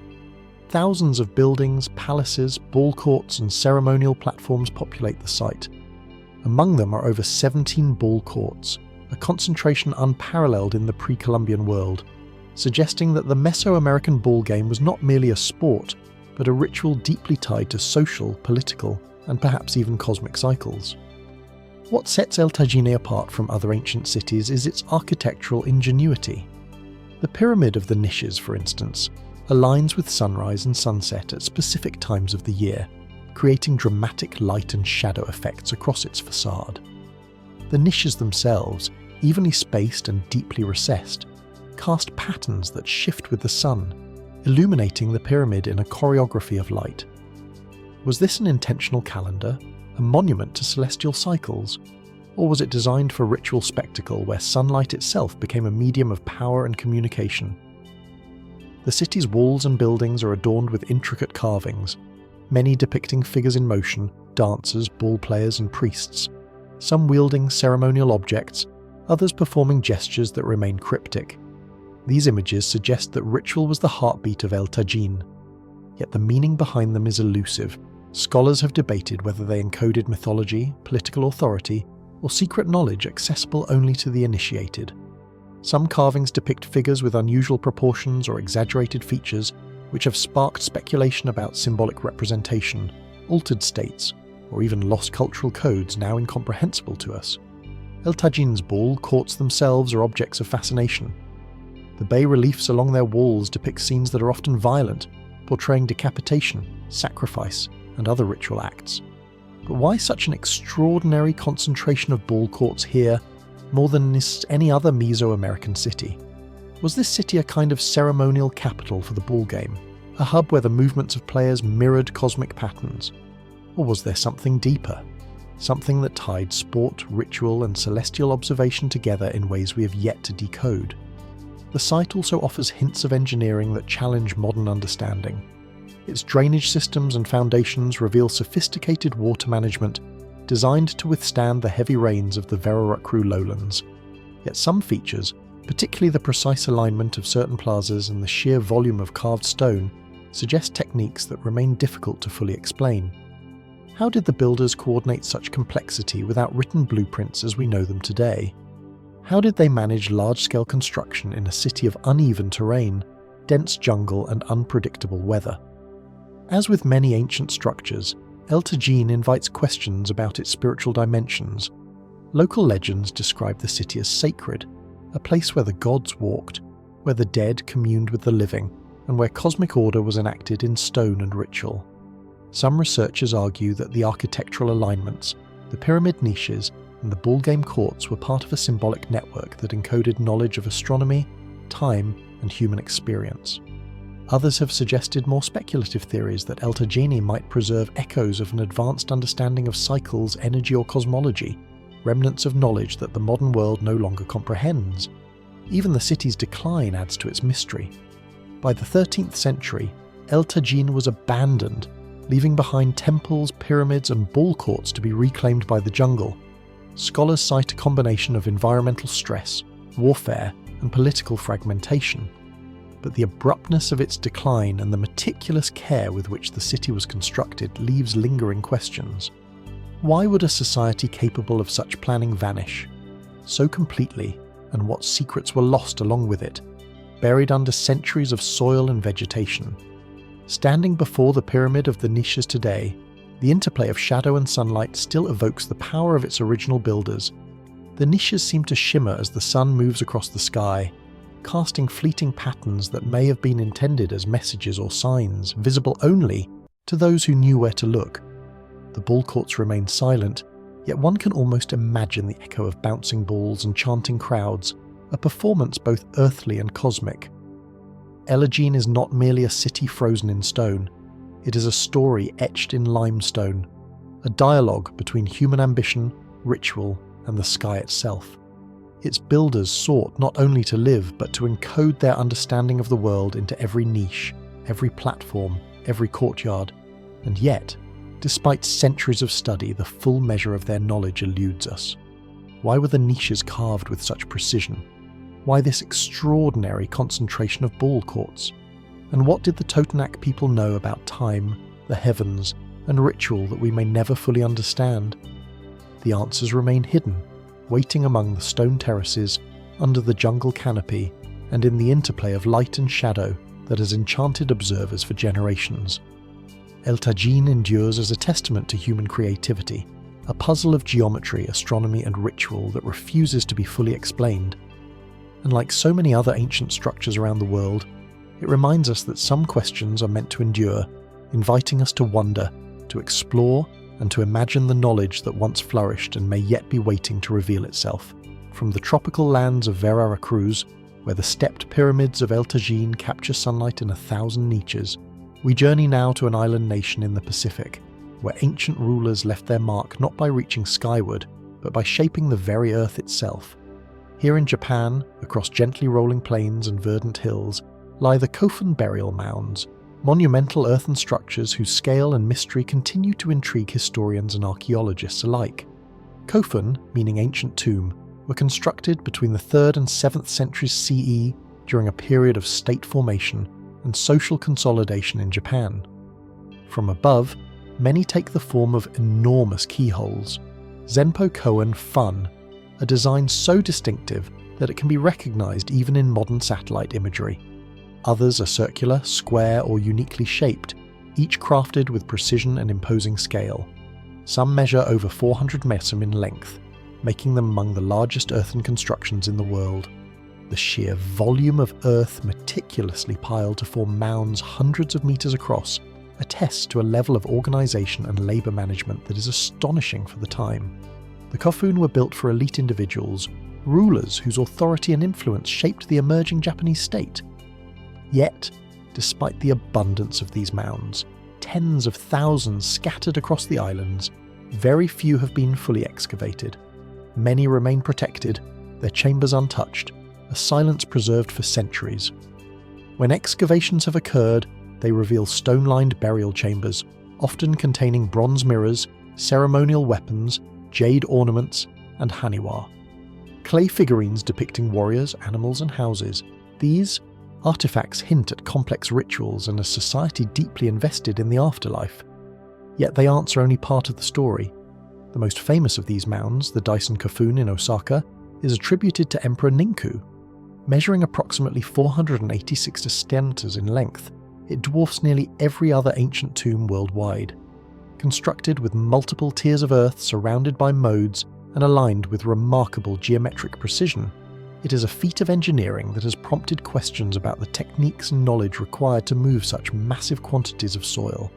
Thousands of buildings, palaces, ball courts, and ceremonial platforms populate the site. Among them are over 17 ball courts, a concentration unparalleled in the pre-Columbian world, suggesting that the Mesoamerican ball game was not merely a sport, but a ritual deeply tied to social, political, and perhaps even cosmic cycles. What sets El Tajín apart from other ancient cities is its architectural ingenuity. The Pyramid of the Niches, for instance, aligns with sunrise and sunset at specific times of the year, creating dramatic light and shadow effects across its facade. The niches themselves, evenly spaced and deeply recessed, cast patterns that shift with the sun, illuminating the pyramid in a choreography of light. Was this an intentional calendar, a monument to celestial cycles? Or was it designed for ritual spectacle where sunlight itself became a medium of power and communication? The city's walls and buildings are adorned with intricate carvings, many depicting figures in motion, dancers, ball players, and priests, some wielding ceremonial objects, others performing gestures that remain cryptic. These images suggest that ritual was the heartbeat of El Tajín, yet the meaning behind them is elusive. Scholars have debated whether they encoded mythology, political authority, or secret knowledge accessible only to the initiated. Some carvings depict figures with unusual proportions or exaggerated features, which have sparked speculation about symbolic representation, altered states, or even lost cultural codes now incomprehensible to us. El Tajin's ball courts themselves are objects of fascination. The bas-reliefs along their walls depict scenes that are often violent, portraying decapitation, sacrifice, and other ritual acts. But why such an extraordinary concentration of ball courts here, more than in any other Mesoamerican city? Was this city a kind of ceremonial capital for the ball game, a hub where the movements of players mirrored cosmic patterns? Or was there something deeper? Something that tied sport, ritual, and celestial observation together in ways we have yet to decode? The site also offers hints of engineering that challenge modern understanding. Its drainage systems and foundations reveal sophisticated water management designed to withstand the heavy rains of the Veracruz lowlands. Yet some features, particularly the precise alignment of certain plazas and the sheer volume of carved stone, suggest techniques that remain difficult to fully explain. How did the builders coordinate such complexity without written blueprints as we know them today? How did they manage large-scale construction in a city of uneven terrain, dense jungle, and unpredictable weather? As with many ancient structures, El Tajin invites questions about its spiritual dimensions. Local legends describe the city as sacred, a place where the gods walked, where the dead communed with the living, and where cosmic order was enacted in stone and ritual. Some researchers argue that the architectural alignments, the pyramid niches, and the ball game courts were part of a symbolic network that encoded knowledge of astronomy, time, and human experience. Others have suggested more speculative theories that El Tajini might preserve echoes of an advanced understanding of cycles, energy, or cosmology, remnants of knowledge that the modern world no longer comprehends. Even the city's decline adds to its mystery. By the 13th century, El Tajin was abandoned, leaving behind temples, pyramids, and ball courts to be reclaimed by the jungle. Scholars cite a combination of environmental stress, warfare, and political fragmentation. But the abruptness of its decline and the meticulous care with which the city was constructed leaves lingering questions. Why would a society capable of such planning vanish so completely, and what secrets were lost along with it, buried under centuries of soil and vegetation? Standing before the pyramid of the niches today, the interplay of shadow and sunlight still evokes the power of its original builders. The niches seem to shimmer as the sun moves across the sky, casting fleeting patterns that may have been intended as messages or signs, visible only to those who knew where to look. The ball courts remain silent, yet one can almost imagine the echo of bouncing balls and chanting crowds, a performance both earthly and cosmic. El Tajin is not merely a city frozen in stone. It is a story etched in limestone, a dialogue between human ambition, ritual, and the sky itself. Its builders sought not only to live, but to encode their understanding of the world into every niche, every platform, every courtyard. And yet, despite centuries of study, the full measure of their knowledge eludes us. Why were the niches carved with such precision? Why this extraordinary concentration of ball courts? And what did the Totonac people know about time, the heavens, and ritual that we may never fully understand? The answers remain hidden, waiting among the stone terraces, under the jungle canopy, and in the interplay of light and shadow that has enchanted observers for generations. El Tajin endures as a testament to human creativity, a puzzle of geometry, astronomy, and ritual that refuses to be fully explained. And like so many other ancient structures around the world, it reminds us that some questions are meant to endure, inviting us to wonder, to explore, and to imagine the knowledge that once flourished and may yet be waiting to reveal itself. From the tropical lands of Veracruz, where the stepped pyramids of El Tajin capture sunlight in 1,000 niches, we journey now to an island nation in the Pacific, where ancient rulers left their mark not by reaching skyward, but by shaping the very earth itself. Here in Japan, across gently rolling plains and verdant hills, lie the Kofun burial mounds, monumental earthen structures whose scale and mystery continue to intrigue historians and archaeologists alike. Kofun, meaning ancient tomb, were constructed between the 3rd and 7th centuries CE during a period of state formation and social consolidation in Japan. From above, many take the form of enormous keyholes. Zenpo Koen Fun, a design so distinctive that it can be recognized even in modern satellite imagery. Others are circular, square, or uniquely shaped, each crafted with precision and imposing scale. Some measure over 400 meters in length, making them among the largest earthen constructions in the world. The sheer volume of earth meticulously piled to form mounds hundreds of meters across attests to a level of organisation and labour management that is astonishing for the time. The Kofun were built for elite individuals, rulers whose authority and influence shaped the emerging Japanese state. Yet, despite the abundance of these mounds, tens of thousands scattered across the islands, very few have been fully excavated. Many remain protected, their chambers untouched, a silence preserved for centuries. When excavations have occurred, they reveal stone-lined burial chambers, often containing bronze mirrors, ceremonial weapons, jade ornaments, and haniwa. Clay figurines depicting warriors, animals, and houses. These artifacts hint at complex rituals and a society deeply invested in the afterlife. Yet they answer only part of the story. The most famous of these mounds, the Daisen Kofun in Osaka, is attributed to Emperor Ninku. Measuring approximately 486 centimeters in length, it dwarfs nearly every other ancient tomb worldwide. Constructed with multiple tiers of earth surrounded by modes and aligned with remarkable geometric precision, it is a feat of engineering that has prompted questions about the techniques and knowledge required to move such massive quantities of soil.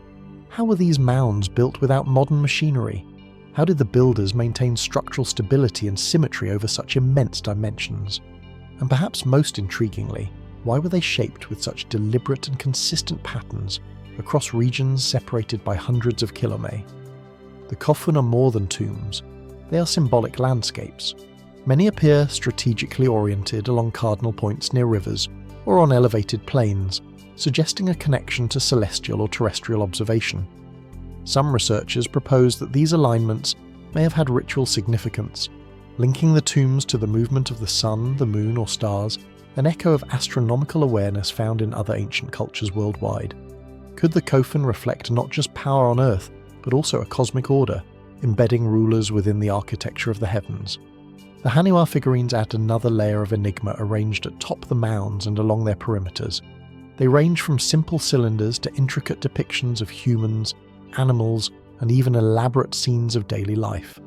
How were these mounds built without modern machinery? How did the builders maintain structural stability and symmetry over such immense dimensions? And perhaps most intriguingly, why were they shaped with such deliberate and consistent patterns across regions separated by hundreds of kilometers? The Kofun are more than tombs. They are symbolic landscapes. Many appear strategically oriented along cardinal points near rivers or on elevated plains, suggesting a connection to celestial or terrestrial observation. Some researchers propose that these alignments may have had ritual significance, linking the tombs to the movement of the sun, the moon, or stars, an echo of astronomical awareness found in other ancient cultures worldwide. Could the Kofun reflect not just power on Earth, but also a cosmic order, embedding rulers within the architecture of the heavens? The haniwa figurines add another layer of enigma arranged atop the mounds and along their perimeters. They range from simple cylinders to intricate depictions of humans, animals, and even elaborate scenes of daily life.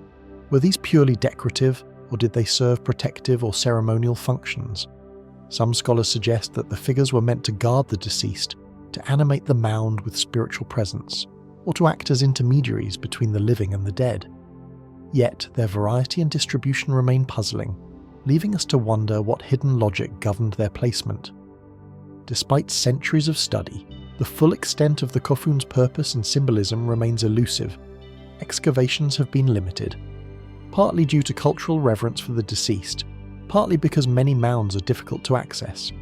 Were these purely decorative, or did they serve protective or ceremonial functions? Some scholars suggest that the figures were meant to guard the deceased, to animate the mound with spiritual presence, or to act as intermediaries between the living and the dead. Yet their variety and distribution remain puzzling, leaving us to wonder what hidden logic governed their placement. Despite centuries of study, the full extent of the Kofun's purpose and symbolism remains elusive. Excavations have been limited, partly due to cultural reverence for the deceased, partly because many mounds are difficult to access.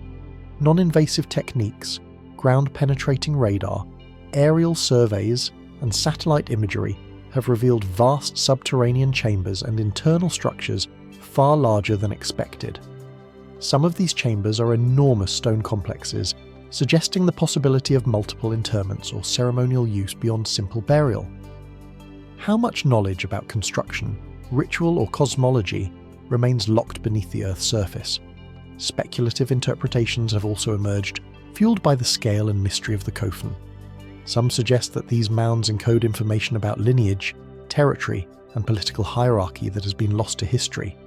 Non-invasive techniques, ground-penetrating radar, aerial surveys, and satellite imagery have revealed vast subterranean chambers and internal structures far larger than expected. Some of these chambers are enormous stone complexes, suggesting the possibility of multiple interments or ceremonial use beyond simple burial. How much knowledge about construction, ritual or cosmology remains locked beneath the Earth's surface? Speculative interpretations have also emerged, fueled by the scale and mystery of the Kofun. Some suggest that these mounds encode information about lineage, territory, and political hierarchy that has been lost to history.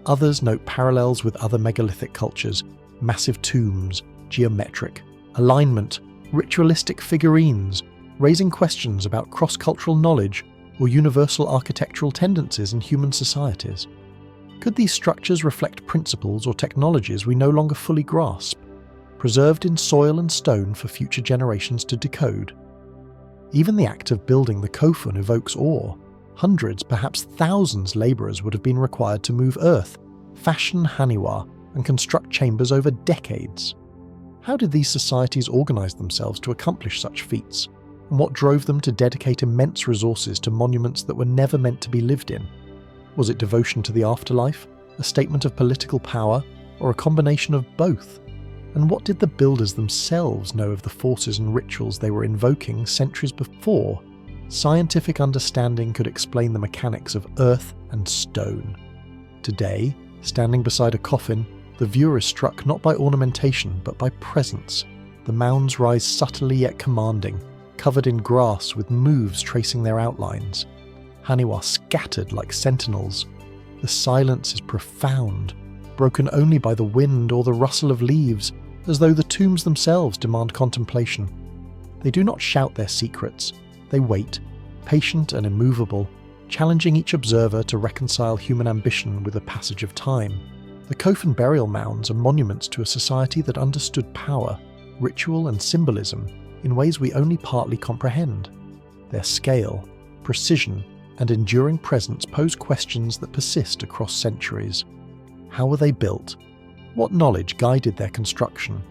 Others note parallels with other megalithic cultures, massive tombs, geometric, alignment, ritualistic figurines, raising questions about cross-cultural knowledge or universal architectural tendencies in human societies. Could these structures reflect principles or technologies we no longer fully grasp, preserved in soil and stone for future generations to decode? Even the act of building the Kofun evokes awe. Hundreds, perhaps thousands labourers would have been required to move earth, fashion haniwa, and construct chambers over decades. How did these societies organise themselves to accomplish such feats, and what drove them to dedicate immense resources to monuments that were never meant to be lived in? Was it devotion to the afterlife, a statement of political power, or a combination of both? And what did the builders themselves know of the forces and rituals they were invoking centuries before scientific understanding could explain the mechanics of earth and stone? Today, standing beside a coffin, the viewer is struck not by ornamentation but by presence. The mounds rise subtly yet commanding, covered in grass with moves tracing their outlines. Haniwa scattered like sentinels. The silence is profound, broken only by the wind or the rustle of leaves, as though the tombs themselves demand contemplation. They do not shout their secrets, they wait, patient and immovable, challenging each observer to reconcile human ambition with the passage of time. The Khofun burial mounds are monuments to a society that understood power, ritual and symbolism in ways we only partly comprehend. Their scale, precision, and enduring presence pose questions that persist across centuries. How were they built? What knowledge guided their construction?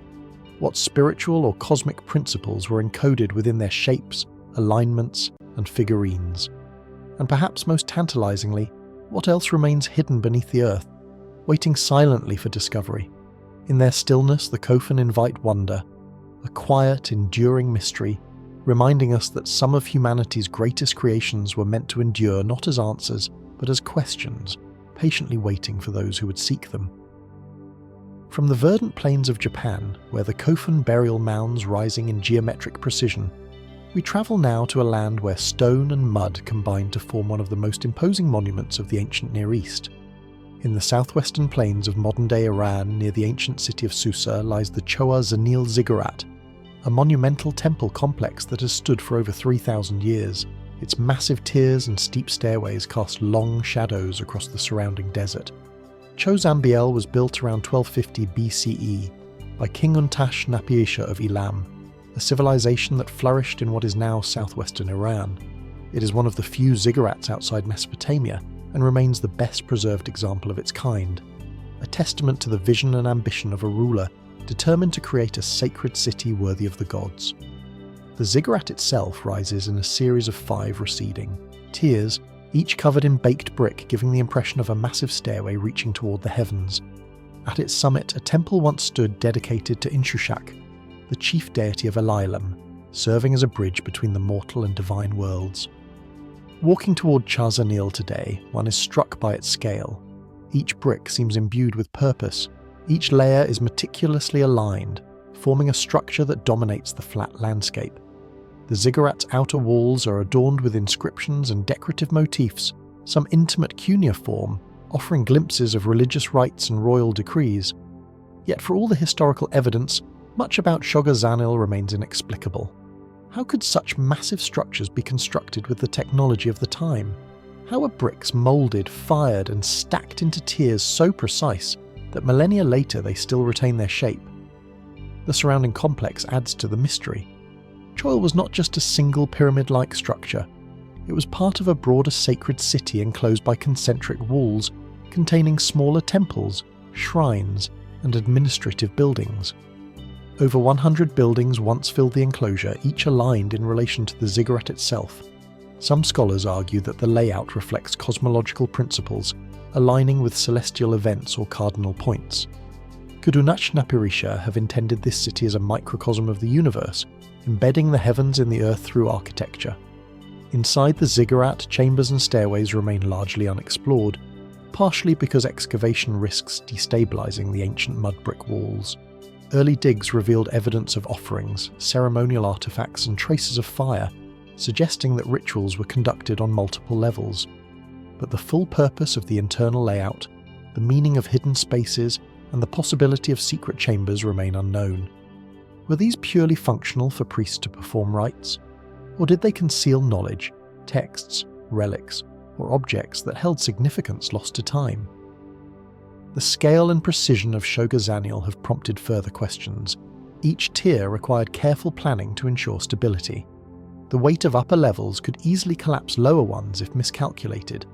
What spiritual or cosmic principles were encoded within their shapes, alignments, and figurines? And perhaps most tantalizingly, what else remains hidden beneath the earth, waiting silently for discovery? In their stillness, the Khofun invite wonder, a quiet, enduring mystery, reminding us that some of humanity's greatest creations were meant to endure not as answers, but as questions, patiently waiting for those who would seek them. From the verdant plains of Japan, where the Khofun burial mounds rising in geometric precision, we travel now to a land where stone and mud combine to form one of the most imposing monuments of the ancient Near East. In the southwestern plains of modern-day Iran, near the ancient city of Susa, lies the Choa Zanil Ziggurat, a monumental temple complex that has stood for over 3,000 years. Its massive tiers and steep stairways cast long shadows across the surrounding desert. Choa Zanbil was built around 1250 BCE by King Untash-Napiisha of Elam, a civilization that flourished in what is now southwestern Iran. It is one of the few ziggurats outside Mesopotamia and remains the best preserved example of its kind, a testament to the vision and ambition of a ruler determined to create a sacred city worthy of the gods. The ziggurat itself rises in a series of 5 receding tiers, each covered in baked brick, giving the impression of a massive stairway reaching toward the heavens. At its summit, a temple once stood dedicated to Inshushak, the chief deity of Elilam, serving as a bridge between the mortal and divine worlds. Walking toward Choa Zanil today, one is struck by its scale. Each brick seems imbued with purpose. Each layer is meticulously aligned, forming a structure that dominates the flat landscape. The ziggurat's outer walls are adorned with inscriptions and decorative motifs, some intimate cuneiform, offering glimpses of religious rites and royal decrees. Yet for all the historical evidence, much about Choa Zanil remains inexplicable. How could such massive structures be constructed with the technology of the time? How are bricks moulded, fired, and stacked into tiers so precise that millennia later they still retain their shape? The surrounding complex adds to the mystery. Choa was not just a single pyramid-like structure. It was part of a broader sacred city enclosed by concentric walls, containing smaller temples, shrines, and administrative buildings. Over 100 buildings once filled the enclosure, each aligned in relation to the ziggurat itself. Some scholars argue that the layout reflects cosmological principles, aligning with celestial events or cardinal points. Could Untash-Napiisha have intended this city as a microcosm of the universe, embedding the heavens in the earth through architecture? Inside the ziggurat, chambers and stairways remain largely unexplored, partially because excavation risks destabilizing the ancient mud brick walls. Early digs revealed evidence of offerings, ceremonial artifacts, and traces of fire, suggesting that rituals were conducted on multiple levels. But the full purpose of the internal layout, the meaning of hidden spaces, and the possibility of secret chambers remain unknown. Were these purely functional for priests to perform rites? Or did they conceal knowledge, texts, relics, or objects that held significance lost to time? The scale and precision of Choa Zanil have prompted further questions. Each tier required careful planning to ensure stability. The weight of upper levels could easily collapse lower ones if miscalculated.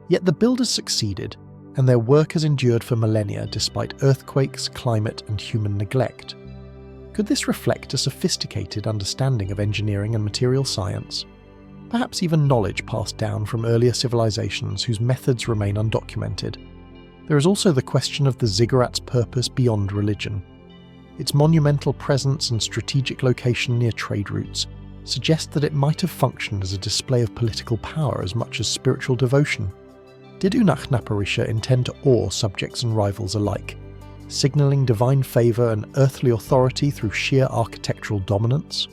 Yet the builders succeeded, and their work has endured for millennia despite earthquakes, climate, and human neglect. Could this reflect a sophisticated understanding of engineering and material science? Perhaps even knowledge passed down from earlier civilizations whose methods remain undocumented. There is also the question of the ziggurat's purpose beyond religion. Its monumental presence and strategic location near trade routes suggest that it might have functioned as a display of political power as much as spiritual devotion. Did Untash-Napiisha intend to awe subjects and rivals alike, signalling divine favour and earthly authority through sheer architectural dominance?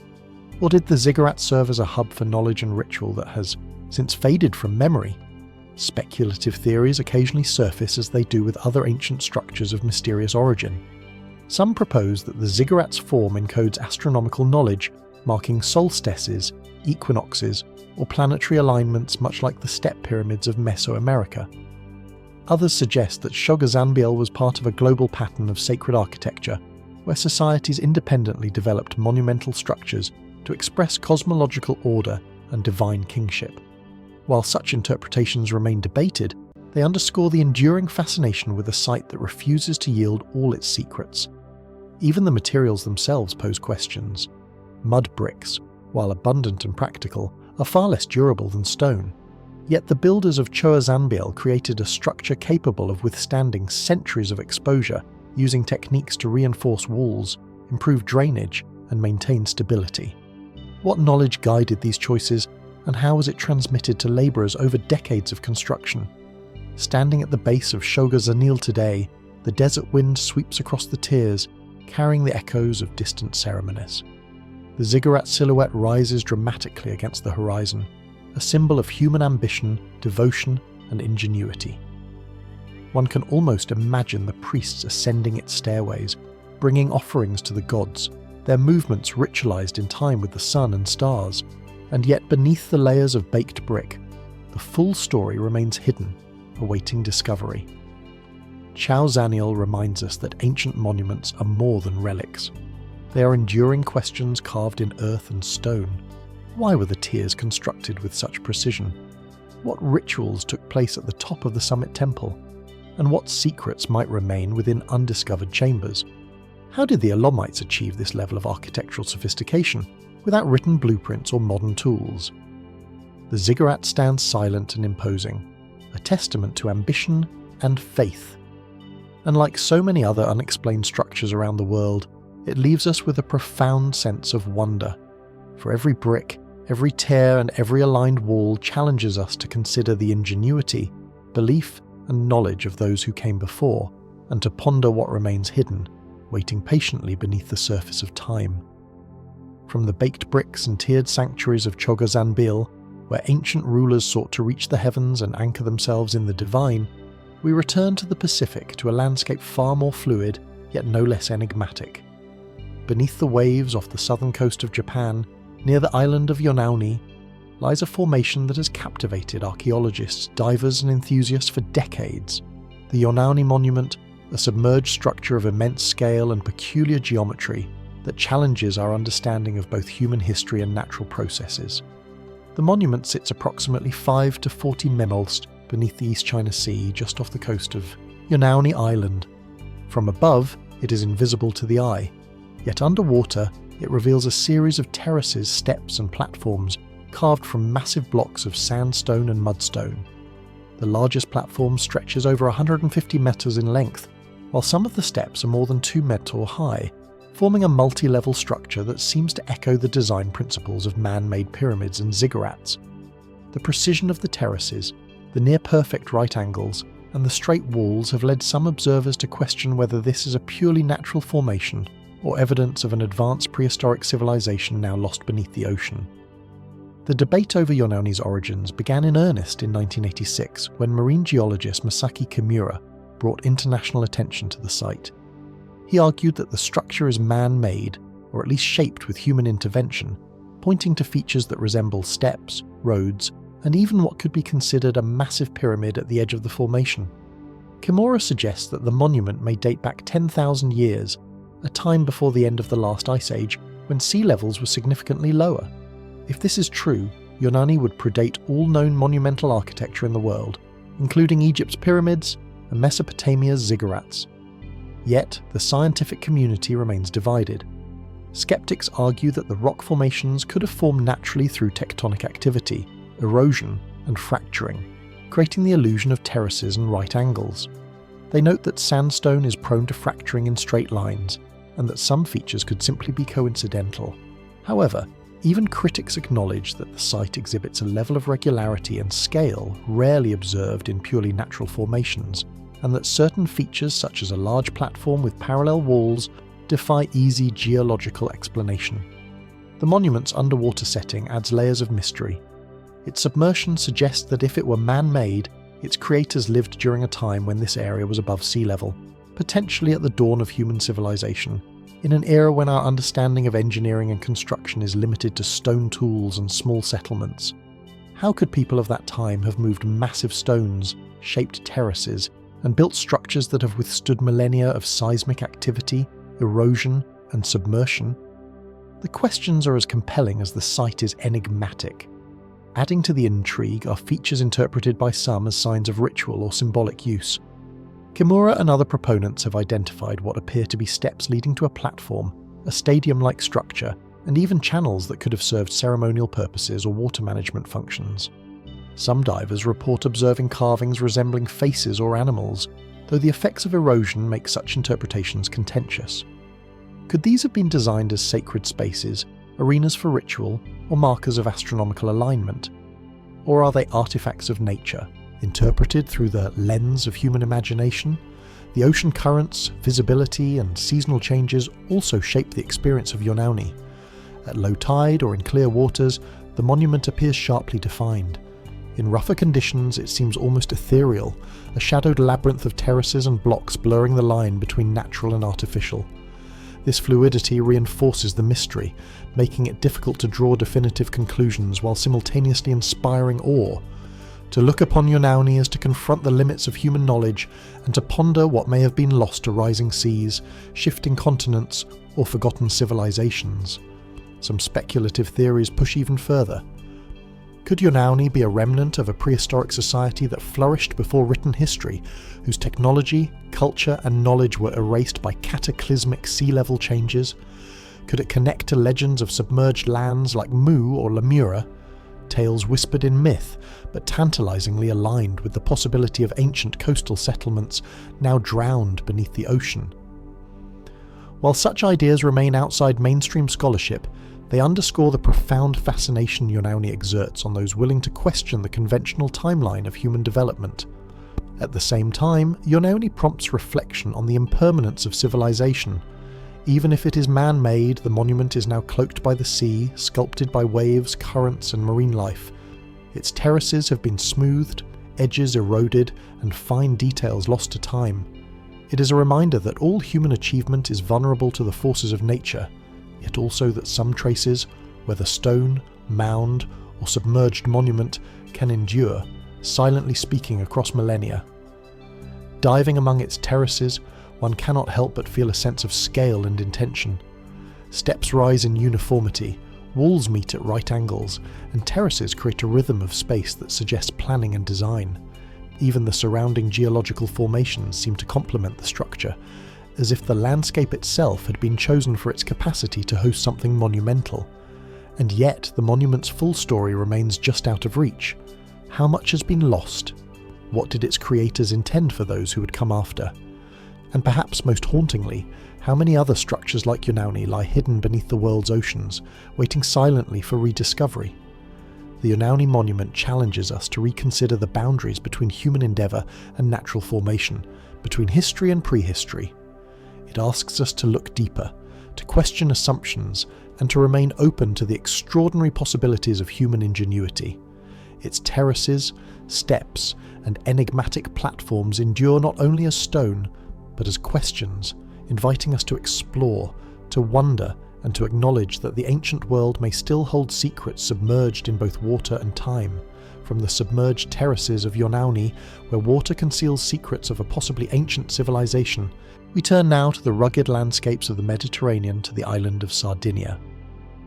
Or did the ziggurat serve as a hub for knowledge and ritual that has since faded from memory. Speculative theories occasionally surface as they do with other ancient structures of mysterious origin. Some propose that the ziggurat's form encodes astronomical knowledge, marking solstices, equinoxes, or planetary alignments much like the step pyramids of Mesoamerica. Others suggest that Shogazanbiel was part of a global pattern of sacred architecture, where societies independently developed monumental structures to express cosmological order and divine kingship. While such interpretations remain debated, they underscore the enduring fascination with a site that refuses to yield all its secrets. Even the materials themselves pose questions. Mud bricks, while abundant and practical, are far less durable than stone. Yet the builders of Choazanbiel created a structure capable of withstanding centuries of exposure, using techniques to reinforce walls, improve drainage, and maintain stability. What knowledge guided these choices, and how was it transmitted to labourers over decades of construction? Standing at the base of Shogazanil today, the desert wind sweeps across the tiers, carrying the echoes of distant ceremonies. The ziggurat silhouette rises dramatically against the horizon, a symbol of human ambition, devotion, and ingenuity. One can almost imagine the priests ascending its stairways, bringing offerings to the gods, their movements ritualized in time with the sun and stars, and yet beneath the layers of baked brick, the full story remains hidden, awaiting discovery. Choazanil reminds us that ancient monuments are more than relics. They are enduring questions carved in earth and stone. Why were the tiers constructed with such precision? What rituals took place at the top of the summit temple? And what secrets might remain within undiscovered chambers? How did the Elamites achieve this level of architectural sophistication without written blueprints or modern tools? The ziggurat stands silent and imposing, a testament to ambition and faith. And like so many other unexplained structures around the world, it leaves us with a profound sense of wonder. For every brick, every tear, and every aligned wall challenges us to consider the ingenuity, belief, and knowledge of those who came before, and to ponder what remains hidden, waiting patiently beneath the surface of time. From the baked bricks and tiered sanctuaries of Chogosanbil, where ancient rulers sought to reach the heavens and anchor themselves in the divine, we return to the Pacific to a landscape far more fluid, yet no less enigmatic. Beneath the waves off the southern coast of Japan, near the island of Yonauni, lies a formation that has captivated archaeologists, divers and enthusiasts for decades. The Yonauni Monument, a submerged structure of immense scale and peculiar geometry that challenges our understanding of both human history and natural processes. The monument sits approximately 5 to 40 memolst beneath the East China Sea, just off the coast of Yonauni Island. From above, it is invisible to the eye, yet underwater, it reveals a series of terraces, steps and platforms carved from massive blocks of sandstone and mudstone. The largest platform stretches over 150 meters in length, while some of the steps are more than 2 meters high, forming a multi-level structure that seems to echo the design principles of man-made pyramids and ziggurats. The precision of the terraces, the near-perfect right angles, and the straight walls have led some observers to question whether this is a purely natural formation or evidence of an advanced prehistoric civilization now lost beneath the ocean. The debate over Yonauni's origins began in earnest in 1986 when marine geologist Masaki Kimura brought international attention to the site. He argued that the structure is man-made, or at least shaped with human intervention, pointing to features that resemble steps, roads, and even what could be considered a massive pyramid at the edge of the formation. Kimura suggests that the monument may date back 10,000 years, a time before the end of the last ice age, when sea levels were significantly lower. If this is true, Yonauni would predate all known monumental architecture in the world, including Egypt's pyramids and Mesopotamia's ziggurats. Yet, the scientific community remains divided. Skeptics argue that the rock formations could have formed naturally through tectonic activity, erosion, and fracturing, creating the illusion of terraces and right angles. They note that sandstone is prone to fracturing in straight lines, and that some features could simply be coincidental. However, even critics acknowledge that the site exhibits a level of regularity and scale rarely observed in purely natural formations, and that certain features such as a large platform with parallel walls defy easy geological explanation. The monument's underwater setting adds layers of mystery. Its submersion suggests that if it were man-made, its creators lived during a time when this area was above sea level, potentially at the dawn of human civilization, in an era when our understanding of engineering and construction is limited to stone tools and small settlements. How could people of that time have moved massive stones, shaped terraces, and built structures that have withstood millennia of seismic activity, erosion, and submersion? The questions are as compelling as the site is enigmatic. Adding to the intrigue are features interpreted by some as signs of ritual or symbolic use. Kimura and other proponents have identified what appear to be steps leading to a platform, a stadium-like structure, and even channels that could have served ceremonial purposes or water management functions. Some divers report observing carvings resembling faces or animals, though the effects of erosion make such interpretations contentious. Could these have been designed as sacred spaces, arenas for ritual, or markers of astronomical alignment? Or are they artifacts of nature, interpreted through the lens of human imagination? The ocean currents, visibility, and seasonal changes also shape the experience of Yonauni. At low tide or in clear waters, the monument appears sharply defined. In rougher conditions, it seems almost ethereal, a shadowed labyrinth of terraces and blocks blurring the line between natural and artificial. This fluidity reinforces the mystery, making it difficult to draw definitive conclusions while simultaneously inspiring awe. To look upon Yonauni is to confront the limits of human knowledge and to ponder what may have been lost to rising seas, shifting continents, or forgotten civilizations. Some speculative theories push even further. Could Yonauni be a remnant of a prehistoric society that flourished before written history, whose technology, culture, and knowledge were erased by cataclysmic sea level changes? Could it connect to legends of submerged lands like Mu or Lemura, tales whispered in myth, but tantalizingly aligned with the possibility of ancient coastal settlements now drowned beneath the ocean? While such ideas remain outside mainstream scholarship, they underscore the profound fascination Yonauni exerts on those willing to question the conventional timeline of human development. At the same time, Yonauni prompts reflection on the impermanence of civilization. Even if it is man-made, the monument is now cloaked by the sea, sculpted by waves, currents, and marine life. Its terraces have been smoothed, edges eroded, and fine details lost to time. It is a reminder that all human achievement is vulnerable to the forces of nature, yet also that some traces, whether stone, mound, or submerged monument, can endure, silently speaking across millennia. Diving among its terraces, one cannot help but feel a sense of scale and intention. Steps rise in uniformity, walls meet at right angles, and terraces create a rhythm of space that suggests planning and design. Even the surrounding geological formations seem to complement the structure, as if the landscape itself had been chosen for its capacity to host something monumental. And yet, the monument's full story remains just out of reach. How much has been lost? What did its creators intend for those who would come after? And perhaps most hauntingly, how many other structures like Yonauni lie hidden beneath the world's oceans, waiting silently for rediscovery? The Yonauni monument challenges us to reconsider the boundaries between human endeavour and natural formation, between history and prehistory. It asks us to look deeper, to question assumptions, and to remain open to the extraordinary possibilities of human ingenuity. Its terraces, steps, and enigmatic platforms endure not only as stone, but as questions, inviting us to explore, to wonder, and to acknowledge that the ancient world may still hold secrets submerged in both water and time. From the submerged terraces of Yonauni, where water conceals secrets of a possibly ancient civilization, we turn now to the rugged landscapes of the Mediterranean to the island of Sardinia.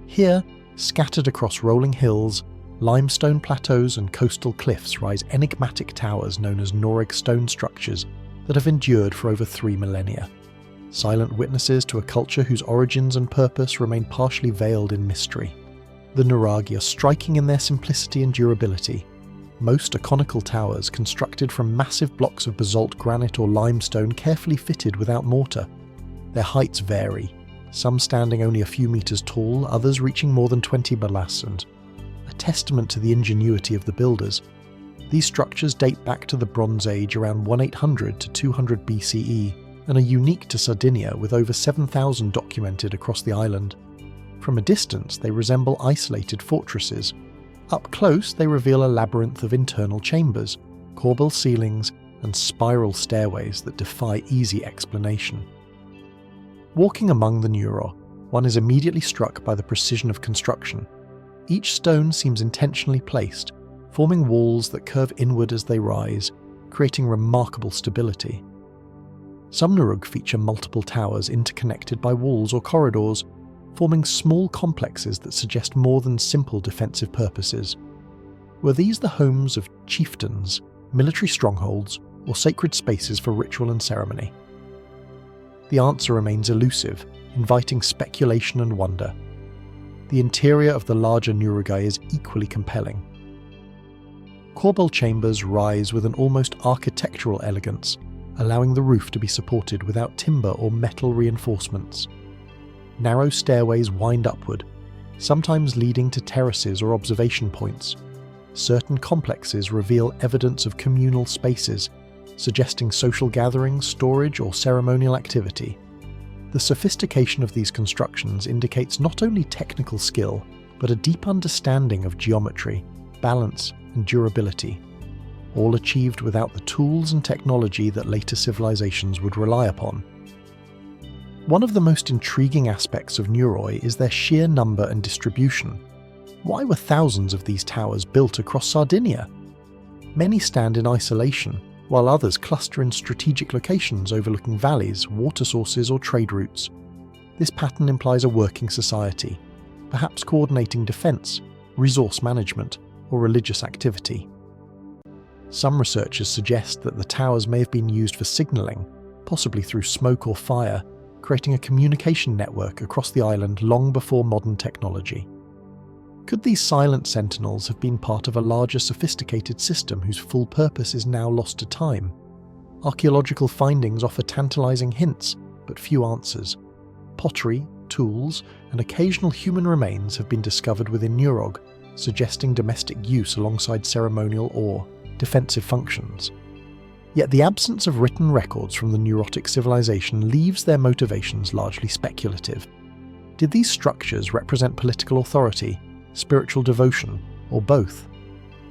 Here, scattered across rolling hills, limestone plateaus and coastal cliffs rise enigmatic towers known as Noreg stone structures that have endured for over 3 millennia. Silent witnesses to a culture whose origins and purpose remain partially veiled in mystery. The Nuraghi are striking in their simplicity and durability. Most are conical towers constructed from massive blocks of basalt granite or limestone carefully fitted without mortar. Their heights vary, some standing only a few meters tall, others reaching more than 20 balasans, a testament to the ingenuity of the builders. These structures date back to the Bronze Age around 1800 to 200 BCE and are unique to Sardinia, with over 7,000 documented across the island. From a distance, they resemble isolated fortresses. Up close, they reveal a labyrinth of internal chambers, corbel ceilings, and spiral stairways that defy easy explanation. Walking among the Nuro, one is immediately struck by the precision of construction. Each stone seems intentionally placed, forming walls that curve inward as they rise, creating remarkable stability. Some Nurug feature multiple towers interconnected by walls or corridors, forming small complexes that suggest more than simple defensive purposes. Were these the homes of chieftains, military strongholds, or sacred spaces for ritual and ceremony? The answer remains elusive, inviting speculation and wonder. The interior of the larger Nurugai is equally compelling. Corbel chambers rise with an almost architectural elegance, allowing the roof to be supported without timber or metal reinforcements. Narrow stairways wind upward, sometimes leading to terraces or observation points. Certain complexes reveal evidence of communal spaces, suggesting social gatherings, storage, or ceremonial activity. The sophistication of these constructions indicates not only technical skill, but a deep understanding of geometry, balance, and durability, all achieved without the tools and technology that later civilizations would rely upon. One of the most intriguing aspects of Nuroi is their sheer number and distribution. Why were thousands of these towers built across Sardinia? Many stand in isolation, while others cluster in strategic locations overlooking valleys, water sources, or trade routes. This pattern implies a working society, perhaps coordinating defense, resource management, or religious activity. Some researchers suggest that the towers may have been used for signaling, possibly through smoke or fire, creating a communication network across the island long before modern technology. Could these silent sentinels have been part of a larger sophisticated system whose full purpose is now lost to time? Archaeological findings offer tantalizing hints, but few answers. Pottery, tools, and occasional human remains have been discovered within Nurog, suggesting domestic use alongside ceremonial or defensive functions. Yet the absence of written records from the Neurotic civilization leaves their motivations largely speculative. Did these structures represent political authority, spiritual devotion, or both?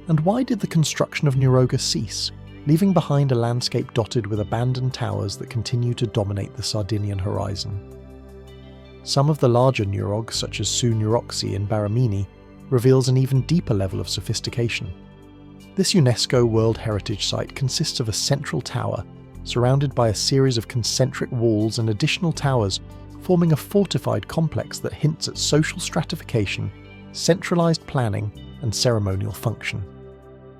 And why did the construction of Nuroga cease, leaving behind a landscape dotted with abandoned towers that continue to dominate the Sardinian horizon? Some of the larger Nurog, such as Su Nuroxi in Baramini, reveals an even deeper level of sophistication. This UNESCO World Heritage Site consists of a central tower, surrounded by a series of concentric walls and additional towers, forming a fortified complex that hints at social stratification, centralized planning, and ceremonial function.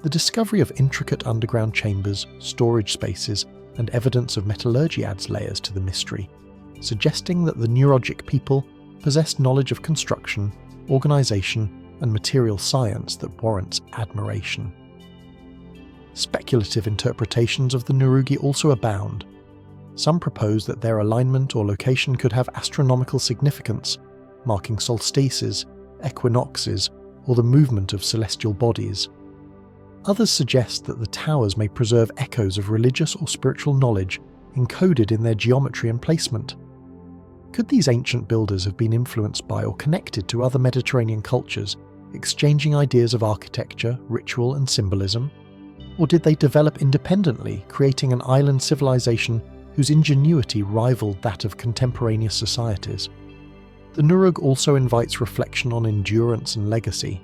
The discovery of intricate underground chambers, storage spaces, and evidence of metallurgy adds layers to the mystery, suggesting that the Neurogic people possessed knowledge of construction, organization, and material science that warrants admiration. Speculative interpretations of the Nurugi also abound. Some propose that their alignment or location could have astronomical significance, marking solstices, equinoxes, or the movement of celestial bodies. Others suggest that the towers may preserve echoes of religious or spiritual knowledge encoded in their geometry and placement. Could these ancient builders have been influenced by or connected to other Mediterranean cultures, exchanging ideas of architecture, ritual, and symbolism? Or did they develop independently, creating an island civilization whose ingenuity rivaled that of contemporaneous societies? The Nurug also invites reflection on endurance and legacy.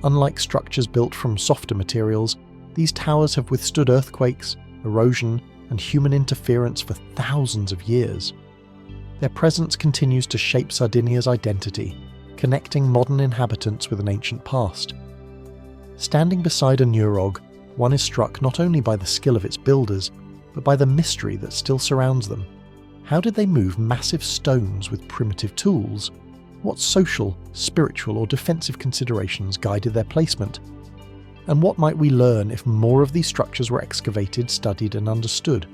Unlike structures built from softer materials, these towers have withstood earthquakes, erosion, and human interference for thousands of years. Their presence continues to shape Sardinia's identity, connecting modern inhabitants with an ancient past. Standing beside a Nurog, one is struck not only by the skill of its builders, but by the mystery that still surrounds them. How did they move massive stones with primitive tools? What social, spiritual, or defensive considerations guided their placement? And what might we learn if more of these structures were excavated, studied, and understood?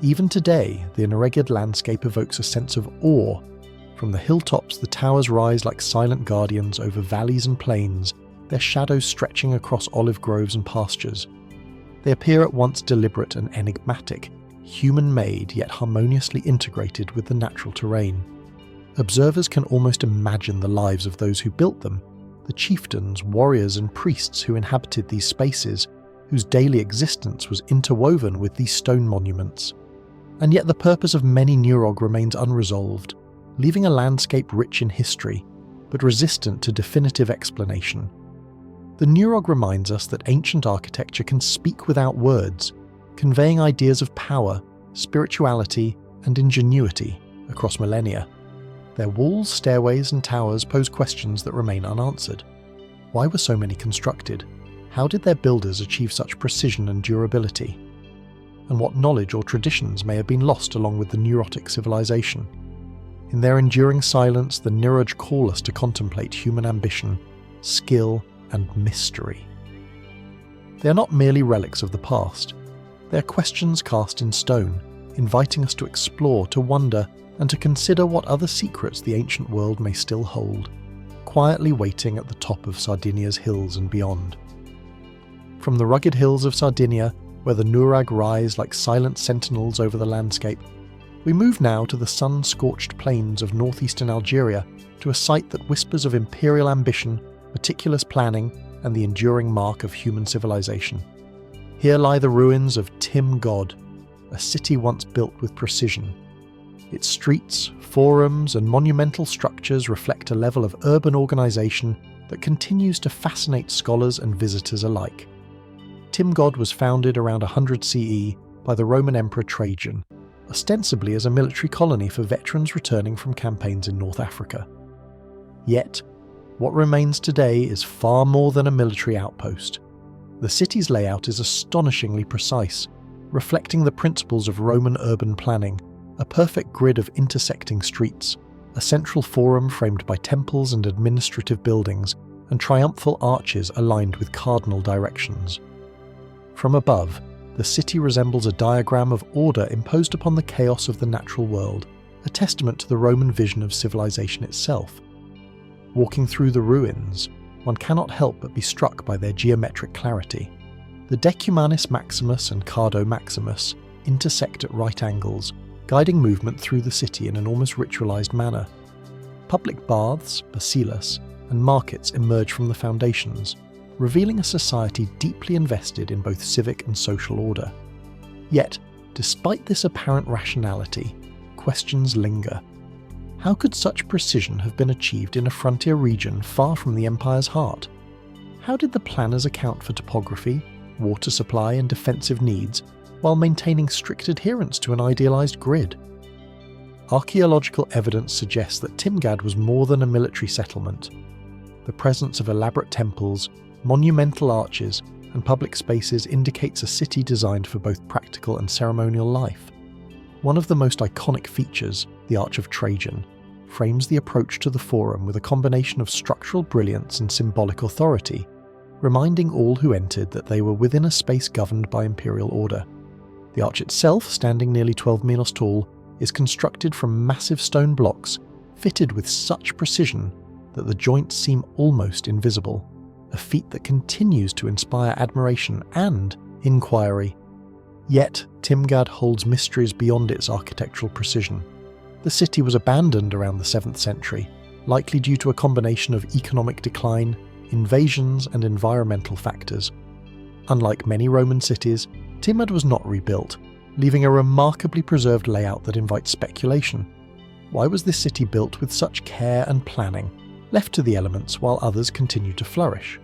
Even today, the Neregid landscape evokes a sense of awe. From the hilltops, the towers rise like silent guardians over valleys and plains, their shadows stretching across olive groves and pastures. They appear at once deliberate and enigmatic, human-made yet harmoniously integrated with the natural terrain. Observers can almost imagine the lives of those who built them, the chieftains, warriors and priests who inhabited these spaces, whose daily existence was interwoven with these stone monuments. And yet the purpose of many Nurog remains unresolved, leaving a landscape rich in history, but resistant to definitive explanation. The Nurog reminds us that ancient architecture can speak without words, conveying ideas of power, spirituality, and ingenuity across millennia. Their walls, stairways, and towers pose questions that remain unanswered. Why were so many constructed? How did their builders achieve such precision and durability? And what knowledge or traditions may have been lost along with the neurotic civilization? In their enduring silence, the Nurog call us to contemplate human ambition, skill, and mystery. They are not merely relics of the past. They are questions cast in stone, inviting us to explore, to wonder, and to consider what other secrets the ancient world may still hold, quietly waiting at the top of Sardinia's hills and beyond. From the rugged hills of Sardinia, where the Nurag rise like silent sentinels over the landscape, we move now to the sun-scorched plains of northeastern Algeria, to a site that whispers of imperial ambition, meticulous planning, and the enduring mark of human civilization. Here lie the ruins of Tim God, a city once built with precision. Its streets, forums, and monumental structures reflect a level of urban organization that continues to fascinate scholars and visitors alike. Tim God was founded around 100 CE by the Roman Emperor Trajan, ostensibly as a military colony for veterans returning from campaigns in North Africa. Yet, what remains today is far more than a military outpost. The city's layout is astonishingly precise, reflecting the principles of Roman urban planning, a perfect grid of intersecting streets, a central forum framed by temples and administrative buildings, and triumphal arches aligned with cardinal directions. From above, the city resembles a diagram of order imposed upon the chaos of the natural world, a testament to the Roman vision of civilization itself. Walking through the ruins, one cannot help but be struck by their geometric clarity. The Decumanus Maximus and Cardo Maximus intersect at right angles, guiding movement through the city in an almost ritualized manner. Public baths, basilas, and markets emerge from the foundations, revealing a society deeply invested in both civic and social order. Yet, despite this apparent rationality, questions linger. How could such precision have been achieved in a frontier region far from the empire's heart? How did the planners account for topography, water supply, and defensive needs, while maintaining strict adherence to an idealized grid? Archaeological evidence suggests that Timgad was more than a military settlement. The presence of elaborate temples, monumental arches, and public spaces indicates a city designed for both practical and ceremonial life. One of the most iconic features, the Arch of Trajan, frames the approach to the forum with a combination of structural brilliance and symbolic authority, reminding all who entered that they were within a space governed by imperial order. The arch itself, standing nearly 12 meters tall, is constructed from massive stone blocks, fitted with such precision that the joints seem almost invisible, a feat that continues to inspire admiration and inquiry. Yet, Timgad holds mysteries beyond its architectural precision. The city was abandoned around the 7th century, likely due to a combination of economic decline, invasions, and environmental factors. Unlike many Roman cities, Timgad was not rebuilt, leaving a remarkably preserved layout that invites speculation. Why was this city built with such care and planning, left to the elements while others continued to flourish?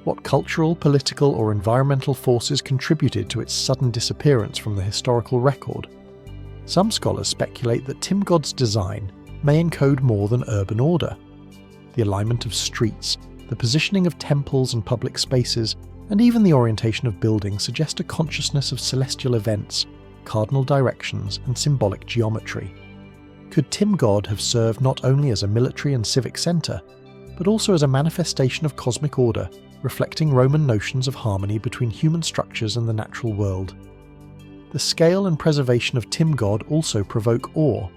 What cultural, political, or environmental forces contributed to its sudden disappearance from the historical record? Some scholars speculate that Timgad's design may encode more than urban order. The alignment of streets, the positioning of temples and public spaces, and even the orientation of buildings suggest a consciousness of celestial events, cardinal directions, and symbolic geometry. Could Timgad have served not only as a military and civic centre, but also as a manifestation of cosmic order, reflecting Roman notions of harmony between human structures and the natural world? The scale and preservation of Timgad also provoke awe.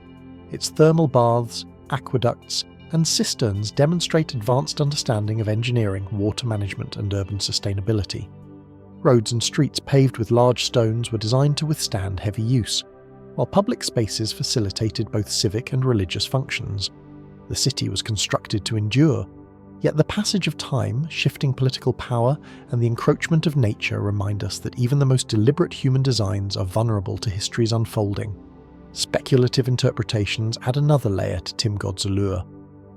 Its thermal baths, aqueducts, and cisterns demonstrate advanced understanding of engineering, water management, and urban sustainability. Roads and streets paved with large stones were designed to withstand heavy use, while public spaces facilitated both civic and religious functions. The city was constructed to endure, Yet the passage of time, shifting political power, and the encroachment of nature remind us that even the most deliberate human designs are vulnerable to history's unfolding. Speculative interpretations add another layer to Tim God's allure.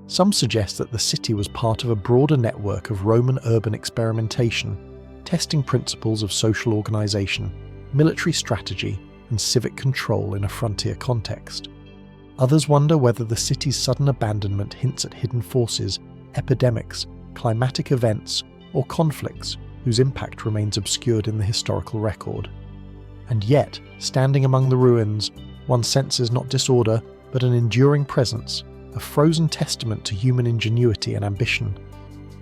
Some suggest that the city was part of a broader network of Roman urban experimentation, testing principles of social organisation, military strategy, and civic control in a frontier context. Others wonder whether the city's sudden abandonment hints at hidden forces, epidemics, climatic events, or conflicts whose impact remains obscured in the historical record. And yet, standing among the ruins, one senses not disorder, but an enduring presence, a frozen testament to human ingenuity and ambition.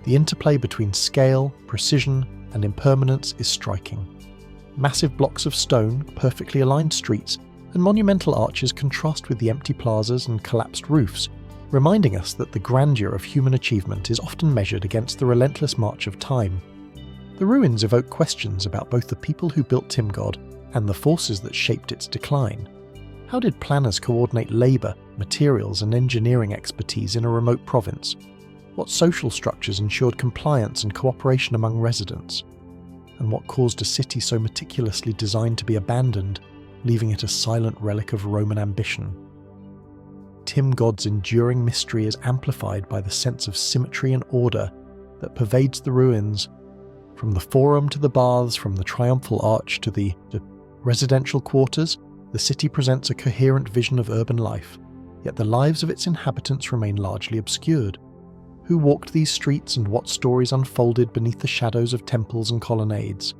The interplay between scale, precision, and impermanence is striking. Massive blocks of stone, perfectly aligned streets, and monumental arches contrast with the empty plazas and collapsed roofs, reminding us that the grandeur of human achievement is often measured against the relentless march of time. The ruins evoke questions about both the people who built Timgod and the forces that shaped its decline. How did planners coordinate labour, materials and engineering expertise in a remote province? What social structures ensured compliance and cooperation among residents? And what caused a city so meticulously designed to be abandoned, leaving it a silent relic of Roman ambition? Timgod's enduring mystery is amplified by the sense of symmetry and order that pervades the ruins. From the forum to the baths, from the triumphal arch to the residential quarters, the city presents a coherent vision of urban life, yet the lives of its inhabitants remain largely obscured. Who walked these streets and what stories unfolded beneath the shadows of temples and colonnades?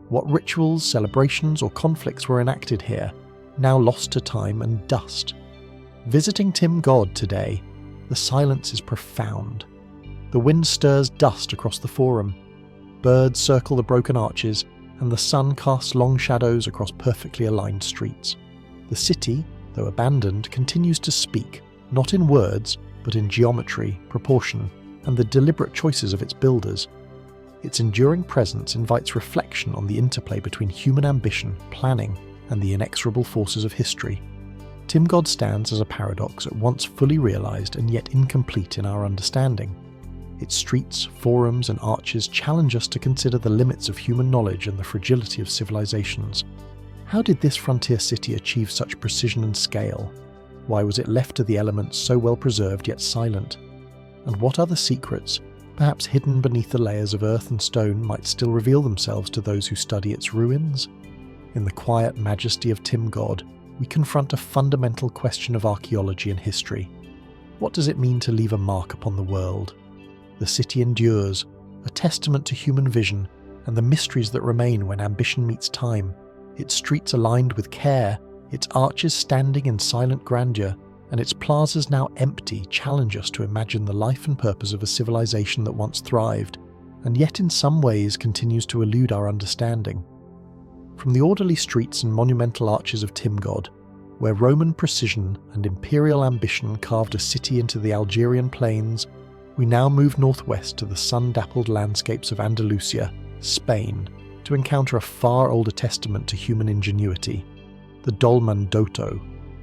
What rituals, celebrations, or conflicts were enacted here, now lost to time and dust? Visiting Timgod today, the silence is profound. The wind stirs dust across the forum, birds circle the broken arches, and the sun casts long shadows across perfectly aligned streets. The city, though abandoned, continues to speak, not in words, but in geometry, proportion, and the deliberate choices of its builders. Its enduring presence invites reflection on the interplay between human ambition, planning, and the inexorable forces of history. Timgod stands as a paradox at once fully realised and yet incomplete in our understanding. Its streets, forums, and arches challenge us to consider the limits of human knowledge and the fragility of civilizations. How did this frontier city achieve such precision and scale? Why was it left to the elements so well preserved yet silent? And what other secrets, perhaps hidden beneath the layers of earth and stone, might still reveal themselves to those who study its ruins? In the quiet majesty of Timgod, we confront a fundamental question of archaeology and history. What does it mean to leave a mark upon the world? The city endures, a testament to human vision and the mysteries that remain when ambition meets time, its streets aligned with care, its arches standing in silent grandeur, and its plazas now empty challenge us to imagine the life and purpose of a civilization that once thrived, and yet in some ways continues to elude our understanding. From the orderly streets and monumental arches of Timgod, where Roman precision and imperial ambition carved a city into the Algerian plains, we now move northwest to the sun-dappled landscapes of Andalusia, Spain, to encounter a far older testament to human ingenuity, the Dolmen d'Oto,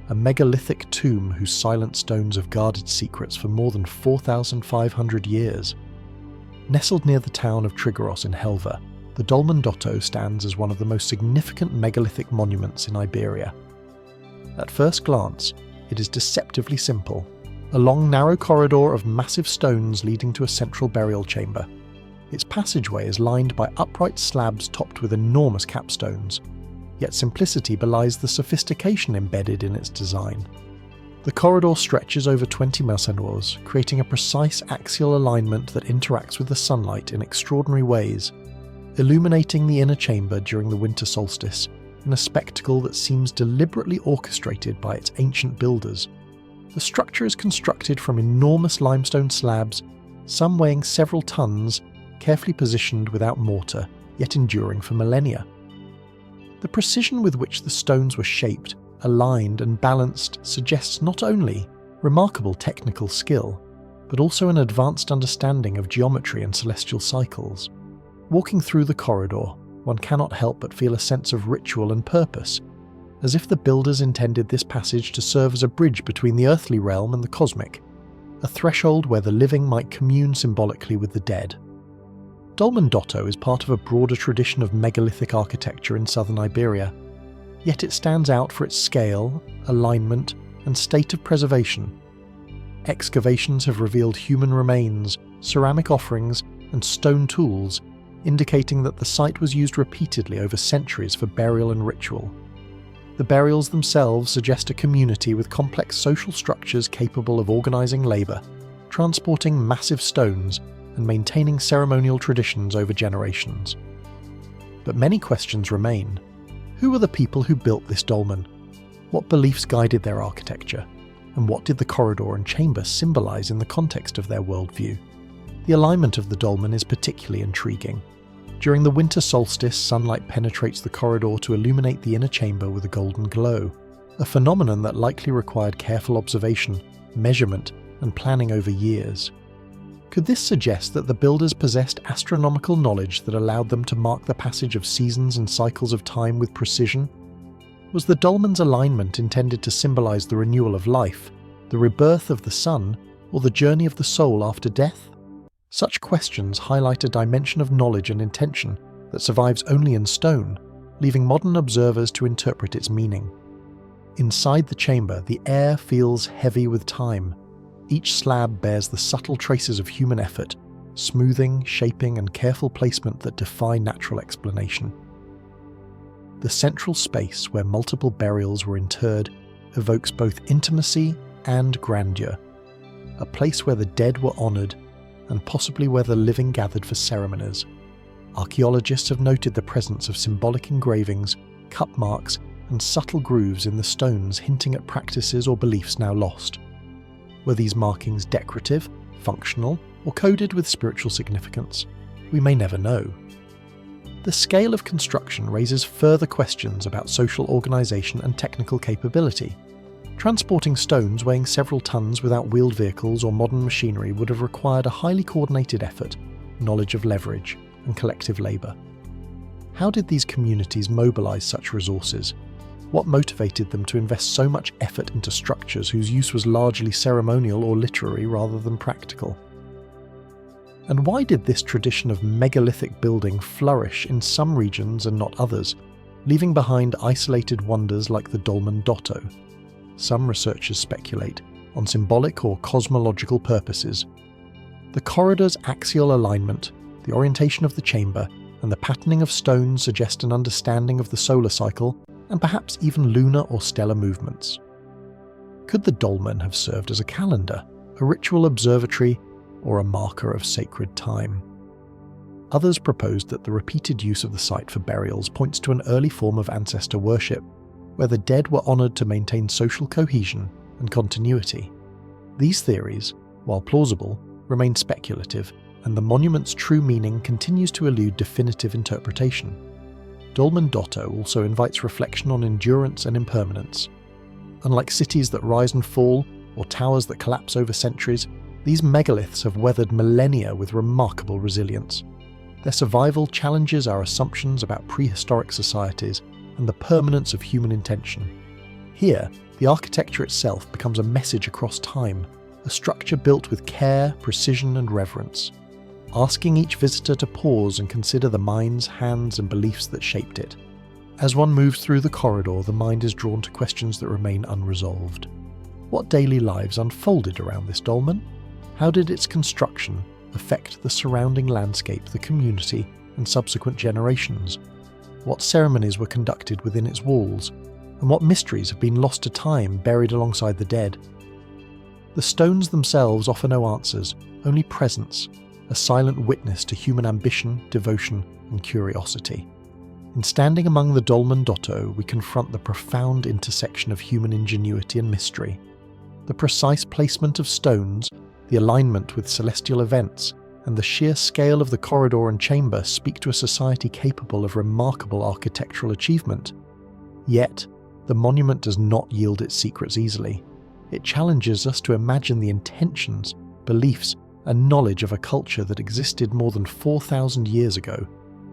a megalithic tomb whose silent stones have guarded secrets for more than 4,500 years. Nestled near the town of Trigueros in Helva, the Dolmen d'Oto stands as one of the most significant megalithic monuments in Iberia. At first glance, it is deceptively simple, a long narrow corridor of massive stones leading to a central burial chamber. Its passageway is lined by upright slabs topped with enormous capstones, yet simplicity belies the sophistication embedded in its design. The corridor stretches over 20 mercenors, creating a precise axial alignment that interacts with the sunlight in extraordinary ways, illuminating the inner chamber during the winter solstice in a spectacle that seems deliberately orchestrated by its ancient builders. The structure is constructed from enormous limestone slabs, some weighing several tons, carefully positioned without mortar, yet enduring for millennia. The precision with which the stones were shaped, aligned and balanced suggests not only remarkable technical skill, but also an advanced understanding of geometry and celestial cycles. Walking through the corridor, one cannot help but feel a sense of ritual and purpose, as if the builders intended this passage to serve as a bridge between the earthly realm and the cosmic. a threshold where the living might commune symbolically with the dead. Dolmen Dotto is part of a broader tradition of megalithic architecture in southern Iberia, yet it stands out for its scale, alignment, and state of preservation. Excavations have revealed human remains, ceramic offerings, and stone tools, indicating that the site was used repeatedly over centuries for burial and ritual. The burials themselves suggest a community with complex social structures capable of organising labour, transporting massive stones, and maintaining ceremonial traditions over generations. But many questions remain. Who were the people who built this dolmen? What beliefs guided their architecture? And what did the corridor and chamber symbolise in the context of their worldview? The alignment of the dolmen is particularly intriguing. During the winter solstice, sunlight penetrates the corridor to illuminate the inner chamber with a golden glow, a phenomenon that likely required careful observation, measurement, and planning over years. Could this suggest that the builders possessed astronomical knowledge that allowed them to mark the passage of seasons and cycles of time with precision? Was the dolmen's alignment intended to symbolise the renewal of life, the rebirth of the sun, or the journey of the soul after death? Such questions highlight a dimension of knowledge and intention that survives only in stone, leaving modern observers to interpret its meaning. Inside the chamber, the air feels heavy with time. Each slab bears the subtle traces of human effort, smoothing, shaping, and careful placement that defy natural explanation. The central space where multiple burials were interred evokes both intimacy and grandeur, a place where the dead were honoured and possibly where the living gathered for ceremonies. Archaeologists have noted the presence of symbolic engravings, cup marks, and subtle grooves in the stones hinting at practices or beliefs now lost. Were these markings decorative, functional, or coded with spiritual significance? We may never know. The scale of construction raises further questions about social organisation and technical capability. Transporting stones weighing several tons without wheeled vehicles or modern machinery would have required a highly coordinated effort, knowledge of leverage, and collective labour. How did these communities mobilise such resources? What motivated them to invest so much effort into structures whose use was largely ceremonial or literary rather than practical? And why did this tradition of megalithic building flourish in some regions and not others, leaving behind isolated wonders like the Dolmen Dotto? Some researchers speculate on symbolic or cosmological purposes. The corridor's axial alignment, the orientation of the chamber, and the patterning of stones suggest an understanding of the solar cycle and perhaps even lunar or stellar movements. Could the dolmen have served as a calendar, a ritual observatory, or a marker of sacred time? Others proposed that the repeated use of the site for burials points to an early form of ancestor worship, where the dead were honoured to maintain social cohesion and continuity. These theories, while plausible, remain speculative, and the monument's true meaning continues to elude definitive interpretation. Dolmen Dotto also invites reflection on endurance and impermanence. Unlike cities that rise and fall, or towers that collapse over centuries, these megaliths have weathered millennia with remarkable resilience. Their survival challenges our assumptions about prehistoric societies and the permanence of human intention. Here, the architecture itself becomes a message across time, a structure built with care, precision, and reverence, asking each visitor to pause and consider the minds, hands, and beliefs that shaped it. As one moves through the corridor, the mind is drawn to questions that remain unresolved. What daily lives unfolded around this dolmen? How did its construction affect the surrounding landscape, the community, and subsequent generations? What ceremonies were conducted within its walls? And what mysteries have been lost to time, buried alongside the dead? The stones themselves offer no answers, only presence, a silent witness to human ambition, devotion, and curiosity. In standing among the Dolmen Dotto, we confront the profound intersection of human ingenuity and mystery. The precise placement of stones, the alignment with celestial events, and the sheer scale of the corridor and chamber speak to a society capable of remarkable architectural achievement. Yet, the monument does not yield its secrets easily. It challenges us to imagine the intentions, beliefs, and knowledge of a culture that existed more than 4,000 years ago,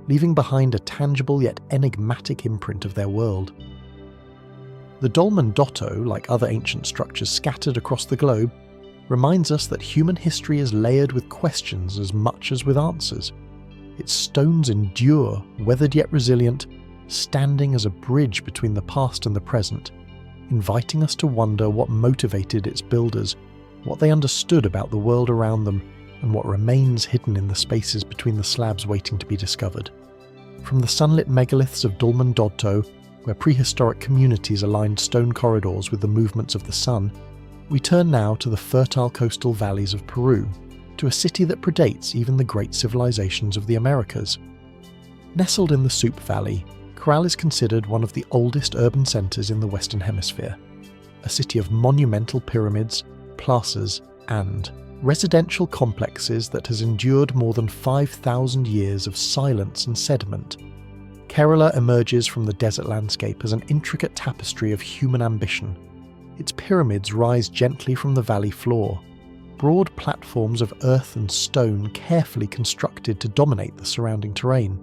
leaving behind a tangible yet enigmatic imprint of their world. The Dolmen Dotto, like other ancient structures scattered across the globe, reminds us that human history is layered with questions as much as with answers. Its stones endure, weathered yet resilient, standing as a bridge between the past and the present, inviting us to wonder what motivated its builders, what they understood about the world around them, and what remains hidden in the spaces between the slabs waiting to be discovered. From the sunlit megaliths of Dolmen Dodto, where prehistoric communities aligned stone corridors with the movements of the sun, we turn now to the fertile coastal valleys of Peru, to a city that predates even the great civilizations of the Americas. Nestled in the Soup Valley, Caral is considered one of the oldest urban centres in the Western Hemisphere, a city of monumental pyramids, plazas, and residential complexes that has endured more than 5,000 years of silence and sediment. Kerala emerges from the desert landscape as an intricate tapestry of human ambition. Its pyramids rise gently from the valley floor, broad platforms of earth and stone carefully constructed to dominate the surrounding terrain.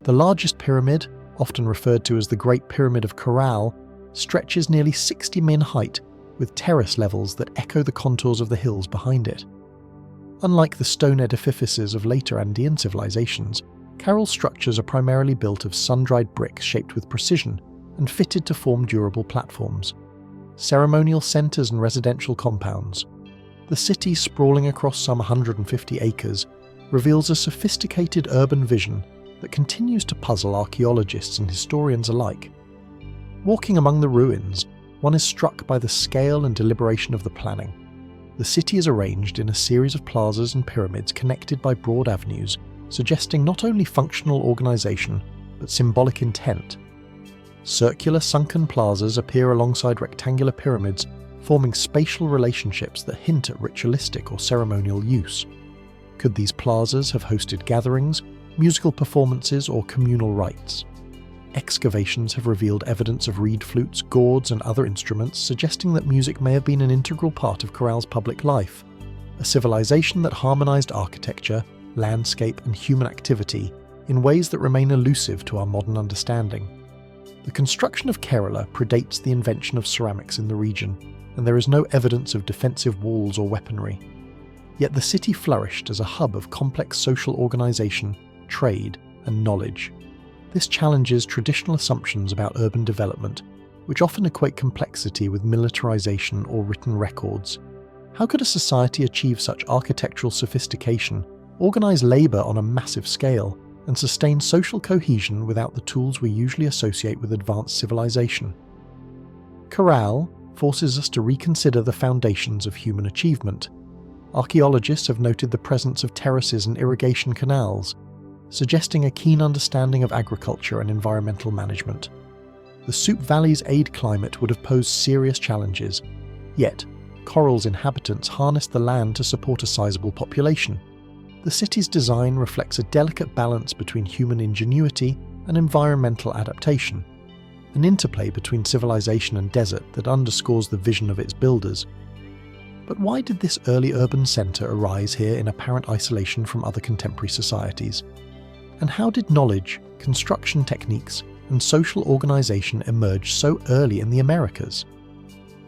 The largest pyramid, often referred to as the Great Pyramid of Caral, stretches nearly 60 min height, with terrace levels that echo the contours of the hills behind it. Unlike the stone edifices of later Andean civilizations, Caral's structures are primarily built of sun-dried bricks shaped with precision and fitted to form durable platforms. Ceremonial centres and residential compounds. The city, sprawling across some 150 acres, reveals a sophisticated urban vision that continues to puzzle archaeologists and historians alike. Walking among the ruins, one is struck by the scale and deliberation of the planning. The city is arranged in a series of plazas and pyramids connected by broad avenues, suggesting not only functional organisation, but symbolic intent. Circular sunken plazas appear alongside rectangular pyramids, forming spatial relationships that hint at ritualistic or ceremonial use. Could these plazas have hosted gatherings, musical performances, or communal rites? Excavations have revealed evidence of reed flutes, gourds, and other instruments, suggesting that music may have been an integral part of Caral's public life, a civilization that harmonized architecture, landscape, and human activity in ways that remain elusive to our modern understanding. The construction of Kerala predates the invention of ceramics in the region, and there is no evidence of defensive walls or weaponry. Yet the city flourished as a hub of complex social organization, trade, and knowledge. This challenges traditional assumptions about urban development, which often equate complexity with militarization or written records. How could a society achieve such architectural sophistication, organize labor on a massive scale, and sustain social cohesion without the tools we usually associate with advanced civilization? Caral forces us to reconsider the foundations of human achievement. Archaeologists have noted the presence of terraces and irrigation canals, suggesting a keen understanding of agriculture and environmental management. The Soup Valley's arid climate would have posed serious challenges, yet Coral's inhabitants harnessed the land to support a sizable population. The city's design reflects a delicate balance between human ingenuity and environmental adaptation, an interplay between civilization and desert that underscores the vision of its builders. But why did this early urban centre arise here in apparent isolation from other contemporary societies? And how did knowledge, construction techniques, and social organisation emerge so early in the Americas?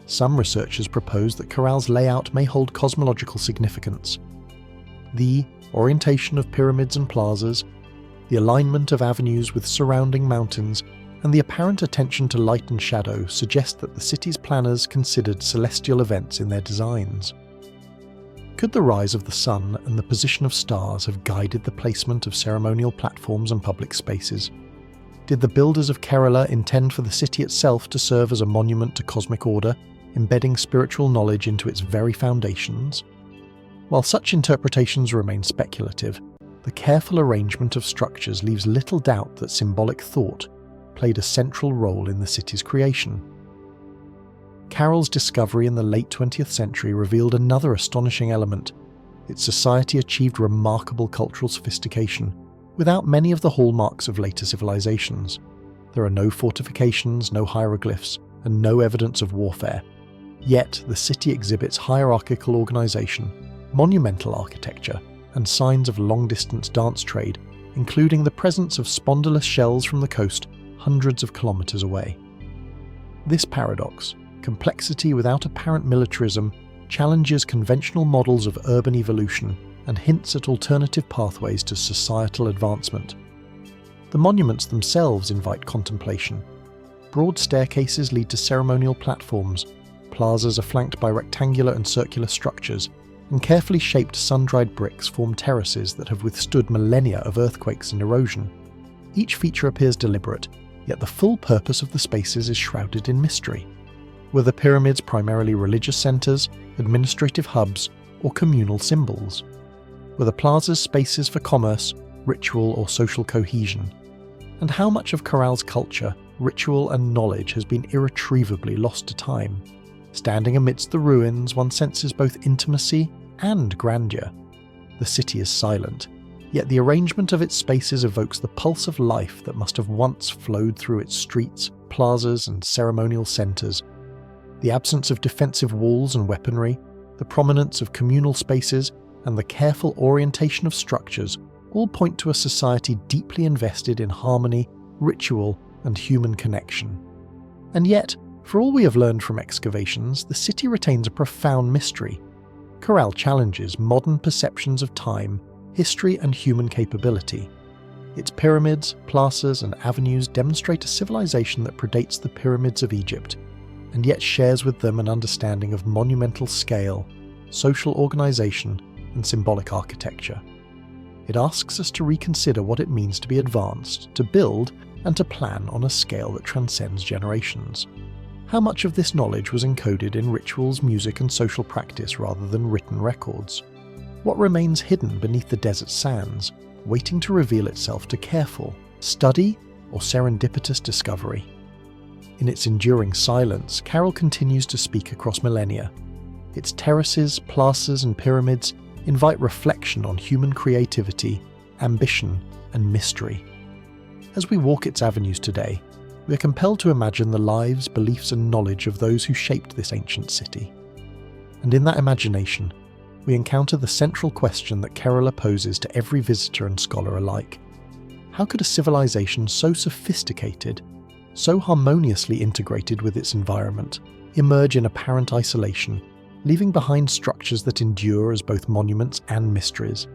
Some researchers propose that Caral's layout may hold cosmological significance. The orientation of pyramids and plazas, the alignment of avenues with surrounding mountains, and the apparent attention to light and shadow suggest that the city's planners considered celestial events in their designs. Could the rise of the sun and the position of stars have guided the placement of ceremonial platforms and public spaces? Did the builders of Kerala intend for the city itself to serve as a monument to cosmic order, embedding spiritual knowledge into its very foundations? While such interpretations remain speculative, the careful arrangement of structures leaves little doubt that symbolic thought played a central role in the city's creation. Caral's discovery in the late 20th century revealed another astonishing element. Its society achieved remarkable cultural sophistication, without many of the hallmarks of later civilizations. There are no fortifications, no hieroglyphs, and no evidence of warfare. Yet the city exhibits hierarchical organization, monumental architecture, and signs of long-distance dance trade, including the presence of spondylus shells from the coast hundreds of kilometers away. This paradox, complexity without apparent militarism, challenges conventional models of urban evolution and hints at alternative pathways to societal advancement. The monuments themselves invite contemplation. Broad staircases lead to ceremonial platforms, plazas are flanked by rectangular and circular structures, and carefully shaped sun-dried bricks form terraces that have withstood millennia of earthquakes and erosion. Each feature appears deliberate, yet the full purpose of the spaces is shrouded in mystery. Were the pyramids primarily religious centres, administrative hubs, or communal symbols? Were the plazas spaces for commerce, ritual, or social cohesion? And how much of Corral's culture, ritual, and knowledge has been irretrievably lost to time? Standing amidst the ruins, one senses both intimacy and grandeur. The city is silent, yet the arrangement of its spaces evokes the pulse of life that must have once flowed through its streets, plazas, and ceremonial centres. The absence of defensive walls and weaponry, the prominence of communal spaces, and the careful orientation of structures all point to a society deeply invested in harmony, ritual, and human connection. And yet, for all we have learned from excavations, the city retains a profound mystery. Corral challenges modern perceptions of time, history, and human capability. Its pyramids, plazas, and avenues demonstrate a civilization that predates the pyramids of Egypt, and yet shares with them an understanding of monumental scale, social organization, and symbolic architecture. It asks us to reconsider what it means to be advanced, to build, and to plan on a scale that transcends generations. How much of this knowledge was encoded in rituals, music, and social practice rather than written records? What remains hidden beneath the desert sands, waiting to reveal itself to careful study or serendipitous discovery? In its enduring silence, Carol continues to speak across millennia. Its terraces, plazas, and pyramids invite reflection on human creativity, ambition, and mystery. As we walk its avenues today, we are compelled to imagine the lives, beliefs, and knowledge of those who shaped this ancient city. And in that imagination, we encounter the central question that Kerala poses to every visitor and scholar alike. How could a civilization so sophisticated, so harmoniously integrated with its environment, emerge in apparent isolation, leaving behind structures that endure as both monuments and mysteries?